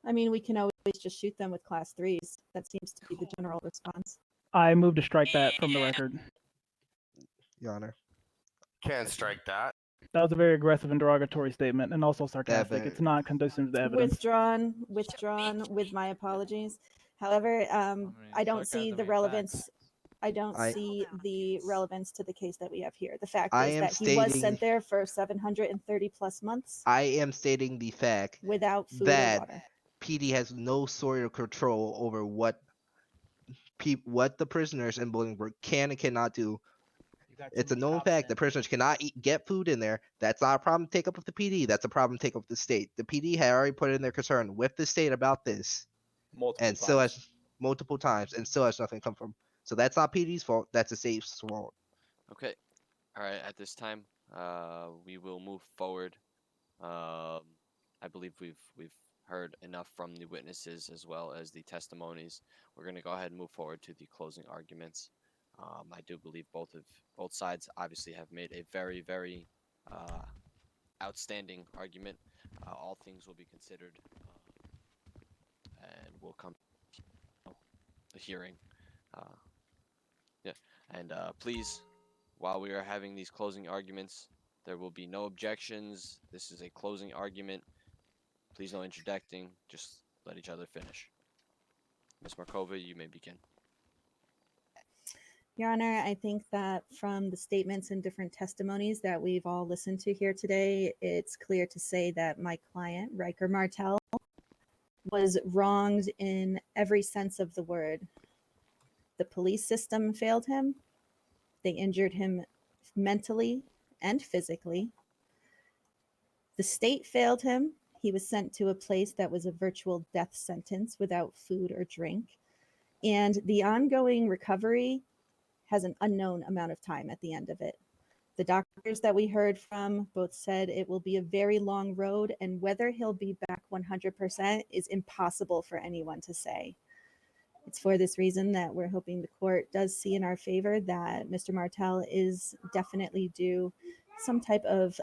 I mean, we can always just shoot them with class 3s. That seems to be the general response. I move to strike that from the record. Your Honor. Can't strike that. That was a very aggressive and derogatory statement, and also sarcastic. but- It's not conducive to the evidence. Withdrawn with my apologies. However, I don't see the relevance. I don't see the relevance to the case that we have here. The fact is that he was sent there for 730 plus months I am stating the fact without food that or water. PD has no sort of control over what the prisoners in Bolingbrook can and cannot do. It's a known fact that prisoners cannot get food in there. That's not a problem to take up with the PD. That's a problem to take up with the state. The PD had already put in their concern with the state about this, still has multiple times, and still has nothing come from. So that's not PD's fault. That's the state's fault. Okay. All right. At this time, we will move forward. I believe we've heard enough from the witnesses as well as the testimonies. We're going to go ahead and move forward to the closing arguments. I do believe both sides obviously have made a very, very outstanding argument. All things will be considered, and will come to the hearing. And please, while we are having these closing arguments, there will be no objections. This is a closing argument. Please no interjecting. Just let each other finish. Ms. Markova, you may begin. Your Honor, I think that from the statements and different testimonies that we've all listened to here today, it's clear to say that my client, Riker Martell, was wronged in every sense of the word. The police system failed him. They injured him mentally and physically. The state failed him. He was sent to a place that was a virtual death sentence without food or drink. And the ongoing recovery has an unknown amount of time at the end of it. The doctors that we heard from both said it will be a very long road, and whether he'll be back 100% is impossible for anyone to say. It's for this reason that we're hoping the court does see in our favor that Mr. Martell is definitely due some type of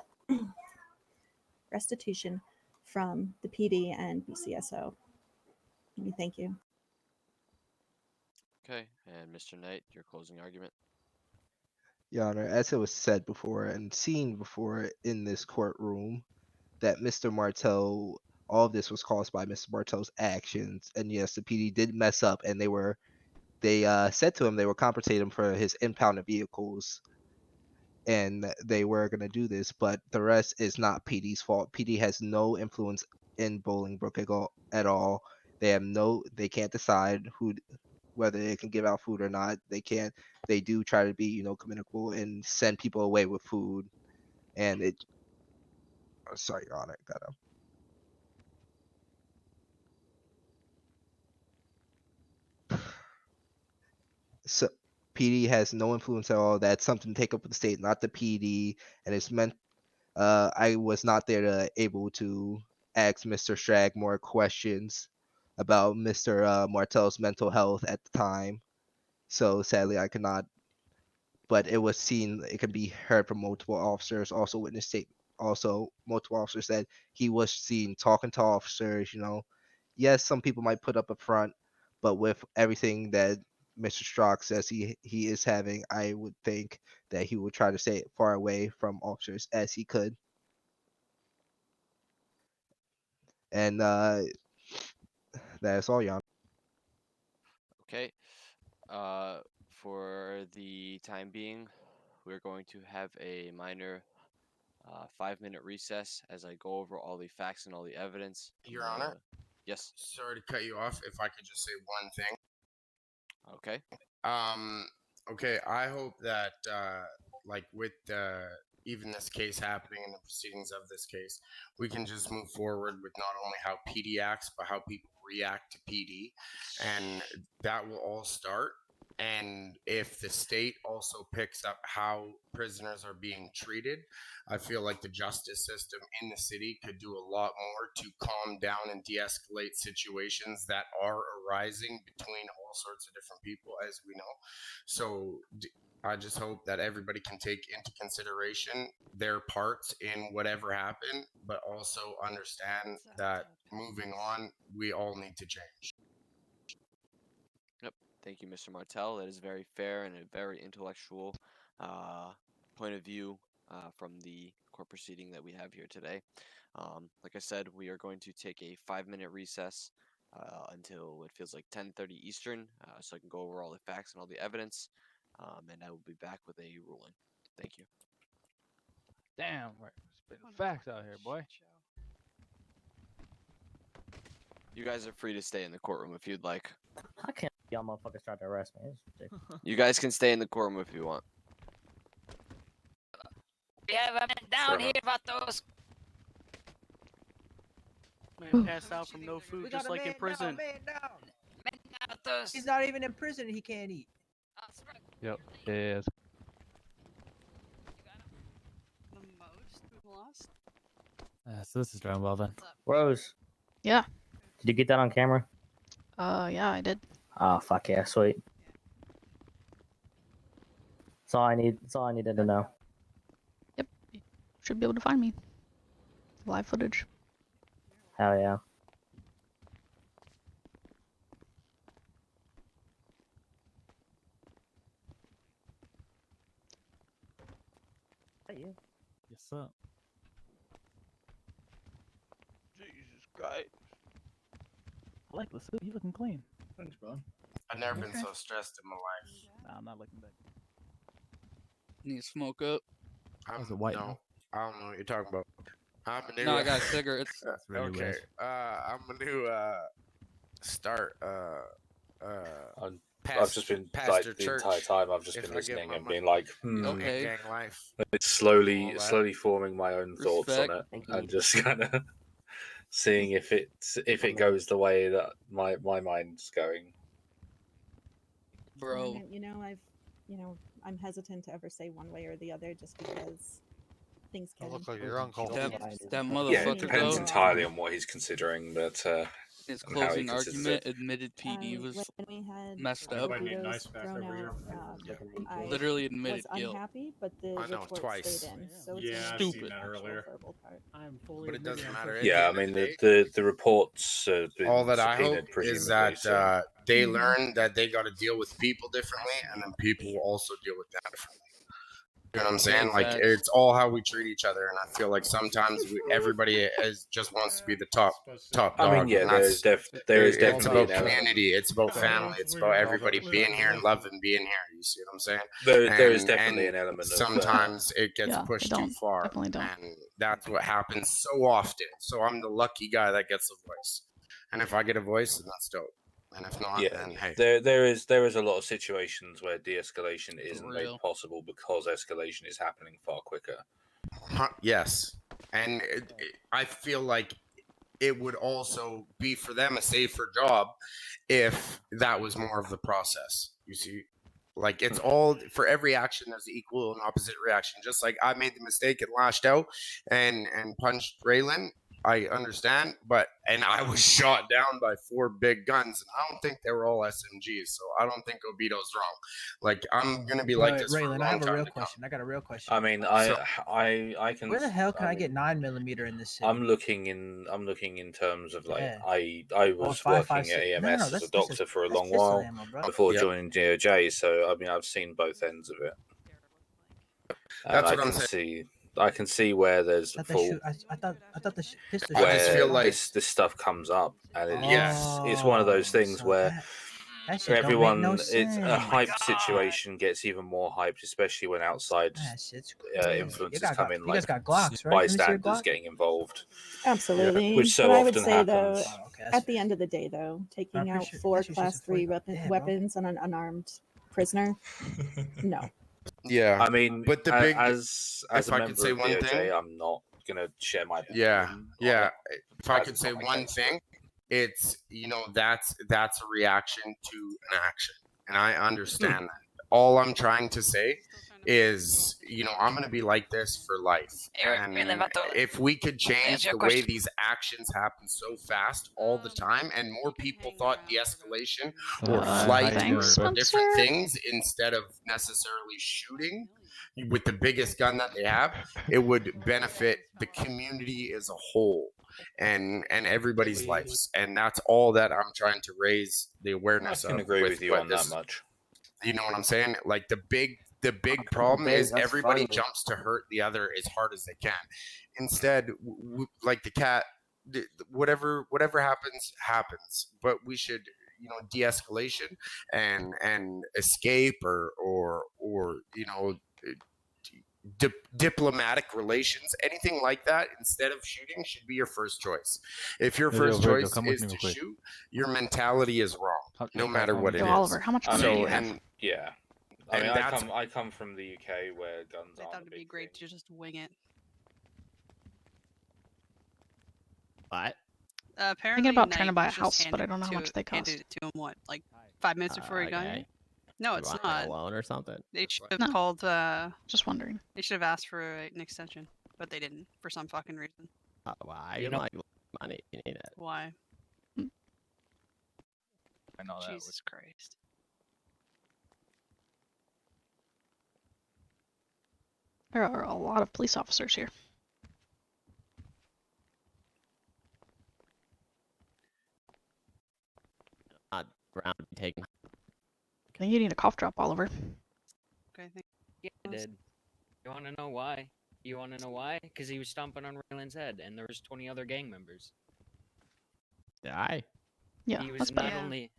restitution from the PD and BCSO. Thank you. Okay, and Mr. Knight, your closing argument. Your Honor, as it was said before and seen before in this courtroom, that Mr. Martell all of this was caused by Mr. Martell's actions. And yes, the PD did mess up, and they said to him they would compensate him for his impounded vehicles, and they were going to do this, but the rest is not PD's fault. PD has no influence in Bolingbrook at all. They can't decide whether they can give out food or not. They do try to be, communicable and send people away with food. And sorry, Your Honor, so PD has no influence at all. That's something to take up with the state, not the PD. And it's meant, I was not there to able to ask Mr. Strag more questions about Mr. Martell's mental health at the time. So sadly, I could not. But it was seen. It could be heard from multiple officers. Also, witness state. Also, multiple officers said he was seen talking to officers. Yes, some people might put up a front, but with everything that Mr. Strock says he is having, I would think that he would try to stay far away from officers as he could. And that's all, Jan. Okay. For the time being, we're going to have a minor 5-minute recess as I go over all the facts and all the evidence. Your Honor? Yes. Sorry to cut you off. If I could just say one thing. Okay. Okay, I hope that, with even this case happening and the proceedings of this case, we can just move forward with not only how PD acts, but how people react to PD. And that will all start. And if the state also picks up how prisoners are being treated, I feel like the justice system in the city could do a lot more to calm down and de-escalate situations that are arising between all sorts of different people, as we know. So I just hope that everybody can take into consideration their parts in whatever happened, but also understand that moving on, we all need to change. Yep. Thank you, Mr. Martell. That is very fair and a very intellectual point of view from the court proceeding that we have here today. Like I said, we are going to take a 5-minute recess until it feels like 10:30 Eastern, so I can go over all the facts and all the evidence, and I will be back with a ruling. Thank you. Damn, we're spitting facts out here, boy. You guys are free to stay in the courtroom if you'd like. I can't. Y'all motherfuckers tried to arrest me. It's ridiculous. You guys can stay in the courtroom if you want. We have a man down here, Vatos. Man passed out from no food, just like in prison. He's not even in prison and he can't eat. Yep. Yes. The most we've lost. So this is going well then. Rose. Yeah. Did you get that on camera? Yeah, I did. Oh, fuck yeah, sweet. That's all I needed to know. Yep. You should be able to find me. Live footage. Hell yeah. Hey, you. Yes, sir. Jesus Christ. I like the suit. You looking clean. Thanks, bro. I've never been so stressed in my life. Nah, I'm not looking back. Need to smoke up. How's it white? No, I don't know what you're talking about. I'm a new. No, I got cigarettes. That's really okay. weird. I'm a new start. I've just been like the entire time. I've just been listening and being like, Okay. Gang life. It's slowly forming my own thoughts on it, and just kind of seeing if it goes the way that my mind's going. Bro, I'm hesitant to ever say one way or the other, just because things can. Look like your uncle. That motherfucker. Yeah, it depends entirely on what he's considering, but his and how he closing considers argument it. admitted PD was When we had messed up. torpedoes thrown out, I Literally admitted was guilt. unhappy, but the I know, report twice. stayed in. So it's Yeah, I've seen that earlier. But it doesn't matter. Yeah, I mean the reports. All that I hope subpoenaed, is presumably, that so- they learn that they got to deal with people differently, and then people will also deal with that differently. You know what I'm saying? Like it's all how we treat each other, and I feel like sometimes everybody just wants to be the top dog. I mean, yeah, and there is it's definitely about an element. community, it's about family, it's about everybody being here and loving being here. You see what I'm saying? There is definitely an element of sometimes it gets Yeah, pushed I too don't. far, Definitely don't. and that's what happens so often. So I'm the lucky guy that gets a voice, and if I get a voice, then that's dope. And if not, Yeah, then hey. there is a lot of situations where de-escalation isn't made possible because escalation is happening far quicker. Yes, and I feel like it would also be for them a safer job if that was more of the process. You see, like it's all for every action there's equal and opposite reaction. Just like I made the mistake and lashed out and punched Raylan. I understand, and I was shot down by 4 big guns, and I don't think they were all SMGs, so I don't think Obito's wrong. Like I'm gonna be like this for a Raylan, long I have a time real to come. question. I got a real question. I mean, I can. Where the hell can I get 9mm in this city? I'm looking in terms of like Yeah. I was working at EMS as a doctor for a long while before joining DOJ, so I mean I've seen both ends of it. That's I what I'm can saying. I can see where there's I full thought the pistol. where I just feel like this stuff comes up, and Yes. it's one of those things where that shit everyone don't make no it's a sense. hype situation gets even more hyped, especially when outside influences come in, You like guys got Glocks, right? Let me see your bystanders Glock. getting involved. Absolutely. Which so but I would often say happens. though, at the end of the day though, taking out 4 class 3 weapons on an unarmed prisoner, no. Yeah, I mean, but the big as if a I member could say of one DOJ, thing, I'm not gonna share my yeah, opinion on yeah. it. If I As could it's say not my one case, thing, it's that's a reaction to an action, and I understand that. All I'm trying to say is, I'm gonna be like this for life. And if we could change the way these actions happen so fast all the time, and more people thought de-escalation or flight or different things instead of necessarily shooting with the biggest gun that they have, it would benefit the community as a whole and everybody's lives. And that's all that I'm trying to raise the awareness I can of. agree with you what on this, that much. you know what I'm saying? Like the big problem is that's everybody funny. jumps to hurt the other as hard as they can. Instead, like the cat, whatever happens. But we should, de-escalation and escape or diplomatic relations, anything like that, instead of shooting, should be your first choice. If your first Virgil, choice come with is me to real quick. shoot, your mentality is wrong, no matter what it is. Oliver, how much money do you have? Yeah, I mean, I come from the UK where guns I aren't thought a it'd be big great to just wing it. What? Apparently, Thinking about Knight trying to buy a was just house, but I handed don't know how much they handed cost. it to him. What, like 5 minutes before he got here? Okay. No, You it's want, not. like, a loan or something? They should have No. called. Just wondering. They should have asked for an extension, but they didn't for some fucking reason. Why? You know- like money. You need it. Why? I know that. Jesus Christ. There are a lot of police officers here. Round to be taken. I think you need a cough drop, Oliver. Okay, Yeah, I did. You want to know why? Because he was stomping on Raylan's head, and there was 20 other gang members. Did I? Yeah, He was that's not bad. only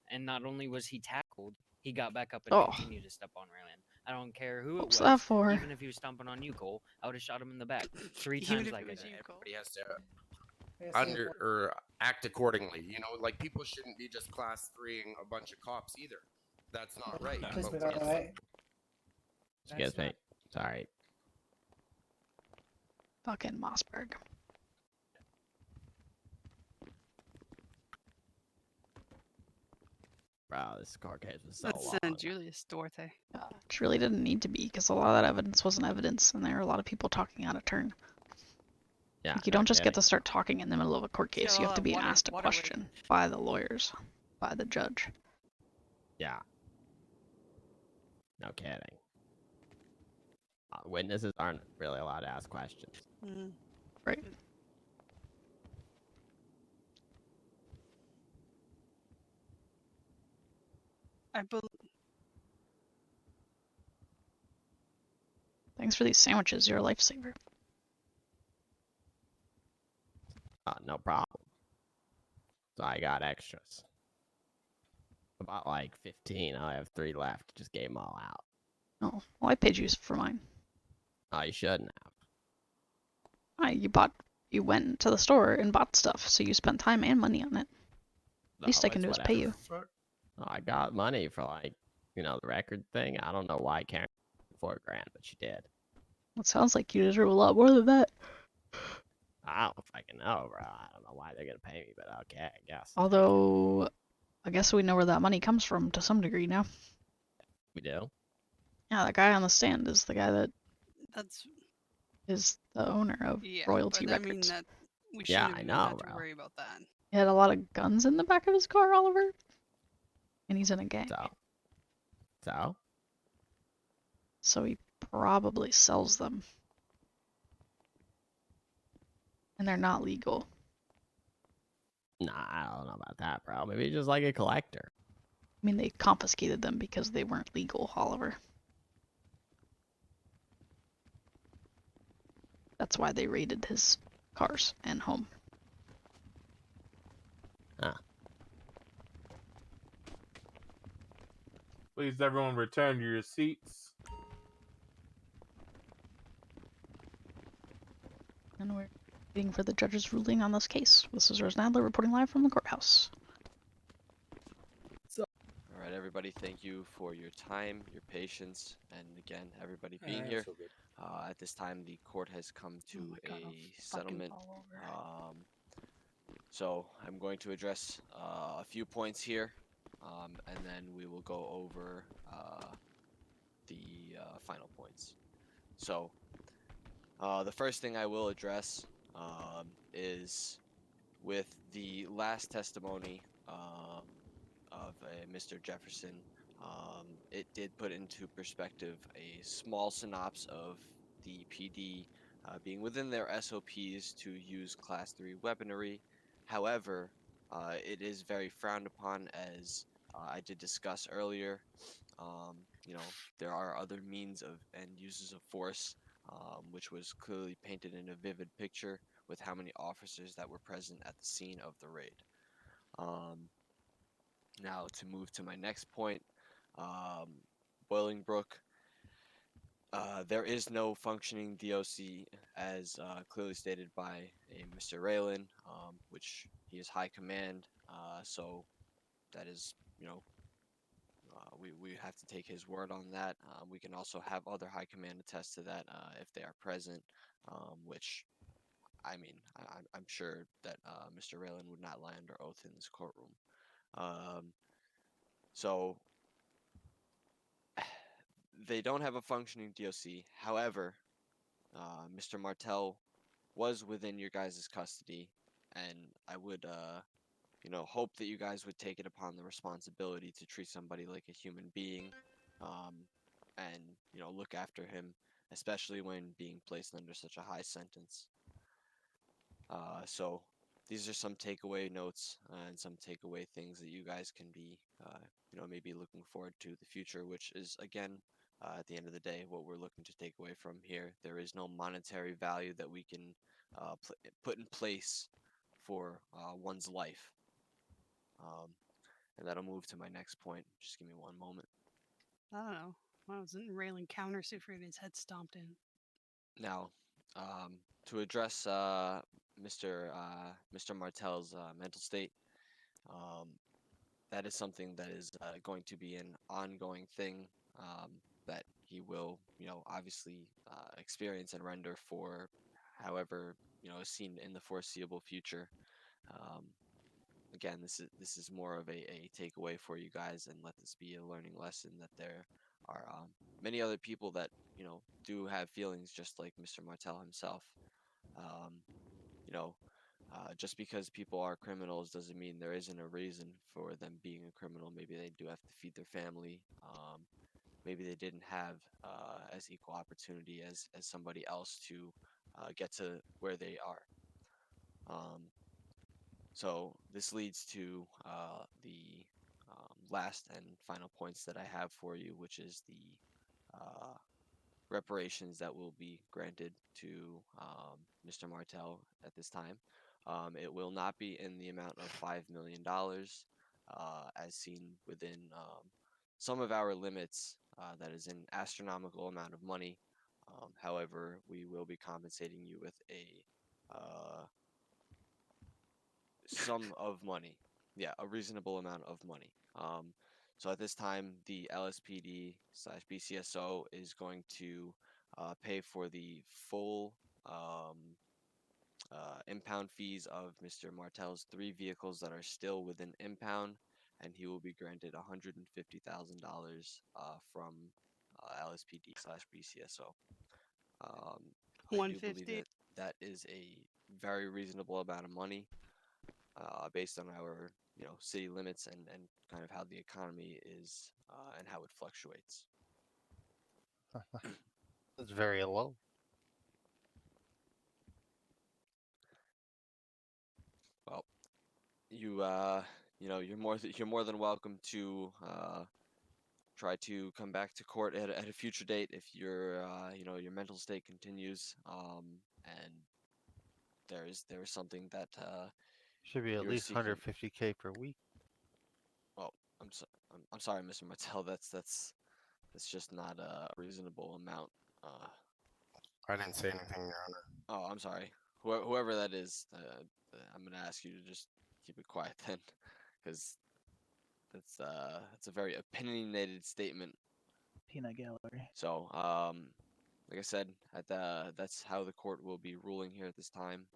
and not only was he tackled, he got back up and continued to step on Raylan. I don't care who it What's was. that for? Even if he was stomping on you, Cole, I would have shot him in the back 3 times like I did. Everybody has to or act accordingly. Like people shouldn't be just class 3ing a bunch of cops either. That's not right. Excuse me. Sorry. Fucking Mossberg. Bro, this court case was so That's long. Julius Duarte. Which really didn't need to be, because a lot of that evidence wasn't evidence, and there were a lot of people talking out of turn. Yeah, Like, you don't just get to start talking in the middle of a court case. You have to be asked a water question by the lawyers, by the judge. Yeah. No kidding. Witnesses aren't really allowed to ask questions. Right. I believe. Thanks for these sandwiches. You're a lifesaver. No problem. So I got extras. About like 15. I have 3 left. Just gave them all out. Oh, well, I paid you for mine. Oh, you shouldn't have. You went to the store and bought stuff, so you spent time and money on it. Least I can do is pay you. Oh, I got money for like, the record thing. I don't know why Karen $4 grand, but she did. It sounds like you deserve a lot more than that. I don't fucking know, bro. I don't know why they're gonna pay me, but okay, I guess. Although, I guess we know where that money comes from to some degree now. We do. Yeah, that guy on the stand is the guy that That's is the owner of Royalty but Records. I mean that we Yeah, shouldn't I even know, have to bro. worry about that. He had a lot of guns in the back of his car, Oliver. And he's in a gang. So he probably sells them. And they're not legal. Nah, I don't know about that, bro. Maybe he's just like a collector. I mean, they confiscated them because they weren't legal, Oliver. That's why they raided his cars and home. Please, everyone, return to your seats. And we're waiting for the judge's ruling on this case. This is Rose Nadler reporting live from the courthouse. All right, everybody, thank you for your time, your patience, and again, everybody being here. It's all good. At this time, the court has come to a settlement. So I'm going to address a few points here, and then we will go over the final points. So the first thing I will address is with the last testimony of Mr. Jefferson. It did put into perspective a small synopsis of the PD being within their SOPs to use Class 3 weaponry. However, it is very frowned upon, as I did discuss earlier. There are other means of and uses of force, which was clearly painted in a vivid picture with how many officers that were present at the scene of the raid. Now, to move to my next point, Bolingbrook, there is no functioning DOC as clearly stated by a Mr. Raylan, which he is high command, so that is, we have to take his word on that. We can also have other high command attest to that if they are present, which, I mean, I'm sure that Mr. Raylan would not lie under oath in this courtroom. So they don't have a functioning DOC. However, Mr. Martell was within your guys' custody, and I would, hope that you guys would take it upon the responsibility to treat somebody like a human being, and, look after him, especially when being placed under such a high sentence. So these are some takeaway notes and some takeaway things that you guys can be, maybe looking forward to the future, which is, again, at the end of the day, what we're looking to take away from here. There is no monetary value that we can put in place for one's life. And that'll move to my next point. Just give me one moment. I don't know. Why wasn't Raylan counter-super and his head stomped in? Now, to address Mr. Martell's mental state, that is something that is going to be an ongoing thing that he will, obviously experience and render for however, is seen in the foreseeable future. Again, this is more of a takeaway for you guys, and let this be a learning lesson that there are many other people that, do have feelings just like Mr. Martell himself. Just because people are criminals doesn't mean there isn't a reason for them being a criminal. Maybe they do have to feed their family. Maybe they didn't have as equal opportunity as somebody else to get to where they are. So this leads to the last and final points that I have for you, which is the reparations that will be granted to Mr. Martell at this time. It will not be in the amount of $5 million, as seen within some of our limits. That is an astronomical amount of money. However, we will be compensating you with a sum of money. Yeah, a reasonable amount of money. So at this time, the LSPD / BCSO is going to pay for the full impound fees of Mr. Martell's 3 vehicles that are still within impound, and he will be granted $150,000 from LSPD / BCSO. I do believe that that is a very reasonable amount of money, based on our city limits and kind of how the economy is and how it fluctuates. That's very low. Well, you're more than welcome to try to come back to court at a future date if your your mental state continues, and there is something that should be at you're least seeking. 150K per week. Well, I'm sorry, Mr. Martell. That's just not a reasonable amount. I didn't say anything, Your Honor. Oh, I'm sorry. Whoever that is, I'm gonna ask you to just keep it quiet then, because that's a very opinionated statement. Peanut gallery. So, like I said, that's how the court will be ruling here at this time.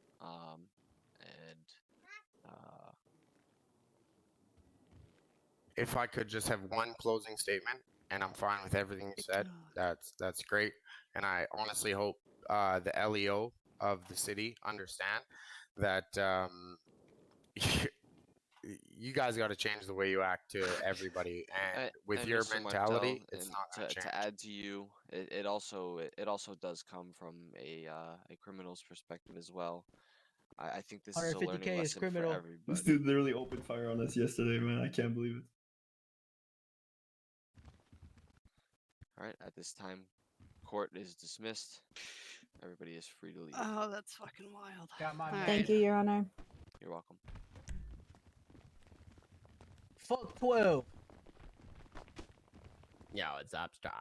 If I could just have one closing statement, and I'm fine with everything you said, that's great. And I honestly hope the LEO of the city understand that you guys got to change the way you act to everybody, and with your Mr. mentality, Martell, it's and not going to change. to add to you, it also does come from a criminal's perspective as well. I think this is a learning 150K is lesson for criminal. everybody. This dude literally opened fire on us yesterday, man. I can't believe it. All right, at this time, court is dismissed. Everybody is free to leave. Oh, that's fucking wild. Thank you, Your Honor. You're welcome. Fuck 12. Yo, it's abstract.